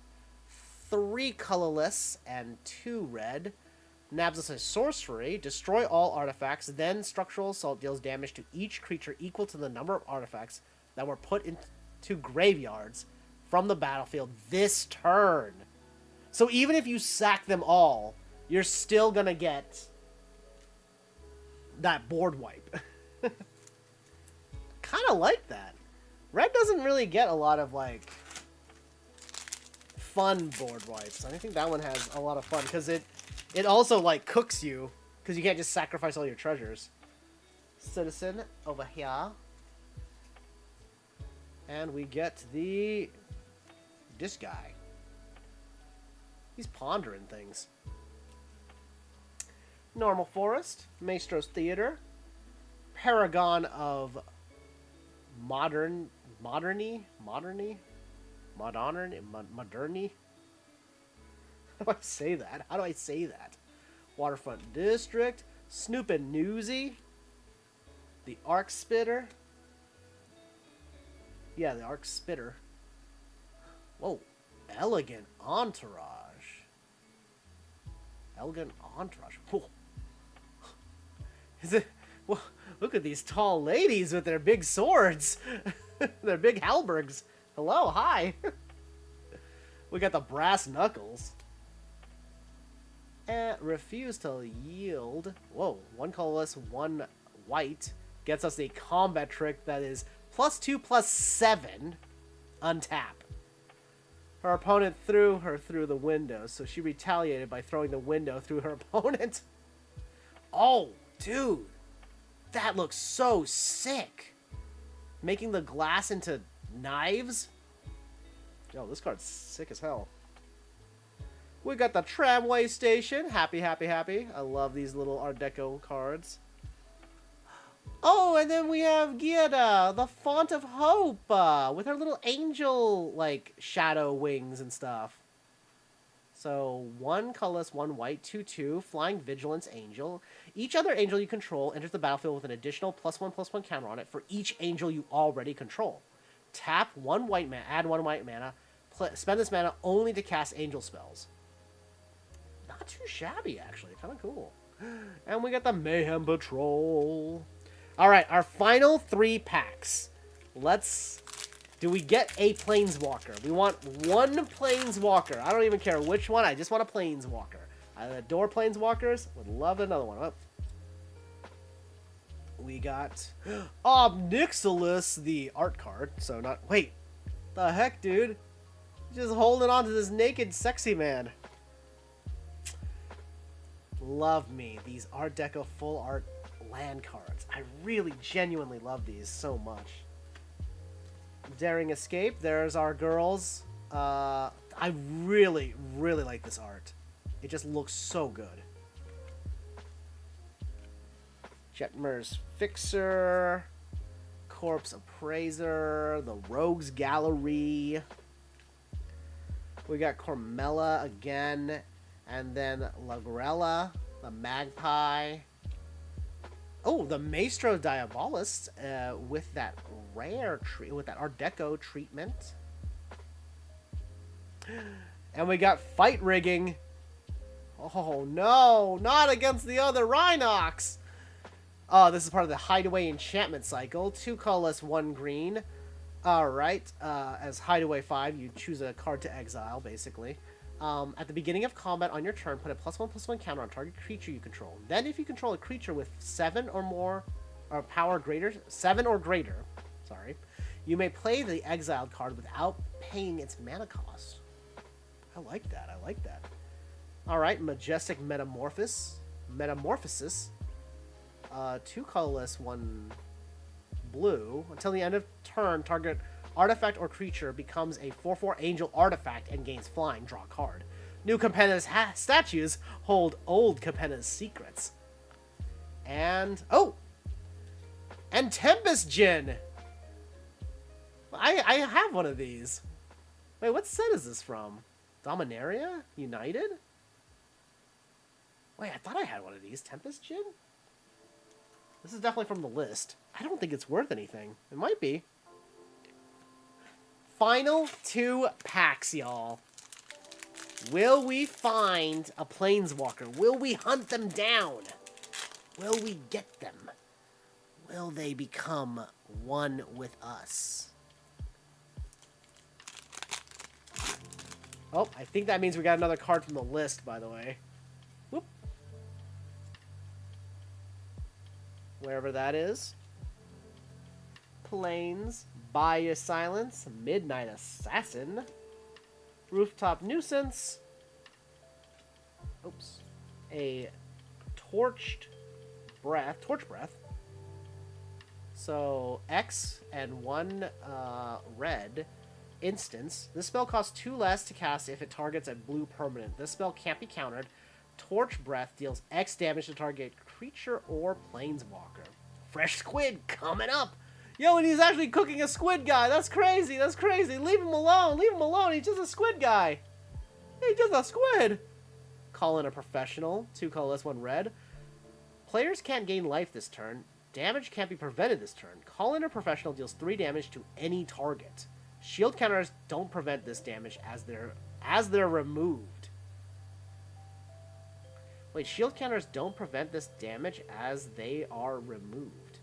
3 colorless and 2 red. Nabs us a sorcery. Destroy all artifacts. Then Structural Assault deals damage to each creature equal to the number of artifacts that were put into graveyards from the battlefield this turn. So even if you sack them all, you're still going to get that board wipe. Kind of like that. Red doesn't really get a lot of, like, fun board wipes. And I think that one has a lot of fun because it also, like, cooks you because you can't just sacrifice all your treasures. Citizen over here. And we get this guy. He's pondering things. Normal Forest. Maestro's Theater. Paragon of Moderny. How do I say that? Waterfront District. Snoopin' Newsy. The Arc Spitter. Yeah, the Arc Spitter. Whoa. Elegant Entourage. Elegant Entourage. Whoa. Is it... Well, look at these tall ladies with their big swords. Their big halberds. Hello, hi. We got the Brass Knuckles. Refuse to yield. Whoa, 1 colorless, 1 white. Gets us a combat trick that is +2/+7. Untap. Her opponent threw her through the window, so she retaliated by throwing the window through her opponent. Oh, dude. That looks so sick. Making the glass into knives. Yo, this card's sick as hell. We got the tramway station. Happy, happy, happy. I love these little Art Deco cards. Oh, and then we have Giada, the Font of Hope, with her little angel, like, shadow wings and stuff. So, 1 colorless, 1 white, 2/2, Flying Vigilance Angel. Each other angel you control enters the battlefield with an additional +1/+1 counter on it for each angel you already control. Tap 1 white mana, add 1 white mana, spend this mana only to cast angel spells. Not too shabby, actually. Kind of cool. And we got the Mayhem Patrol. Alright, our final 3 packs. Do we get a Planeswalker? We want 1 Planeswalker. I don't even care which one. I just want a Planeswalker. I adore Planeswalkers. Would love another one. Oh. We got Obnixilis, the art card. So not... Wait. The heck, dude? Just holding on to this naked, sexy man. Love me. These Art Deco full art land cards. I really, genuinely love these so much. Daring Escape. There's our girls. I really, really like this art. It just looks so good. Jetmer's Fixer. Corpse Appraiser. The Rogues Gallery. We got Cormella again. And then Lagrella. The Magpie. Oh, the Maestro Diabolist with that rare with that Art Deco treatment. And we got Fight Rigging. Oh no, not against the other Rhinox. Oh, this is part of the Hideaway enchantment cycle. 2 colorless, 1 green. Alright, as Hideaway 5, you choose a card to exile, basically. At the beginning of combat on your turn, put a +1/+1 counter on target creature you control. Then, if you control a creature with 7 or more, or power greater, 7 or greater, sorry, you may play the exiled card without paying its mana cost. I like that. I like that. All right, Majestic Metamorphosis. 2 colorless, 1 blue. Until the end of turn, target artifact or creature becomes a 4/4 angel artifact and gains flying. Draw a card. New Capenna's statues hold old Capenna's secrets. And oh, and Tempest Djinn. I have one of these. Wait, what set is this from? Dominaria United? Wait, I thought I had one of these. Tempest Djinn? This is definitely from the list. I don't think it's worth anything. It might be. Final 2 packs, y'all. Will we find a Planeswalker? Will we hunt them down? Will we get them? Will they become one with us? Oh, I think that means we got another card from the list, by the way. Whoop. Wherever that is. Plains, Buy Your Silence, Midnight Assassin, Rooftop Nuisance, oops, a Torch Breath. So X and 1 red instance. This spell costs 2 less to cast if it targets a blue permanent. This spell can't be countered. Torch Breath deals X damage to target creature or planeswalker. Fresh squid coming up. Yo, and he's actually cooking a squid guy. That's crazy. That's crazy. Leave him alone. Leave him alone. He's just a squid guy. He's just a squid. Call in a professional. 2 colorless, 1 red. Players can't gain life this turn. Damage can't be prevented this turn. Call in a professional deals 3 damage to any target. Shield counters don't prevent this damage as they're removed. Wait, shield counters don't prevent this damage as they are removed.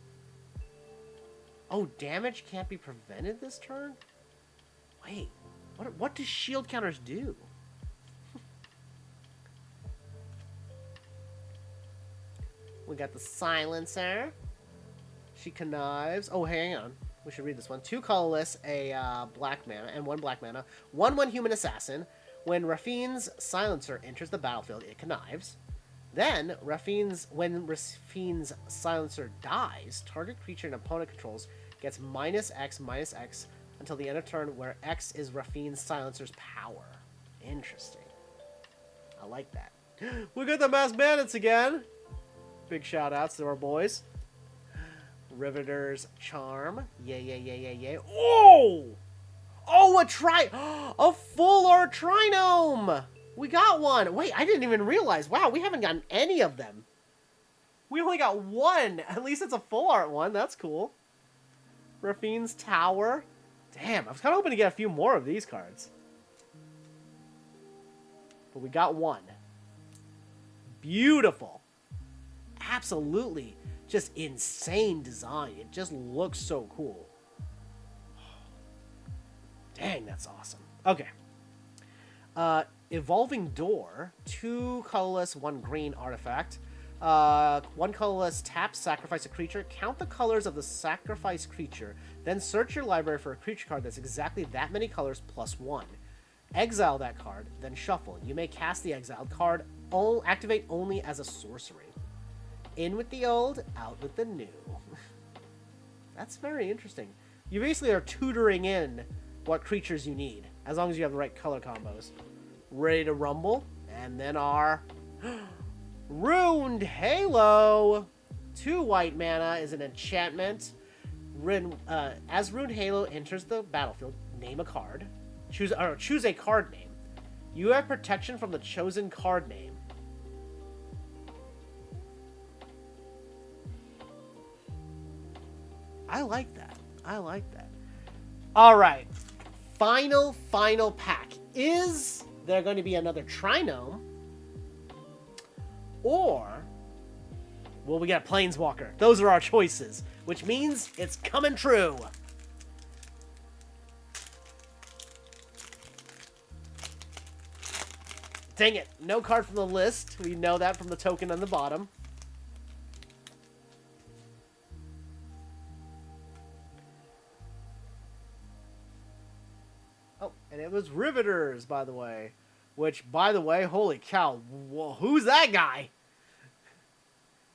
Oh, damage can't be prevented this turn? Wait, what do shield counters do? We got the Silencer. She connives. Oh, hang on. We should read this one. 2 colorless, a black mana, and 1 black mana. 1/1 human assassin. When Rafine's Silencer enters the battlefield, it connives. Then, when Rafine's Silencer dies, target creature an opponent controls gets -X/-X until the end of turn, where X is Rafine's Silencer's power. Interesting. I like that. We got the Masked Bandits again. Big shout outs to our boys. Riveter's Charm. Yay. Oh! Oh, a full art Trinome! We got one! Wait, I didn't even realize. Wow, we haven't gotten any of them. We only got one! At least it's a full art one. That's cool. Rafine's Tower. Damn, I was kind of hoping to get a few more of these cards. But we got one. Beautiful. Absolutely. Just insane design. It just looks so cool. Dang, that's awesome. Okay. Evolving Door. 2 colorless, 1 green artifact. 1 colorless, tap, sacrifice a creature. Count the colors of the sacrificed creature. Then search your library for a creature card that's exactly that many colors plus 1. Exile that card, then shuffle. You may cast the exiled card. Activate only as a sorcery. In with the old, out with the new. That's very interesting. You basically are tutoring in what creatures you need, as long as you have the right color combos. Ready to rumble, and then our Ruined Halo. 2 white mana is an enchantment. As Ruined Halo enters the battlefield, name a card. Choose a card name. You have protection from the chosen card name. I like that. I like that. All right. Final pack. Is there going to be another Trinome? Or will we get a Planeswalker? Those are our choices, which means it's coming true. Dang it. No card from the list. We know that from the token on the bottom. Oh, and it was Riveters, by the way. Which, by the way, holy cow, who's that guy?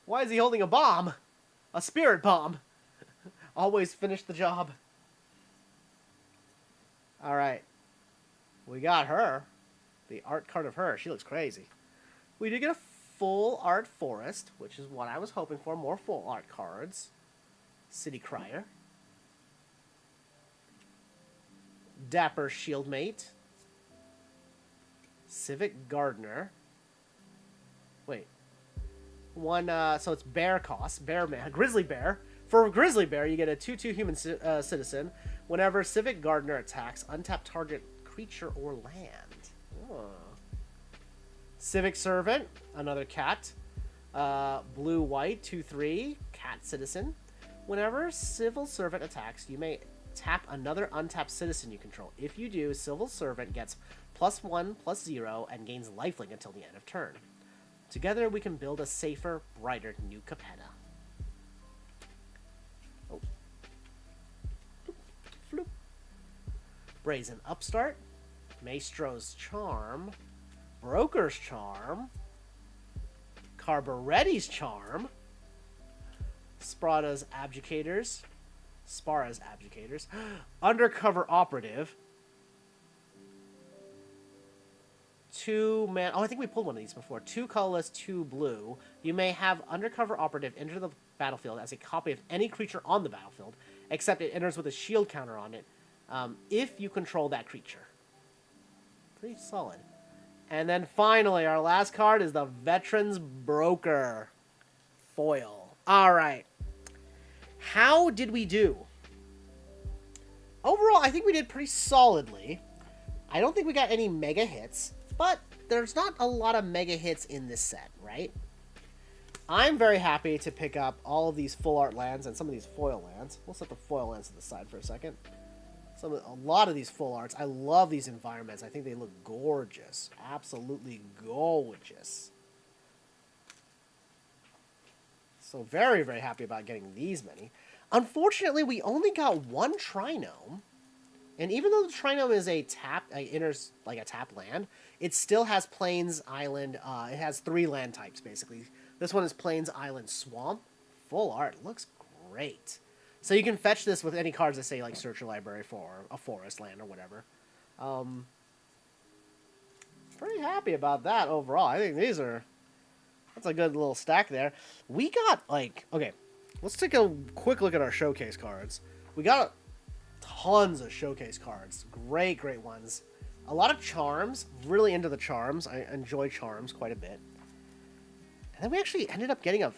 Why is he holding a bomb? A spirit bomb. Always finish the job. Alright. We got her. The art card of her. She looks crazy. We did get a full art forest, which is what I was hoping for. More full art cards. City Crier. Dapper Shieldmate. Civic Gardener. Wait. One, so it's bear cost. Bear man. Grizzly Bear. For Grizzly Bear, you get a 2/2 human citizen. Whenever Civic Gardener attacks, untap target creature or land. Oh. Civic Servant. Another cat. Blue-white. 2/3. Cat citizen. Whenever Civil Servant attacks, you may tap another untapped citizen you control. If you do, Civil Servant gets +1/+0 and gains lifelink until the end of turn. Together we can build a safer, brighter new Capenna. Oh. Floop. Brazen Upstart. Maestro's Charm. Broker's Charm. Carburetti's Charm. Spara's Abjugators. Undercover Operative. 2 man. Oh, I think we pulled one of these before. 2 colorless, 2 blue. You may have Undercover Operative enter the battlefield as a copy of any creature on the battlefield, except it enters with a shield counter on it, if you control that creature. Pretty solid. And then finally, our last card is the Veteran's Broker. Foil. Alright. How did we do? Overall, I think we did pretty solidly. I don't think we got any mega hits, but there's not a lot of mega hits in this set, right? I'm very happy to pick up all of these full art lands and some of these foil lands. We'll set the foil lands to the side for a second. A lot of these full arts. I love these environments. I think they look gorgeous. Absolutely gorgeous. So very, very happy about getting these many. Unfortunately, we only got one Trinome. And even though the Trinome is a tap, enters like a tap land, it still has Plains, Island. It has 3 land types, basically. This one is Plains, Island, Swamp. Full art. Looks great. So you can fetch this with any cards that say like search your library for a forest, land, or whatever. Pretty happy about that overall. I think that's a good little stack there. We got like, okay, let's take a quick look at our showcase cards. We got tons of showcase cards. Great ones. A lot of charms. Really into the charms. I enjoy charms quite a bit. And then we actually ended up getting a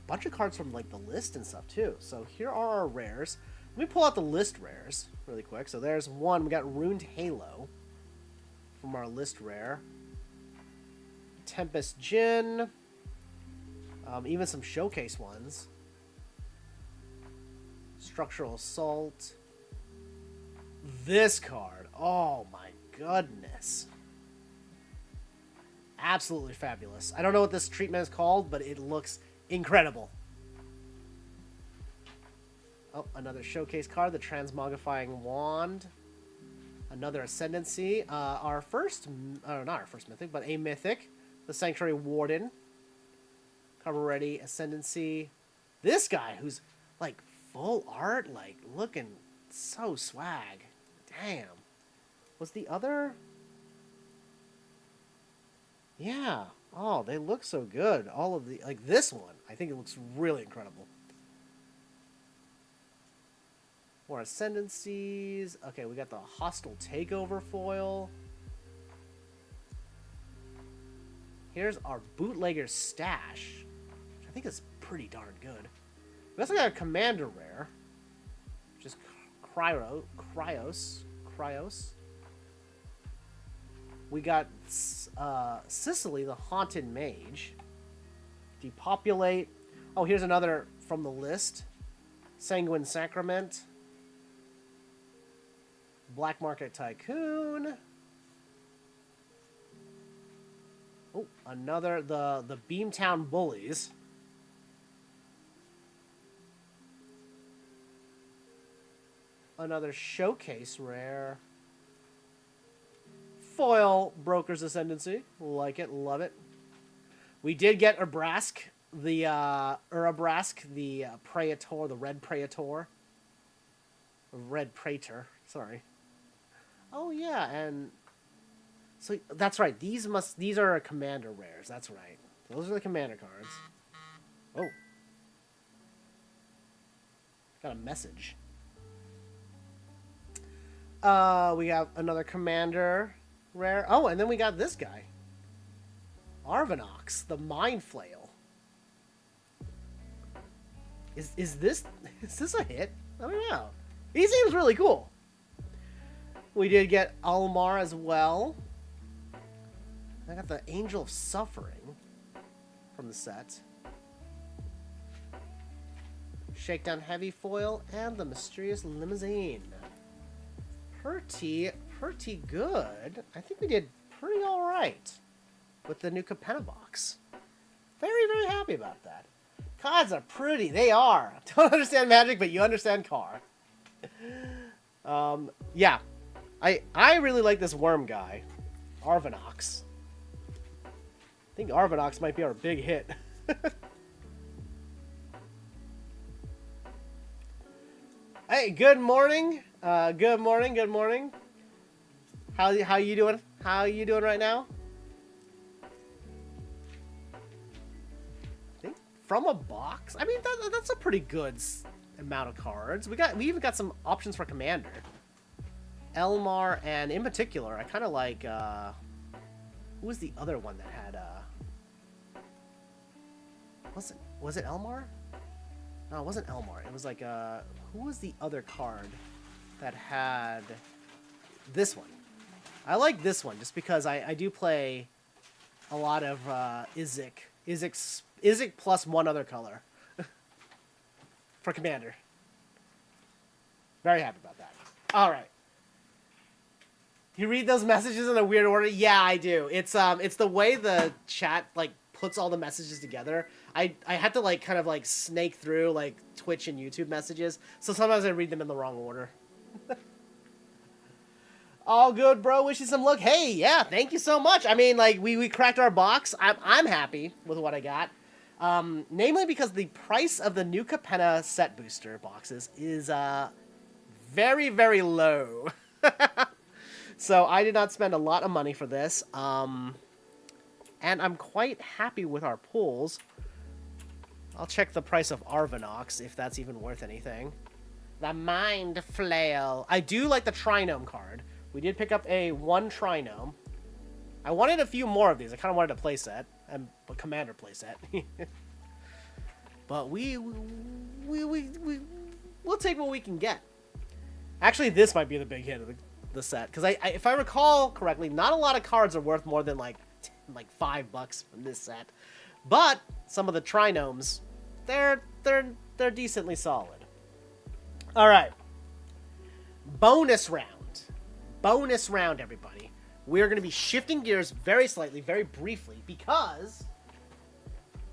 bunch of cards from like the list and stuff too. So here are our rares. Let me pull out the list rares really quick. So there's one. We got Ruined Halo from our list rare. Tempest Djinn. Even some showcase ones. Structural Assault. This card. Oh my goodness. Absolutely fabulous. I don't know what this treatment is called, but it looks incredible. Oh, another showcase card, the Transmogrifying Wand. Another Ascendancy. Not our first mythic, but a mythic. The Sanctuary Warden. Cover ready, Ascendancy. This guy who's like full art, like looking so swag. Damn. Was the other... Yeah. Oh, they look so good. All of the... Like this one. I think it looks really incredible. More Ascendancies. Okay, we got the Hostile Takeover foil. Here's our Bootlegger's Stash, which I think is pretty darn good. We also got a Commander rare, which is Cryos. We got Sicily, the Haunted Mage. Depopulate. Oh, here's another from the list. Sanguine Sacrament. Black Market Tycoon. Oh, another, the Beamtown Bullies. Another showcase rare. Foil Broker's Ascendancy. Like it, love it. We did get Urabrask, the Praetor, the Red Praetor. Red Praetor, sorry. Oh yeah, and so that's right. These are commander rares. That's right. Those are the commander cards. Oh. Got a message. We got another commander rare. Oh, and then we got this guy. Arvinox, the Mind Flail. Is this a hit? I don't know. He seems really cool. We did get Almar as well. I got the Angel of Suffering from the set. Shakedown Heavy Foil and the Mysterious Limousine. Pretty good. I think we did pretty alright with the new Capenna box. Very happy about that. Cards are pretty. They are. Don't understand Magic, but you understand car. Yeah. I really like this worm guy. Arvinox. I think Arvinox might be our big hit. Hey, good morning. Good morning. How you doing? How you doing right now? I think from a box. I mean, that's a pretty good amount of cards. We even got some options for commander. Elmar, and in particular, I kind of like. Who was the other one that had? Was it Elmar? No, it wasn't Elmar. It was like who was the other card that had this one? I like this one just because I do play a lot of Izzet plus one other color for commander. Very happy about that. All right. You read those messages in a weird order? Yeah, I do. It's the way the chat like puts all the messages together. I had to like kind of like snake through like Twitch and YouTube messages, so sometimes I read them in the wrong order. All good, bro. Wish you some luck. Hey, yeah, thank you so much. I mean, like we cracked our box. I'm happy with what I got. Namely because the price of the new Capenna set booster boxes is very, very low. So I did not spend a lot of money for this. And I'm quite happy with our pulls. I'll check the price of Arvinox, if that's even worth anything. The Mind Flail. I do like the Trinome card. We did pick up a 1 Trinome. I wanted a few more of these. I kind of wanted a playset. A Commander playset. But we'll take what we can get. Actually, this might be the big hit of the set. Because if I recall correctly, not a lot of cards are worth more than like $5 from this set. But some of the Trinomes, they're decently solid. All right. Bonus round, everybody. We're going to be shifting gears very slightly, very briefly, because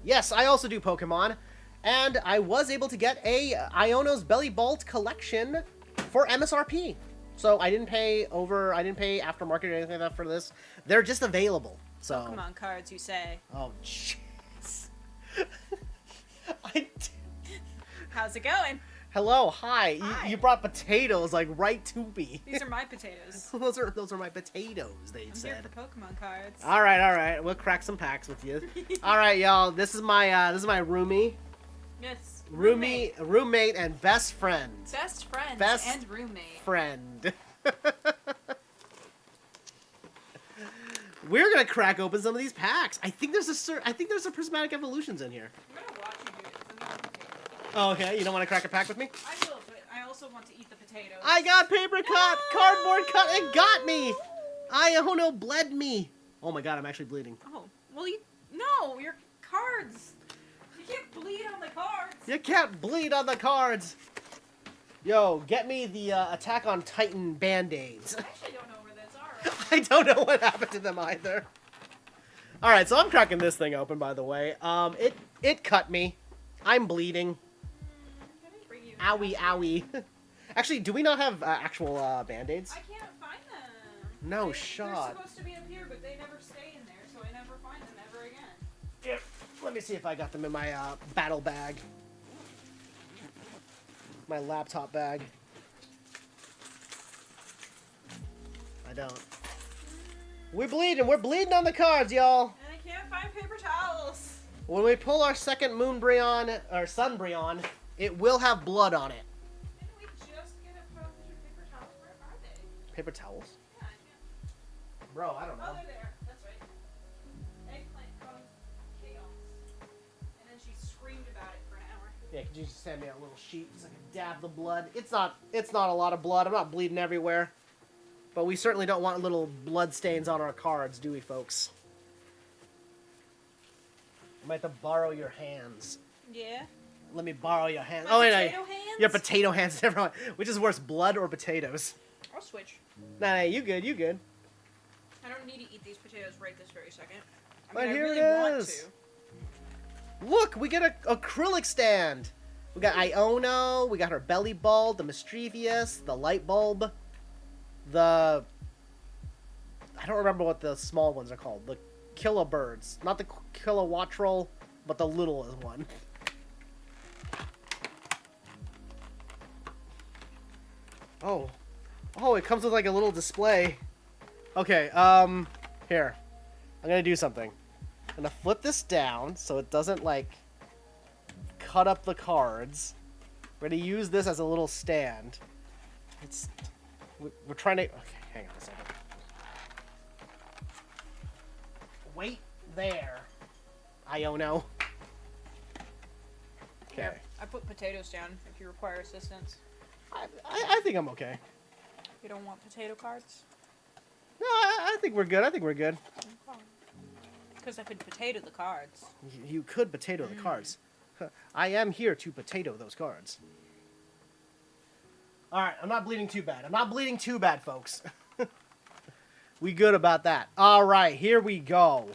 yes, I also do Pokemon, and I was able to get a Iono's Bellibolt collection for MSRP. So I didn't pay aftermarket or anything like that for this. They're just available. So Pokemon cards, you say? Oh, jeez. How's it going? Hello, hi. Hi. You brought potatoes like right to me. These are my potatoes. those are my potatoes. They I'm said. here for Pokemon cards. All right. We'll crack some packs with you. All right, y'all. This is my roomie. Yes. Roommate, and best friend. Best friend Best and roommate. Friend. We're gonna crack open some of these packs. I think there's a prismatic evolutions in here. I'm gonna watch you do it because I'm eating potatoes. Oh, okay. You don't want to crack a pack with me? I will, but I also want to eat the potatoes. I got paper cut, cardboard cut. It got me. Iono bled me. Oh my god, I'm actually bleeding. Oh, well, no, your cards. You can't bleed on the cards. You can't bleed on the cards. Yo, get me the Attack on Titan Band-Aids. I actually don't know where those are. I don't know what happened to them either. Alright, so I'm cracking this thing open, by the way. It cut me. I'm bleeding. Can I bring you Owie, owie. Actually, do we not have actual Band-Aids? I can't find them. No They're shot. supposed to be up here, but they never stay in there, so I never find them ever again. Yep. Let me see if I got them in my battle bag. My laptop bag. I don't. We're bleeding on the cards, y'all. And I can't find paper towels. When we pull our second Moonbryon, or Sunbryon, it will have blood on it. Didn't we just get a bunch of paper towels? Where are they? Paper towels? Yeah, I can't. Bro, I don't Oh, know. they're there. That's right. Eggplant caused chaos. And then she screamed about it for an hour. Yeah, could you just send me a little sheet so I can dab the blood? It's not a lot of blood. I'm not bleeding everywhere. But we certainly don't want little blood stains on our cards, do we, folks? I might have to borrow your hands. Yeah. Let me borrow your hands. My Wait, potato hands? your potato hands. Never mind. Which is worse, blood or potatoes? I'll switch. Nah, you good. I don't need to eat these potatoes right this very second. I But mean, here I really it want is. to. Look, we get a acrylic stand. We got Iono, we got her Bellibolt, the Mischievous, the Light Bulb, I don't remember what the small ones are called. The Kilobirds. Not the Kilowattrel, but the littlest one. Oh, it comes with like a little display. Okay, here. I'm gonna do something. I'm gonna flip this down so it doesn't like cut up the cards. We're gonna use this as a little stand. We're trying to. Okay, hang on a second. Wait there, Iono. Okay. Here, I put potatoes down if you require assistance. I think I'm okay. You don't want potato cards? No, I think we're good. Because I could potato the cards. You could potato the cards. I am here to potato those cards. Alright, I'm not bleeding too bad, folks. We good about that. Alright, here we go.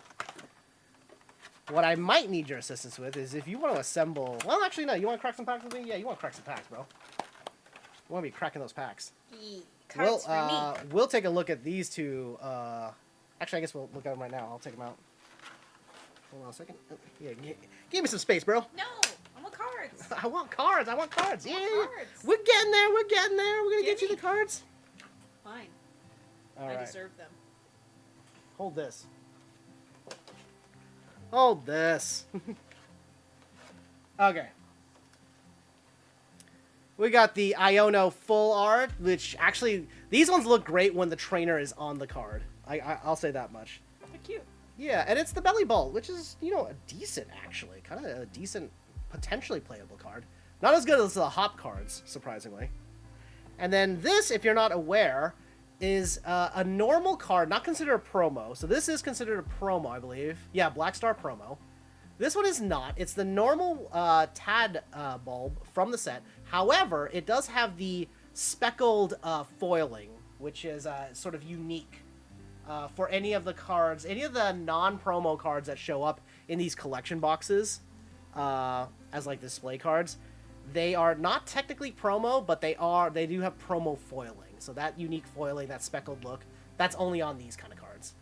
What I might need your assistance with is if you want to assemble... Well, actually, no. You want to crack some packs with me? Yeah, you want to crack some packs, bro. You want to be cracking those packs. Cards for me. We'll take a look at these two. Actually, I guess we'll look at them right now. I'll take them out. Hold on a second. Oh, yeah, give me some space, bro. No, I want cards. I want cards. I want cards. Yeah, cards. we're getting there. We're getting there. We're gonna Give get you me. the cards. Fine. All I right. deserve them. Hold this. Hold this. Okay. We got the Iono full art, which actually these ones look great when the trainer is on the card. I'll say that much. They're cute. Yeah, and it's the Bellibolt, which is, you know, a decent, actually. Kind of a decent, potentially playable card. Not as good as the Hop cards, surprisingly. And then this, if you're not aware, is a normal card, not considered a promo. So this is considered a promo, I believe. Yeah, Black Star promo. This one is not. It's the normal Tad bulb from the set. However, it does have the speckled foiling, which is sort of unique. For any of the cards, any of the non-promo cards that show up in these collection boxes as like display cards, they are not technically promo, but they do have promo foiling. So that unique foiling, that speckled look, that's only on these kind of cards.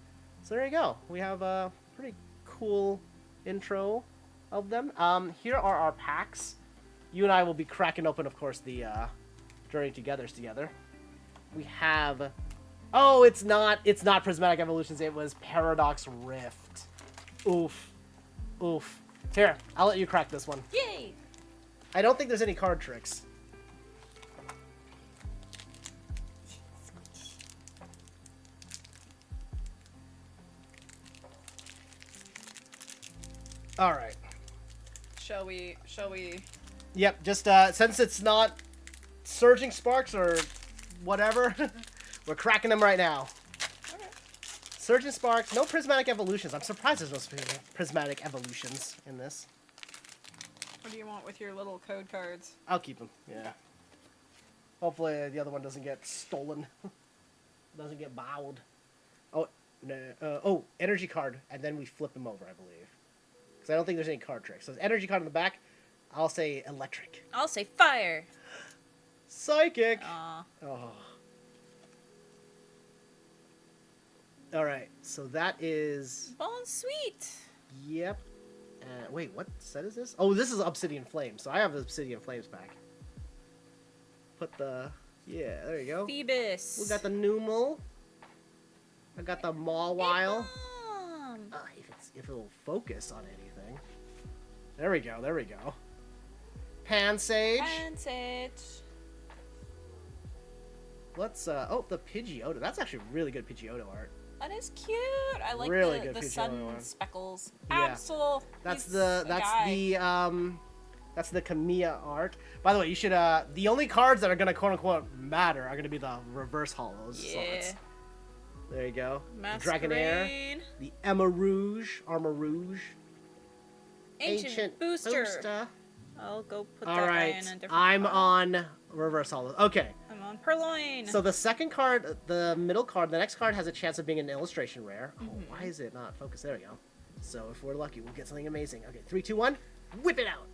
So there you go. We have a pretty cool intro of them. Here are our packs. You and I will be cracking open, of course, the Journey together. We have... Oh, it's not Prismatic Evolutions. It was Paradox Rift. Oof. Oof. Here, I'll let you crack this one. Yay! I don't think there's any card tricks. All right. Shall we? Yep, just since it's not Surging Sparks or whatever, we're cracking them right now. Okay. Surging Sparks, no Prismatic Evolutions. I'm surprised there's no Prismatic Evolutions in this. What do you want with your little code cards? I'll keep them, yeah. Hopefully the other one doesn't get stolen. Doesn't get bowed. Oh, no, energy card, and then we flip them over, I believe. Because I don't think there's any card tricks. So energy card on the back, I'll say electric. I'll say fire. Psychic! Aw. Oh. Alright, so that is... Bone sweet. Yep. Wait, what set is this? Oh, this is Obsidian Flames. So I have the Obsidian Flames pack. Put the... Yeah, there you go. Phoebus. We got the Numal. I got the Mawile. Hey, Mom. If it'll focus on anything. There we go. Pansage. Pansage. Let's, oh, the Pidgeotto. That's actually really good Pidgeotto art. That is cute. I like Really the good sun Pidgeotto one. speckles. Yeah. Absol. That's He's the, a that's guy. that's the Kamiya art. By the way, you should, the only cards that are gonna quote-unquote matter are gonna be the reverse hollows. Yeah. So there you go. The Masquerade. Dragonair. The Armor Rouge. Ancient Booster. I'll go put that guy in a different I'm pile. on reverse hollow. Okay. I'm on Purloin. So the second card, the middle card, the next card has a chance of being an illustration rare. Oh, Mm-hmm. why is it not focused? There we go. So if we're lucky, we'll get something amazing. Okay, 3, 2, 1. Whip it out.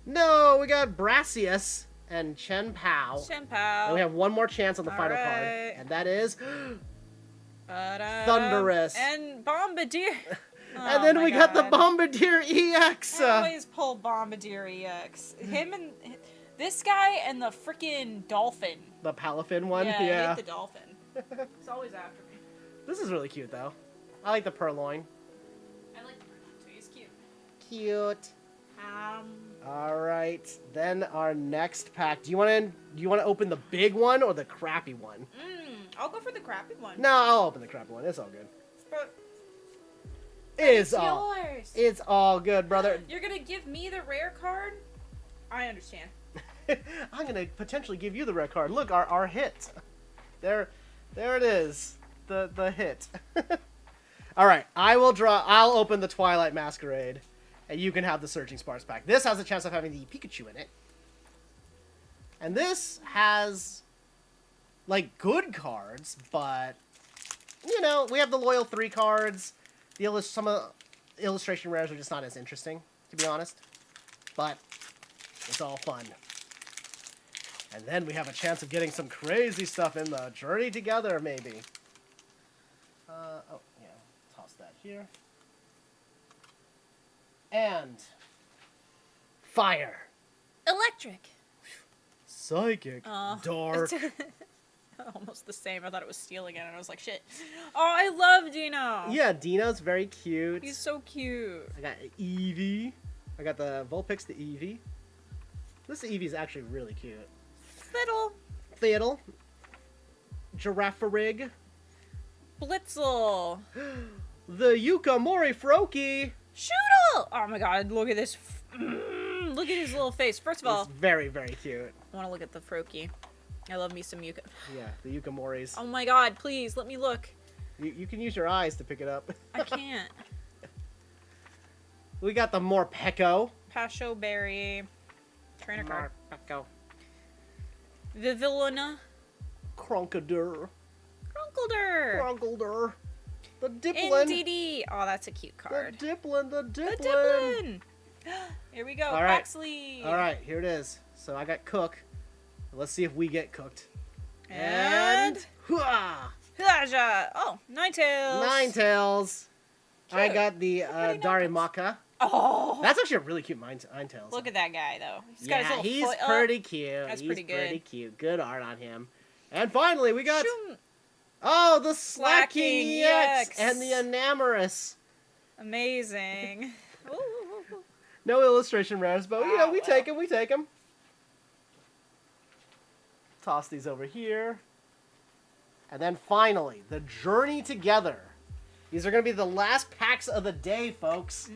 No, we got Brassius and Chen Pao. And we have one more chance on the final card. Alright. And that is... Thunderous. And Bombardier. and then we got the Bombardier EX. I always pull Bombardier EX. Him and this guy and the freaking dolphin. The Palafin one? Yeah. I hate the dolphin. It's always after me. This is really cute, though. I like the Purloin. I like the Purloin too. He's cute. Cute. All right. Then our next pack. Do you want to open the big one or the crappy one? I'll go for the crappy one. No, I'll open the crappy one. It's all good. But It's yours. It's all good, brother. You're gonna give me the rare card? I understand. I'm gonna potentially give you the red card. Look, our hit. There it is. The hit. All right, I'll open the Twilight Masquerade, and you can have the Surging Sparks pack. This has a chance of having the Pikachu in it, and this has like good cards, but you know we have the Loyal 3 cards. Some of the illustration rares are just not as interesting, to be honest. But it's all fun. And then we have a chance of getting some crazy stuff in the Journey together, maybe. Oh, yeah. Toss that here. And fire. Electric. Psychic. Dark. Almost the same. I thought it was steel again, and I was like, shit. Oh, I love Dino. Yeah, Dino's very cute. He's so cute. I got Eevee. I got the Vulpix, the Eevee. This Eevee's actually really cute. Fiddle. Theodle. Giraffarig. Blitzel. The Yukamori Froakie. Shoodle. Oh my god, look at this. Look at his little face. First of all, It's very, very cute. I want to look at the Froakie. I love me some Yuka. Yeah, the Yukamoris. Oh my god, please, let me look. You can use your eyes to pick it up. I can't. We got the Morpeko. Pasho Berry. Trainer card. Morpeko. Vivillona. Crunkadur. Crunkledurr. Crunkaldur. The Diplin. NDD. Oh, that's a cute card. The Diplin. The The Diplin. Diplin. Here we go. All right. Paxley. All right, here it is. So I got Cook. Let's see if we get cooked. And Hooah! Haja. Oh, Ninetales. Ninetales. I Cute. got the Pretty Darimaka. Oh, That's actually a really cute Ninetales. look at that guy though. He's got Yeah, his little he's foot pretty cute. That's He's pretty good. pretty cute. Good art on him. And finally, we got Shoom. oh the Slacking Slacking EX EX. and the Enamorous. Amazing. Ooh, ooh, ooh, ooh. No illustration rares, but you know Ah, we well. take them. We take them. Toss these over here. And then finally, the Journey Together. These are going to be the last packs of the day, folks.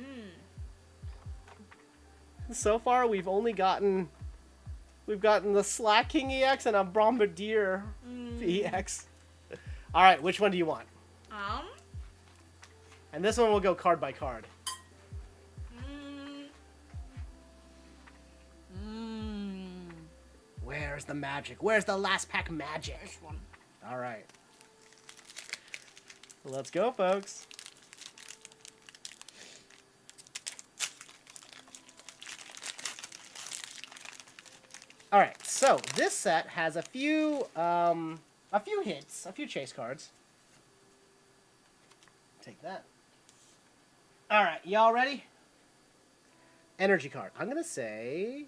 So far, we've gotten the Slacking EX and a Bombardier EX. All right, which one do you want? And this one will go card by card. Where's the magic? Where's the last pack magic? This one. All right. Let's go, folks. All right. So this set has a few hits, a few chase cards. Take that. All right, y'all ready? Energy card. I'm gonna say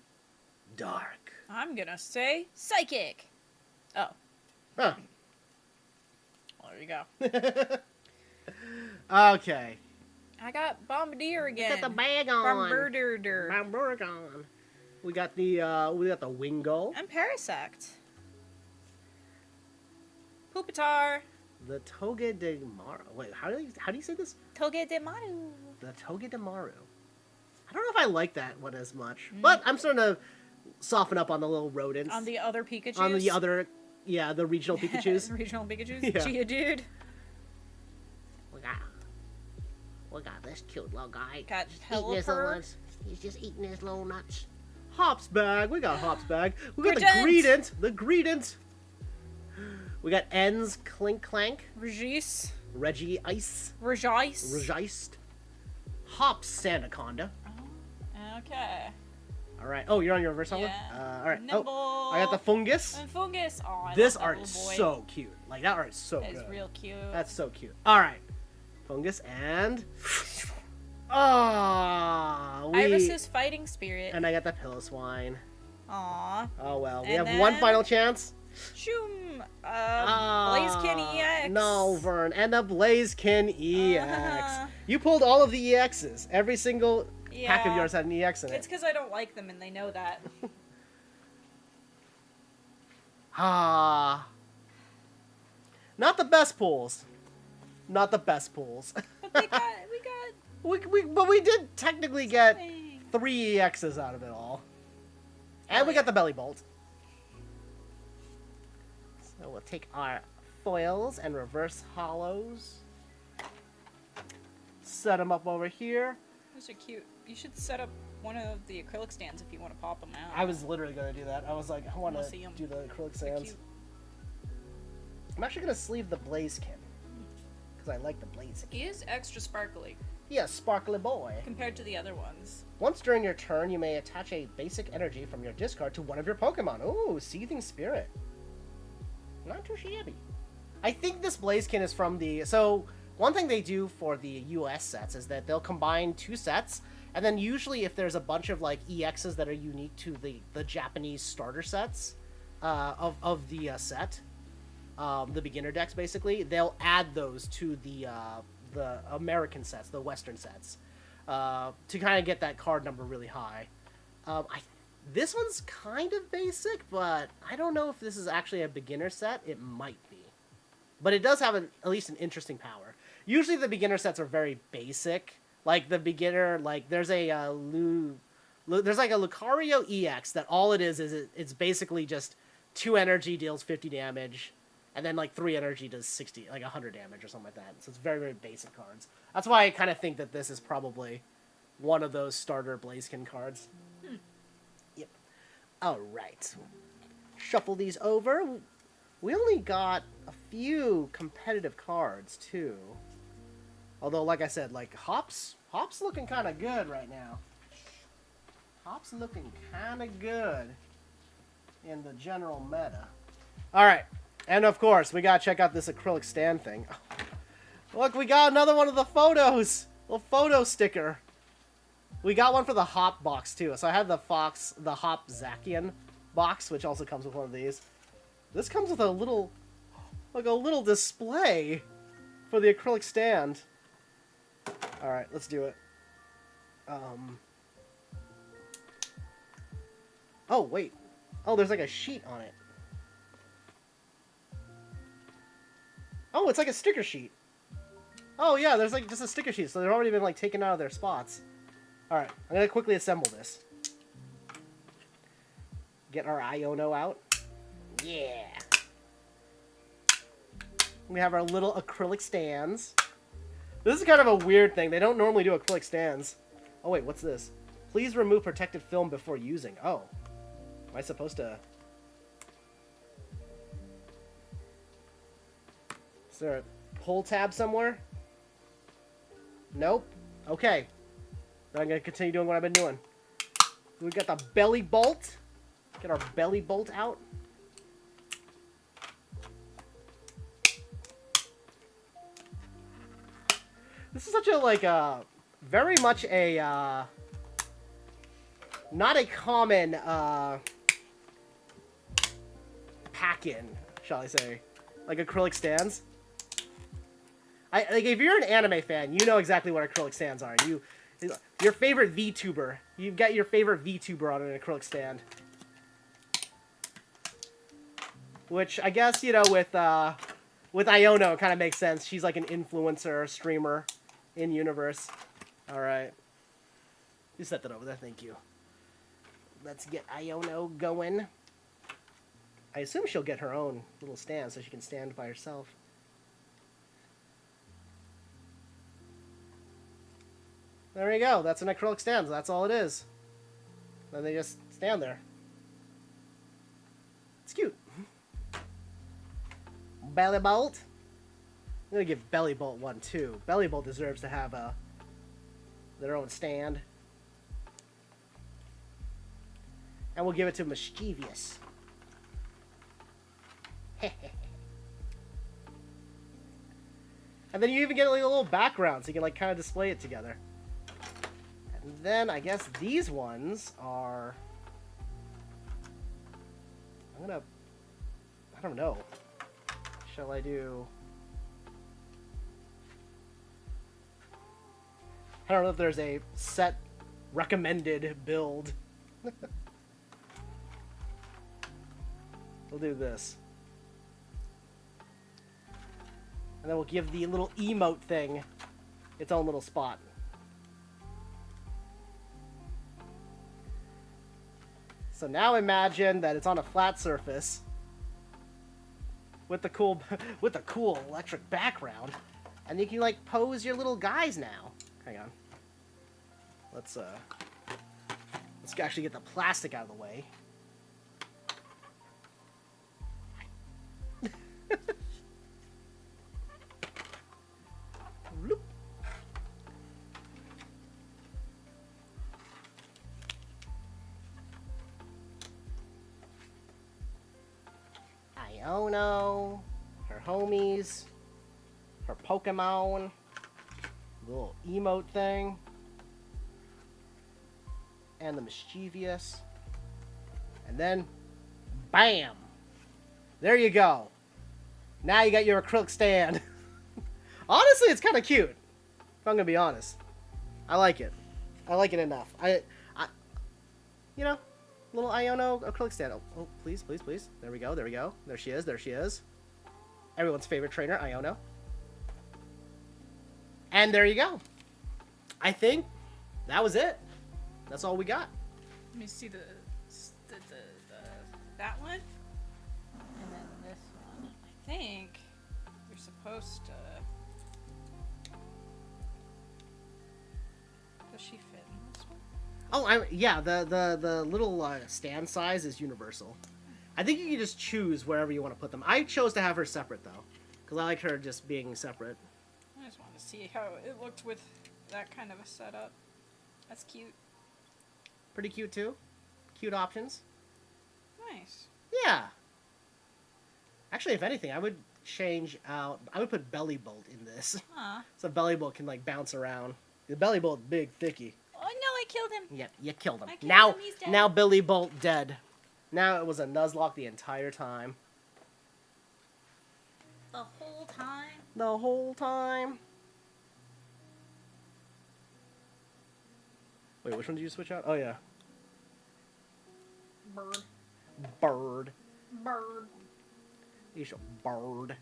dark. I'm gonna say psychic. Oh, Huh. well, there you go. Okay. I got Bombardier again. Got the bag on. Bombardier. Bombardier. We got the Wingull, And Parasect. Pupitar. the Togedemaru. Wait, how do you say this? Togedemaru. The Togedemaru. I don't know if I like that one as much, but I'm starting to soften up on the little rodents. On the other Pikachu. On the other, yeah, the regional Pikachu's. Regional Pikachu's. Yeah. Geodude. We got this cute little guy. Got Eating his little Pelipper. nuts. He's just eating his little nuts. Hops bag. We got Hops bag. We got Greedent. the Greedent. The Greedent. We got Ends Clink Clank. Regis. Reggie Ice. Regice. Regeist. Hops Sandaconda. Okay. All right. Oh, you're on your reverse one? Yeah. All right. Nimble. Oh, I got the Fungus. And Fungus. Oh, I This love that art little is boy. so cute. Like, that art is so That is good. real cute. That's so cute. All right. Fungus and... Oh, Iris's fighting spirit. And I got the Piloswine. Aw. Oh, well. We And have one then- final chance. Shoom. Ah, Blaziken EX. No, Vern. And the Blaziken EX. Uh-huh. You pulled all of the EXs. Every single pack of Yeah. yours had an EX in It's it. because I don't like them and they know that. Ah. Not the best pulls. Not the best pulls. But we got But we did technically get something. 3 EXs out of it all. And we got the Bellibolt. So we'll take our foils and reverse hollows. Set them up over here. Those are cute. You should set up one of the acrylic stands if you want to pop them out. I was literally going to do that. I was like, I want Wanna to see 'em. do the acrylic They're sands. cute. I'm actually going to sleeve the Blaziken. Because I like the Blaziken. He is extra sparkly Yeah, sparkly boy. compared to the other ones. Once during your turn, you may attach a basic energy from your discard to one of your Pokemon. Ooh, Seething Spirit. Not too shabby. I think this Blaziken is from the... So, one thing they do for the US sets is that they'll combine 2 sets, and then usually if there's a bunch of like EXs that are unique to the Japanese starter sets of the set, the beginner decks basically, they'll add those to the American sets, the Western sets, to kind of get that card number really high. This one's kind of basic, but I don't know if this is actually a beginner set. It might be. But it does have at least an interesting power. Usually the beginner sets are very basic. Like the beginner, like there's a there's like a Lucario EX that all it is it's basically just 2 energy deals 50 damage, and then like 3 energy does 60, like 100 damage or something like that. So it's very, very basic cards. That's why I kind of think that this is probably one of those starter Blaziken cards. Yep. All right. Shuffle these over. We only got a few competitive cards, too. Although, like I said, like, Hop's looking kind of good right now. Hop's looking kind of good in the general meta. All right. And, of course, we got to check out this acrylic stand thing. Look, we got another one of the photos. A little photo sticker. We got one for the Hop box, too. So I had the Hop Zacian box, which also comes with one of these. This comes with a little, like a little display for the acrylic stand. All right, let's do it. Oh, wait. Oh, there's like a sheet on it. Oh, it's like a sticker sheet. Oh, yeah, there's like just a sticker sheet. So they've already been like taken out of their spots. All right, I'm going to quickly assemble this. Get our Iono out. Yeah. We have our little acrylic stands. This is kind of a weird thing. They don't normally do acrylic stands. Oh, wait, what's this? Please remove protective film before using. Oh. Am I supposed to... Is there a pull tab somewhere? Nope. Okay. Then I'm going to continue doing what I've been doing. We got the Bellibolt. Get our Bellibolt out. This is such a, like, very much a, not a common, pack-in, shall I say. Like, acrylic stands. Like, if you're an anime fan, you know exactly what acrylic stands are. Your favorite VTuber. You've got your favorite VTuber on an acrylic stand. Which, I guess, you know, with Iono, it kind of makes sense. She's like an influencer, streamer in universe. Alright. You set that over there, thank you. Let's get Iono going. I assume she'll get her own little stand so she can stand by herself. There you go. That's an acrylic stand. That's all it is. Then they just stand there. It's cute. Bellibolt. I'm gonna give Bellibolt one too. Bellibolt deserves to have their own stand. And we'll give it to Mischievous. And then you even get like a little background so you can like kind of display it together. And then I guess these ones are... I don't know. Shall I do... I don't know if there's a set recommended build. We'll do this. And then we'll give the little emote thing its own little spot. So now imagine that it's on a flat surface with the cool electric background, and you can like pose your little guys now. Hang on. Let's actually get the plastic out of the way. Bloop. Iono, her homies. her Pokemon, the little emote thing, and the mischievous. And then, bam! There you go. Now you got your acrylic stand. Honestly, it's kind of cute. If I'm gonna be honest, I like it. I like it enough. You know, little Iono acrylic stand. Oh, please, please, please. There we go. There we go. There she is. There she is. Everyone's favorite trainer, Iono. And there you go. I think that was it. That's all we got. Let me see the that one, and then this one. I think you're supposed to. Does she fit in this one? Oh, yeah. The little stand size is universal. I think you can just choose wherever you want to put them. I chose to have her separate though, because I like her just being separate. I just wanted to see how it looked with that kind of a setup. That's cute. Pretty cute too. Cute options. Nice. Yeah. Actually, if anything, I would change out. I would put Bellibolt in this, Aw. so Bellibolt can like bounce around. The Bellibolt big thicky. Oh no, I killed him. Yeah, you killed him. I killed Now, him, he's dead. now Bellibolt dead. Now it was a Nuzlocke the entire time. The whole time. The whole time. Wait, which one did you switch out? Oh yeah, Bird. bird. Bird. You should bird.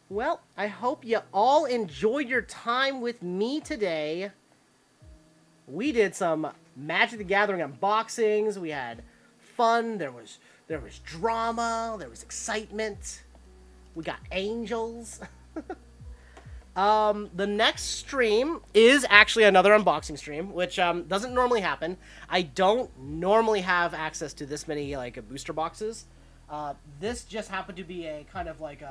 Well, I hope you all enjoyed your time with me today. We did some Magic the Gathering unboxings. We had fun. There was drama. There was excitement. We got angels. The next stream is actually another unboxing stream, which doesn't normally happen. I don't normally have access to this many like booster boxes. This just happened to be a kind of like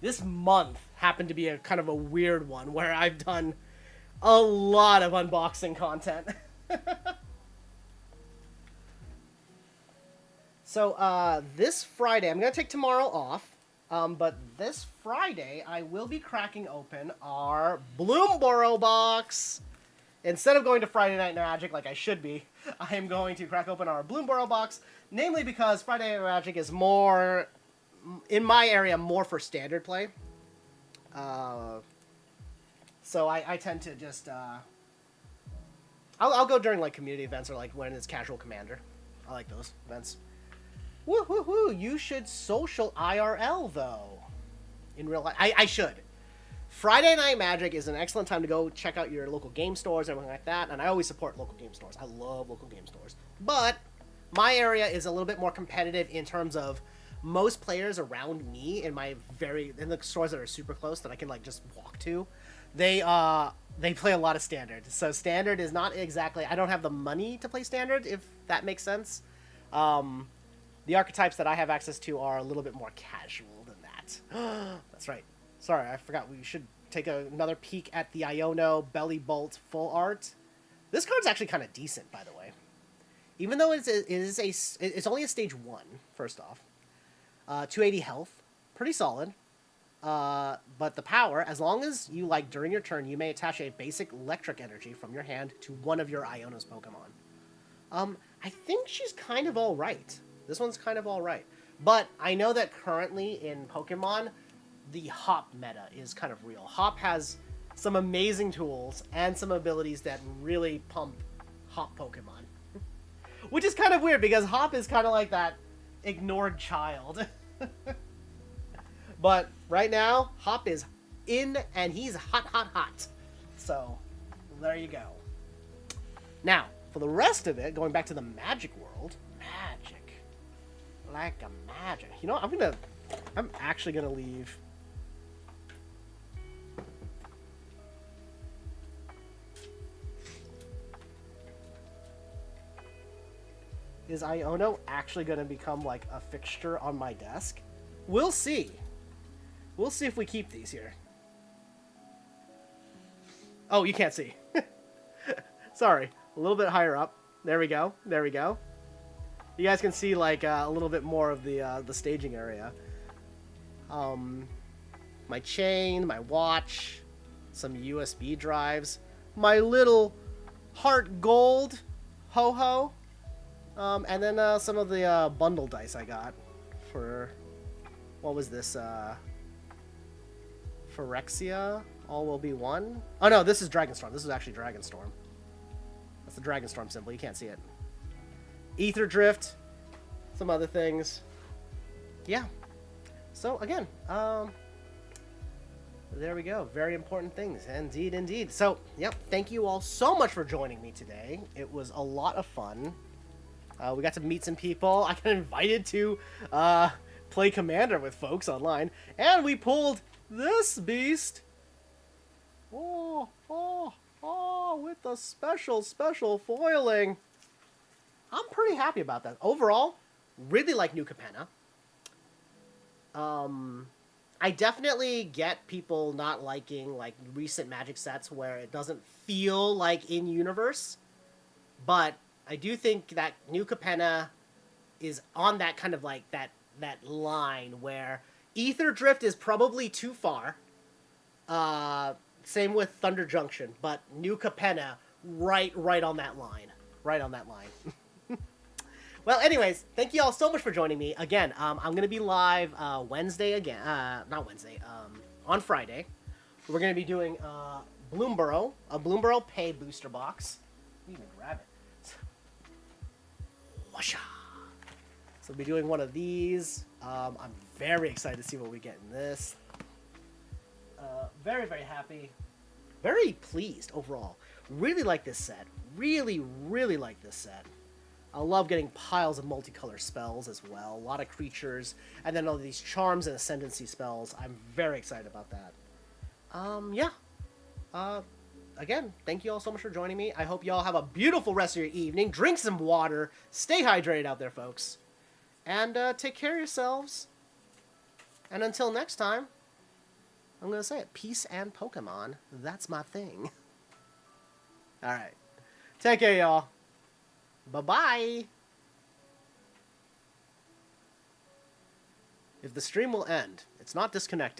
this month happened to be a kind of a weird one where I've done a lot of unboxing content. So this Friday, I'm gonna take tomorrow off. But this Friday, I will be cracking open our Bloomberry box. Instead of going to Friday Night Magic like I should be, I am going to crack open our Bloomberry box. Namely because Friday Night Magic is more, in my area, more for standard play. So I tend to just, I'll go during like community events or like when it's casual commander. I like those events. Woo-hoo-hoo, you should social IRL, though. In real life. I should. Friday Night Magic is an excellent time to go check out your local game stores and everything like that, and I always support local game stores. I love local game stores. But my area is a little bit more competitive in terms of most players around me in the stores that are super close that I can like just walk to, they play a lot of standard. So standard is not exactly, I don't have the money to play standard, if that makes sense. The archetypes that I have access to are a little bit more casual than that. That's right. Sorry, I forgot. We should take another peek at the Iono Bellibolt full art. This card's actually kind of decent, by the way. Even though it's only a stage 1, first off. 280 health. Pretty solid. But the power, as long as you, like, during your turn, you may attach a basic electric energy from your hand to one of your Iono's Pokemon. I think she's kind of alright. This one's kind of alright. But I know that currently in Pokemon, the Hop meta is kind of real. Hop has some amazing tools and some abilities that really pump Hop Pokemon. Which is kind of weird because Hop is kind of like that ignored child. But right now, Hop is in and he's hot, hot, hot. So, there you go. Now, for the rest of it, going back to the Magic world, Magic. Like a magic. You know, I'm actually gonna leave. Is Iono actually gonna become like a fixture on my desk? We'll see. We'll see if we keep these here. Oh, you can't see. Sorry. A little bit higher up. There we go. There we go. You guys can see like a little bit more of the staging area. my chain, my watch, some USB drives, my little heart gold ho-ho, and then some of the bundle dice I got for, what was this, Phyrexia, all will be one. Oh no, this is Dragonstorm. This is actually Dragonstorm. That's the Dragonstorm symbol. You can't see it. Ether Drift, some other things. Yeah. So again, there we go. Very important things. Indeed, indeed. So, yep, thank you all so much for joining me today. It was a lot of fun. We got to meet some people. I got invited to play Commander with folks online. And we pulled this beast. Oh, with the special foiling. I'm pretty happy about that. Overall, really like new Capenna. I definitely get people not liking like recent Magic sets where it doesn't feel like in universe, but I do think that new Capenna is on that kind of like that line where Ether Drift is probably too far. Same with Thunder Junction, but new Capenna right on that line. Right on that line. Well, anyways, thank you all so much for joining me. Again, I'm going to be live Wednesday again. Not Wednesday. On Friday. We're going to be doing a Bloomberrow Pay booster box. Let me grab it. Whoosha. So we'll be doing one of these. I'm very excited to see what we get in this. Very, very happy. Very pleased overall. Really like this set. Really, really like this set. I love getting piles of multicolor spells as well. A lot of creatures. And then all these charms and ascendancy spells. I'm very excited about that. Yeah. Again, thank you all so much for joining me. I hope you all have a beautiful rest of your evening. Drink some water. Stay hydrated out there, folks. And take care of yourselves. And until next time, I'm going to say it. Peace and Pokemon. That's my thing. Alright. Take care, y'all. Bye-bye. If the stream will end, it's not disconnected.